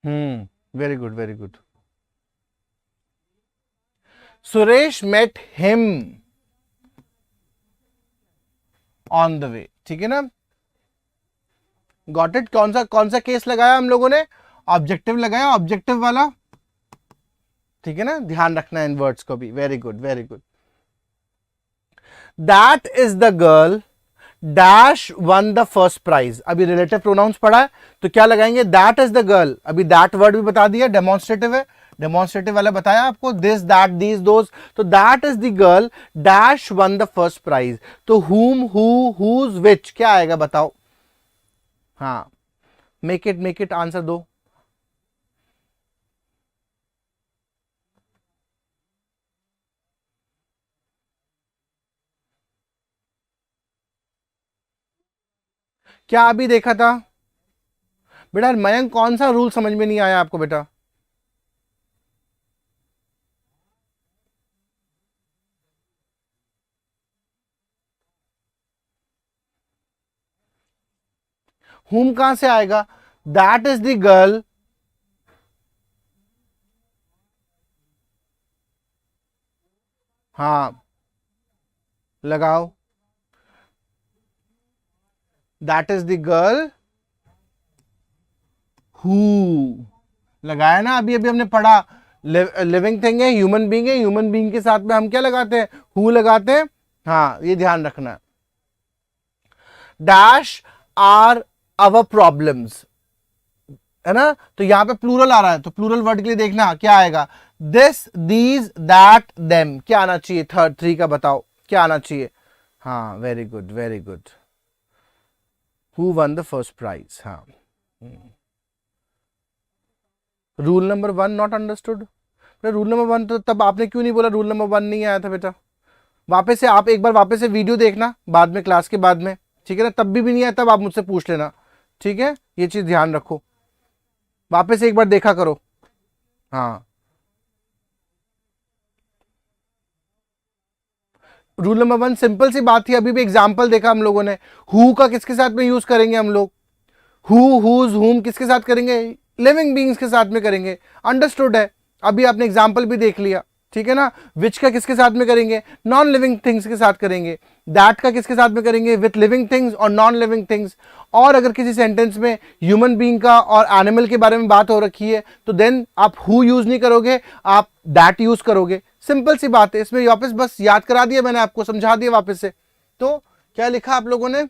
Very good, very good. Suresh met him on the way, ठीक है ना, गॉट इट। कौन सा केस लगाया हम लोगों ने, ऑब्जेक्टिव लगाया, ऑब्जेक्टिव वाला, ठीक है ना, ध्यान रखना इन वर्ड्स को भी। Very good, very good. That is the girl dash won the first prize, अभी रिलेटिव प्रोनाउंस पढ़ा है तो क्या लगाएंगे, दैट इज द गर्ल, अभी दैट वर्ड भी बता दिया, डेमोन्स्ट्रेटिव है, डेमोन्स्ट्रेटिव वाला बताया आपको, दिस, दैट, दीज, दोज, तो that is the girl dash won the first prize, तो whom, who, whose, which क्या आएगा बताओ। हाँ, मेक इट आंसर दो। क्या अभी देखा था बेटा मयंक कौन सा रूल समझ में नहीं आया आपको बेटा? whom कहां से आएगा? दैट इज द गर्ल हाँ लगाओ, that is the girl who, लगाया ना अभी अभी हमने पढ़ा, लिविंग थिंग है, ह्यूमन बीइंग है, ह्यूमन बीइंग के साथ में हम क्या लगाते हैं? हु लगाते हैं। हाँ ये ध्यान रखना। डैश आर आवर प्रॉब्लम्स, है ना, तो यहां पे प्लूरल आ रहा है, तो प्लूरल वर्ड के लिए देखना क्या आएगा? दिस, दीज, दैट, देम, क्या आना चाहिए? थर्ड, थ्री का बताओ क्या आना चाहिए? हाँ very good very good. Who won the first prize? हाँ rule number 1 not understood. Rule number 1 तो तब आपने क्यों नहीं बोला रूल नंबर 1 नहीं आया था बेटा? वापस से आप एक बार वापस से वीडियो देखना बाद में, क्लास के बाद में, ठीक है ना, तब भी नहीं आया तब आप मुझसे पूछ लेना, ठीक है, ये चीज ध्यान रखो, वापस से एक बार देखा करो। हाँ रूल नंबर 1 सिंपल सी बात थी, अभी भी एग्जाम्पल देखा हम लोगों ने। हु का किसके साथ में यूज करेंगे हम लोग? हु, हुज, हुम किसके साथ करेंगे? लिविंग बीइंग्स के साथ में करेंगे, अंडरस्टूड है, अभी आपने एग्जाम्पल भी देख लिया, ठीक है ना। विच का किसके साथ में करेंगे? नॉन लिविंग थिंग्स के साथ करेंगे। दैट का किसके साथ में करेंगे? विथ लिविंग थिंग्स और नॉन लिविंग थिंग्स। और अगर किसी सेंटेंस में ह्यूमन बीइंग का और एनिमल के बारे में बात हो रखी है तो देन आप हु यूज नहीं करोगे, आप दैट यूज करोगे। सिंपल सी बात है, इसमें वापस बस याद करा दिया मैंने आपको, समझा दिया वापस से। तो क्या लिखा आप लोगों ने?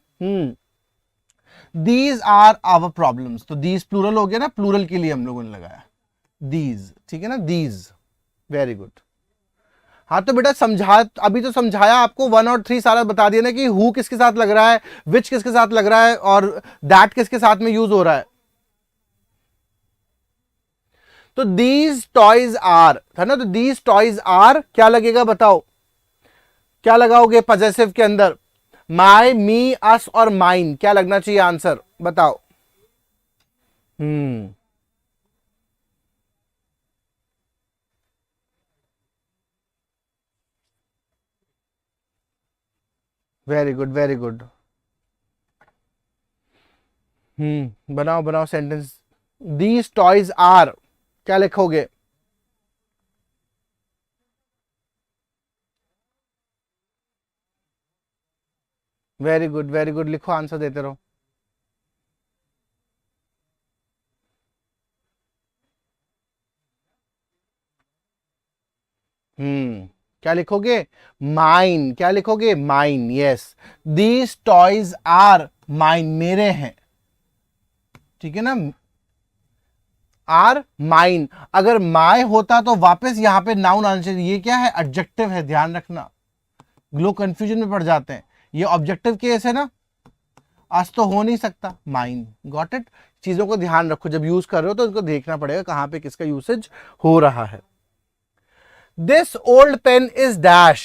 दीज आर आवर प्रॉब्लम्स, तो दीज प्लूरल हो गया ना, प्लूरल के लिए हम लोगों ने लगाया दीज, ठीक है ना, दीज, वेरी गुड। हाँ तो बेटा समझा, अभी तो समझाया आपको, 1 और 3 सारा बता दिया ना कि हु किसके साथ लग रहा है, विच किसके साथ लग रहा है और दैट किसके साथ में यूज हो रहा है। तो दीज टॉयज आर था ना, तो दीज टॉयज आर क्या लगेगा बताओ? क्या लगाओगे पजेसिव के अंदर? माई, मी, अस और माइन, क्या लगना चाहिए आंसर बताओ? Very good very good. बनाओ बनाओ सेंटेंस। दीज टॉयज आर, क्या लिखोगे? वेरी गुड वेरी गुड, लिखो, आंसर देते रहो। क्या लिखोगे? माइन, क्या लिखोगे? Mine, yes, these toys are mine, मेरे हैं, ठीक है ना, आर माइन। अगर माय होता तो वापस यहां पे नाउन आना चाहिए, ये क्या है? एडजेक्टिव है, ध्यान रखना, लोग कंफ्यूजन में पड़ जाते हैं, ये ऑब्जेक्टिव केस है ना, आज तो हो नहीं सकता, माइन, गॉट इट। चीजों को ध्यान रखो, जब यूज कर रहे हो तो उनको देखना पड़ेगा कहां पे किसका यूसेज हो रहा है। This old pen is dash,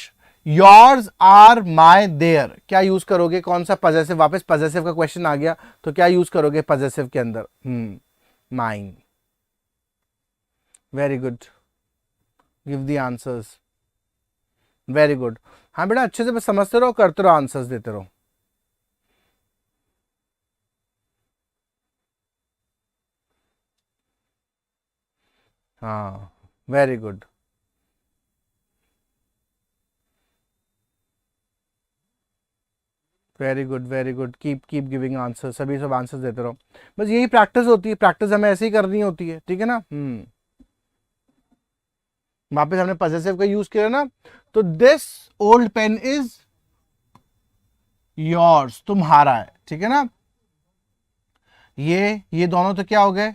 yours are my their, क्या यूज करोगे? कौन सा पजेसिव? वापस पजेसिव का क्वेश्चन आ गया, तो क्या यूज करोगे पजेसिव के अंदर? Mine, very good, give the answers, very good. हाँ बेटा अच्छे से बस समझते रहो, करते रहो, आंसर्स देते रहो। हाँ very good, very good very good, keep keep giving answer, सभी सब आंसर्स देते रहो, बस यही प्रैक्टिस होती है, प्रैक्टिस हमें ऐसे ही करनी होती है, ठीक है ना। वापस हमने पजेसिव का यूज किया ना, तो this old pen is yours, तुम्हारा है, ठीक है ना। ये दोनों तो क्या हो गए?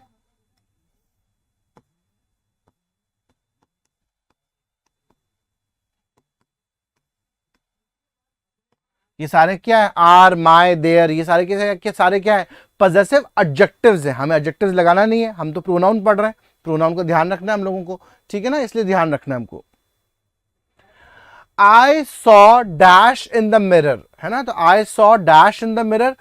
ये सारे क्या है? आर, माय, देयर, ये सारे क्या सारे क्या है? पजेसिव एडजेक्टिव्स है, हमें एडजेक्टिव्स लगाना नहीं है, हम तो प्रोनाउन पढ़ रहे हैं, प्रोनाउन को ध्यान रखना है हम लोगों को, ठीक है ना, इसलिए ध्यान रखना है हमको। I saw dash in the mirror, है ना, तो I saw dash in the mirror,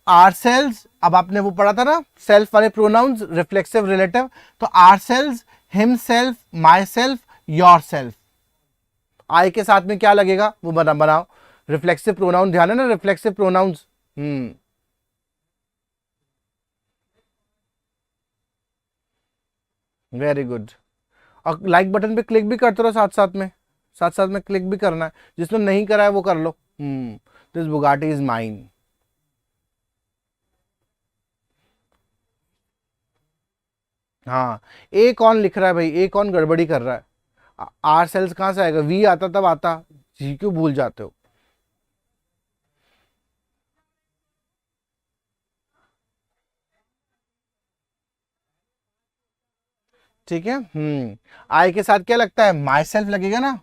ourselves अब आपने वो पढ़ा था ना सेल्फ वाले प्रोनाउंस, रिफ्लेक्सिव रिलेटिव, तो our self, him self, my self, your self, I के साथ में क्या लगेगा वो बनाओ। रिफ्लेक्सिव प्रोनाउन, ध्यान है ना रिफ्लेक्सिव प्रोनाउंस। Very good. और लाइक बटन पे क्लिक भी करते रहो, साथ साथ में क्लिक भी करना है, जिसने नहीं करा है वो कर लो। This Bugatti is mine. हाँ, ए कौन लिख रहा है भाई, ए कौन गड़बड़ी कर रहा है? आर सेल्स कहां से आएगा, वी आता तब आता, जी क्यों भूल जाते हो? ठीक है। आई के साथ क्या लगता है, माई सेल्फ लगेगा ना,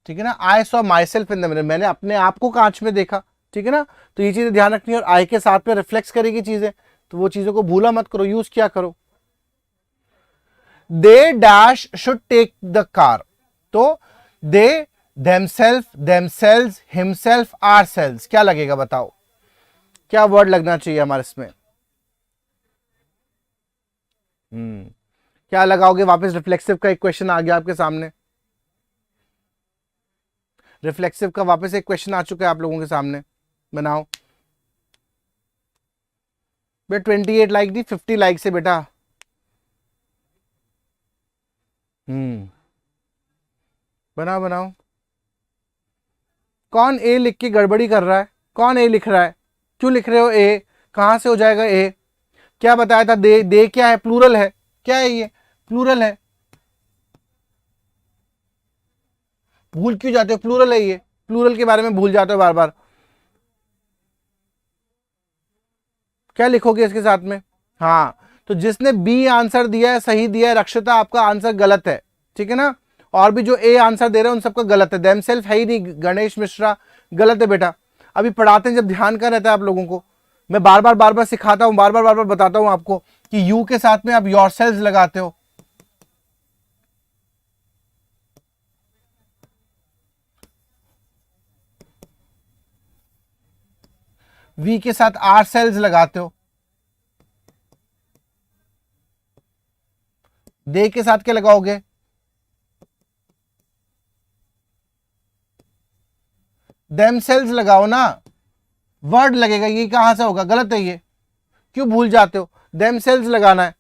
ठीक है ना। I saw my self in the mirror, मैंने अपने आप को कांच में देखा, ठीक है ना। तो ये चीजें ध्यान रखनी है, और आई के साथ में रिफ्लेक्स करेगी चीजें, तो वो चीजों को भूला मत करो, यूज क्या करो। They dash should take the car, तो दे themselves, himself, ourselves, क्या लगेगा बताओ, क्या वर्ड लगना चाहिए हमारे इसमें? क्या लगाओगे? वापस रिफ्लेक्सिव का एक क्वेश्चन आ गया आपके सामने, रिफ्लेक्सिव का वापस एक क्वेश्चन आ चुका है आप लोगों के सामने, बनाओ। बेटा 28 लाइक दी, 50 लाइक से बेटा। बनाओ बनाओ। कौन ए लिख के गड़बड़ी कर रहा है? कौन ए लिख रहा है? क्यों लिख रहे हो ए? कहां से हो जाएगा ए? क्या बताया था? दे क्या है? प्लूरल है। क्या है ये? प्लूरल है। भूल क्यों जाते हो? प्लूरल है ये, प्लूरल के बारे में भूल जाते हो बार बार। क्या लिखोगे इसके साथ में? हाँ, तो जिसने बी आंसर दिया है सही दिया है, रक्षिता आपका आंसर गलत है, ठीक है ना। और भी जो ए आंसर दे रहे हैं उन सबका गलत है। देमसेल्फ है ही नहीं, गणेश मिश्रा गलत है बेटा। अभी पढ़ाते हैं जब ध्यान का रहता है आप लोगों को, मैं बार बार सिखाता हूं, बार बार बताता हूं आपको कि यू के साथ में आप योरसेल्व्स लगाते हो, वी के साथ आर सेल्स लगाते हो, दे के साथ क्या लगाओगे? देमसेल्स लगाओ ना, वर्ड लगेगा, ये कहां से होगा? गलत है ये, क्यों भूल जाते हो? देमसेल्स लगाना है।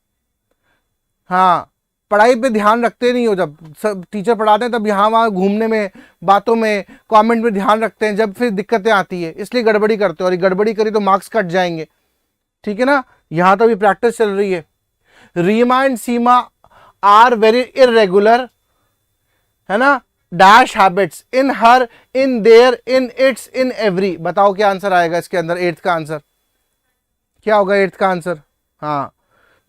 हाँ, पढ़ाई पे ध्यान रखते नहीं हो, जब सब टीचर पढ़ाते हैं तब यहाँ वहाँ घूमने में, बातों में, कमेंट में ध्यान रखते हैं, जब फिर दिक्कतें आती है, इसलिए गड़बड़ी करते हो, और गड़बड़ी करी तो मार्क्स कट जाएंगे, ठीक है ना। यहाँ तो अभी प्रैक्टिस चल रही है। Reema and Seema are very irregular, है ना। Dash habits in her, in their, in its, in every, बताओ क्या आंसर आएगा इसके अंदर? 8th का आंसर क्या होगा? 8th का आंसर, हाँ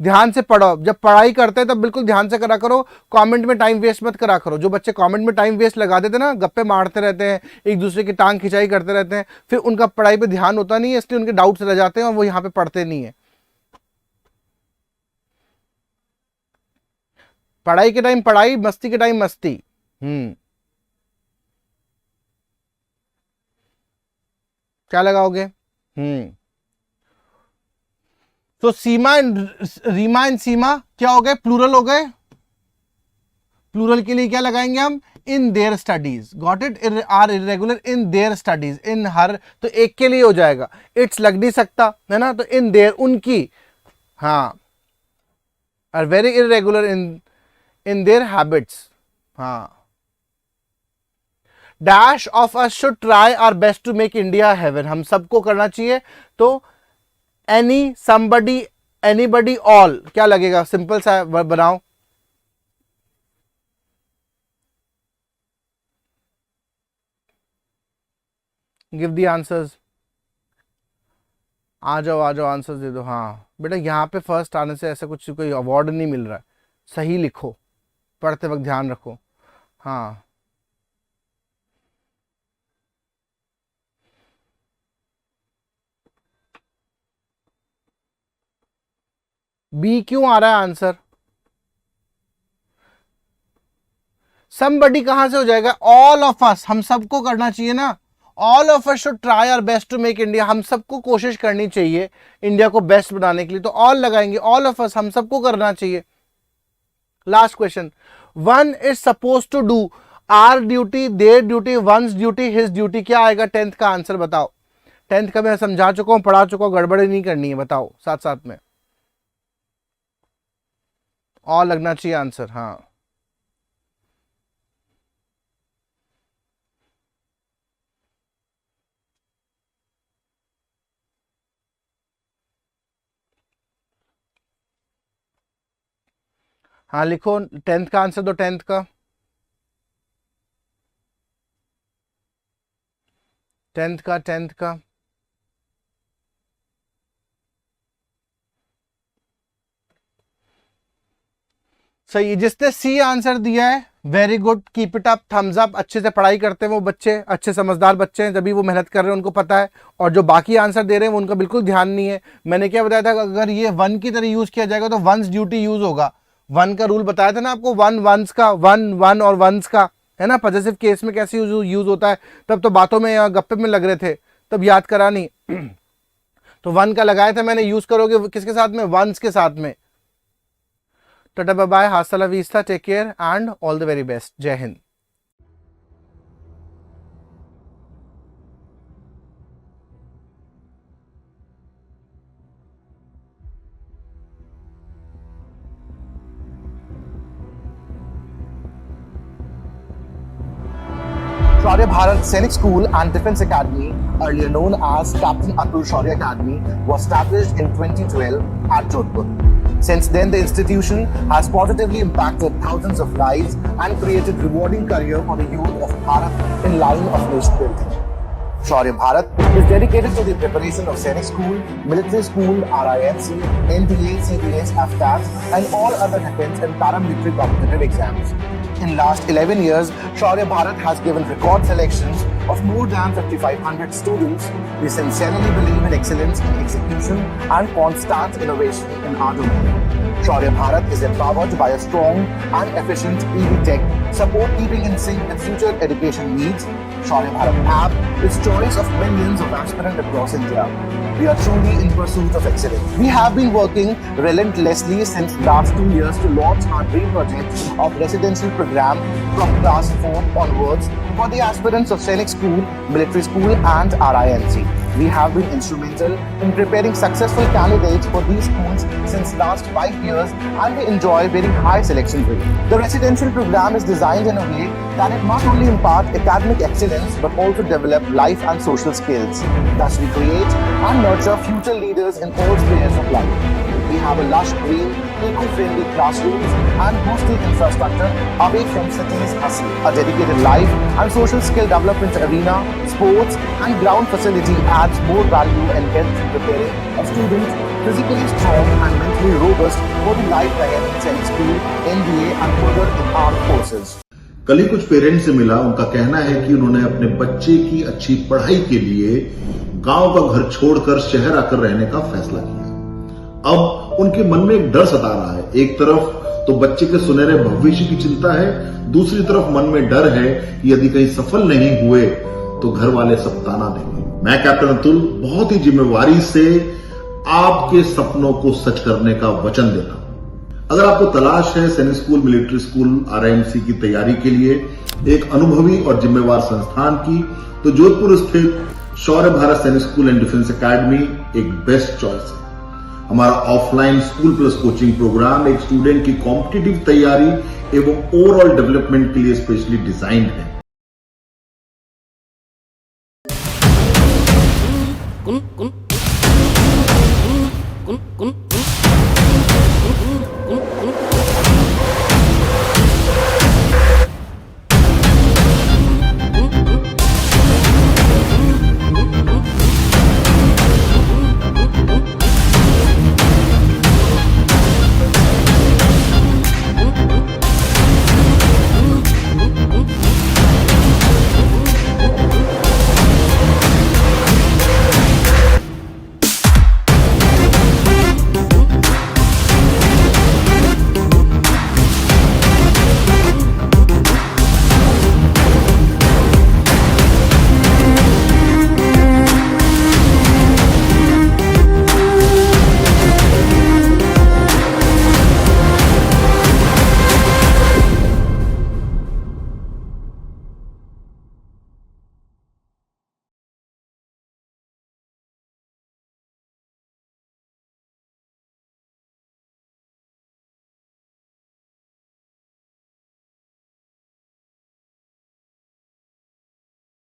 ध्यान से पढ़ो, जब पढ़ाई करते हैं तब बिल्कुल ध्यान से करा करो, कमेंट में टाइम वेस्ट मत करा करो। जो बच्चे कमेंट में टाइम वेस्ट लगा देते ना, गप्पे मारते रहते हैं, एक दूसरे की टांग खिंचाई करते रहते हैं, फिर उनका पढ़ाई पे ध्यान होता नहीं है, इसलिए उनके डाउट्स रह जाते हैं और वो यहाँ पे पढ़ते नहीं है। पढ़ाई के टाइम पढ़ाई, मस्ती के टाइम मस्ती। क्या लगाओगे? तो सीमा एंड रीमा एंड सीमा क्या हो गए? प्लूरल हो गए। प्लूरल के लिए क्या लगाएंगे हम? In their studies, got it. Are irregular in their studies, in her तो एक के लिए हो जाएगा, इट्स लग नहीं सकता है ना, तो इन देयर उनकी, हाँ, are very irregular in their habits, हाँ। Dash of us should try our best to make India heaven, हम सबको करना चाहिए, तो एनी, समबडी, एनीबडी, ऑल, क्या लगेगा? सिंपल सा बनाओ। गिव दी आंसर्स, आ जाओ आंसर्स दे दो। हाँ बेटा, यहाँ पे फर्स्ट आने से ऐसा कुछ कोई अवार्ड नहीं मिल रहा है, सही लिखो, पढ़ते वक्त ध्यान रखो। हाँ, बी क्यों आ रहा है आंसर? समबडी कहां से हो जाएगा? ऑल ऑफ अस, हम सबको करना चाहिए ना, all of us should try our best to make India, हम सबको कोशिश करनी चाहिए इंडिया को बेस्ट बनाने के लिए, तो ऑल लगाएंगे, ऑल ऑफ अस, हम सबको करना चाहिए। Last question, one is suppose to do our duty, their duty, one's duty, his duty, क्या आएगा 10th का आंसर बताओ। 10th का मैं समझा चुका हूं, पढ़ा चुका हूं, गड़बड़ी नहीं करनी है, बताओ साथ साथ में, और लगना चाहिए आंसर। हाँ हाँ लिखो 10th का आंसर दो, 10th का, 10th का, 10th का। सही, जिसने सी आंसर दिया है very good, keep it up, thumbs up, अच्छे से पढ़ाई करते हैं वो बच्चे, अच्छे समझदार बच्चे हैं, जब भी वो मेहनत कर रहे हैं उनको पता है, और जो बाकी आंसर दे रहे हैं उनका बिल्कुल ध्यान नहीं है। मैंने क्या बताया था, अगर ये वन की तरह यूज किया जाएगा तो वंस ड्यूटी यूज होगा, वन का रूल बताया था ना आपको, वन वंस का, वन वन और वंस का, है ना, पॉजिटिव केस में कैसे यूज होता है, तब तो बातों में या गप्पे में लग रहे थे, तब याद करा नहीं तो वन का लगाया था मैंने, यूज करोगे किसके साथ में, वंस के साथ में। Tata bye bye, hasta vista, take care and all the very best, जय हिंद। Shaurya Bharat Sainik School and Defence Academy, earlier known as Captain Atul Shaurya Academy, was established in 2012 at Jodhpur. Since then, the institution has positively impacted thousands of lives and created rewarding career for the youth of Bharat in line of nation building. Shaurya Bharat is dedicated to the preparation of Sainik School, Military School, RIMC, NDA, CDS, AFCAS, and all other defence and paramilitary competitive exams. In last 11 years, Shaurya Bharat has given record selections of more than 5,500 students. We sincerely believe in excellence in execution and constant innovation in our domain. Shaurya Bharat is empowered by a strong and efficient EV tech support, keeping in sync with future education needs. Shaurya Bharat app is choice of millions of aspirants across India. We are truly in pursuit of excellence. We have been working relentlessly since last 2 years to launch our dream project of residential program from class 4 onwards for the aspirants of Sainik School, Military School and RIMC. We have been instrumental in preparing successful candidates for these schools since last 5 years and we enjoy very high selection rate. The residential program is designed in a way that it not only impart academic excellence but also develop life and social skills. Thus we create and nurture future leaders in all spheres of life. We have a lush green, eco-friendly classrooms and boosted infrastructure away from cities hustle. A dedicated life and social skill development arena, sports and ground facility adds more value and helps in preparing a student physically strong and mentally robust for the life ahead in Sainik School, NDA and further in armed forces. कल ही कुछ parents से मिला, उनका कहना है कि उन्होंने अपने बच्चे की अच्छी पढ़ाई के लिए गांव का घर छोड़कर शहर आकर रहने का फैसला किया। अब उनके मन में एक डर सता रहा है, एक तरफ तो बच्चे के सुनहरे भविष्य की चिंता है, दूसरी तरफ मन में डर है कि यदि कहीं सफल नहीं हुए तो घर वाले सब ताना देंगे। मैं कैप्टन अतुल बहुत ही जिम्मेवारी से आपके सपनों को सच करने का वचन देता हूं। अगर आपको तलाश है सैनिक स्कूल, मिलिट्री स्कूल, RIMC की तैयारी के लिए एक अनुभवी और जिम्मेवार संस्थान की, तो जोधपुर स्थित Shaurya Bharat Sainik school and defence academy एक बेस्ट चॉइस है। हमारा offline school plus coaching programme एक स्टूडेंट की कॉम्पिटिटिव तैयारी एवं ओवरऑल डेवलपमेंट के लिए स्पेशली डिजाइंड है।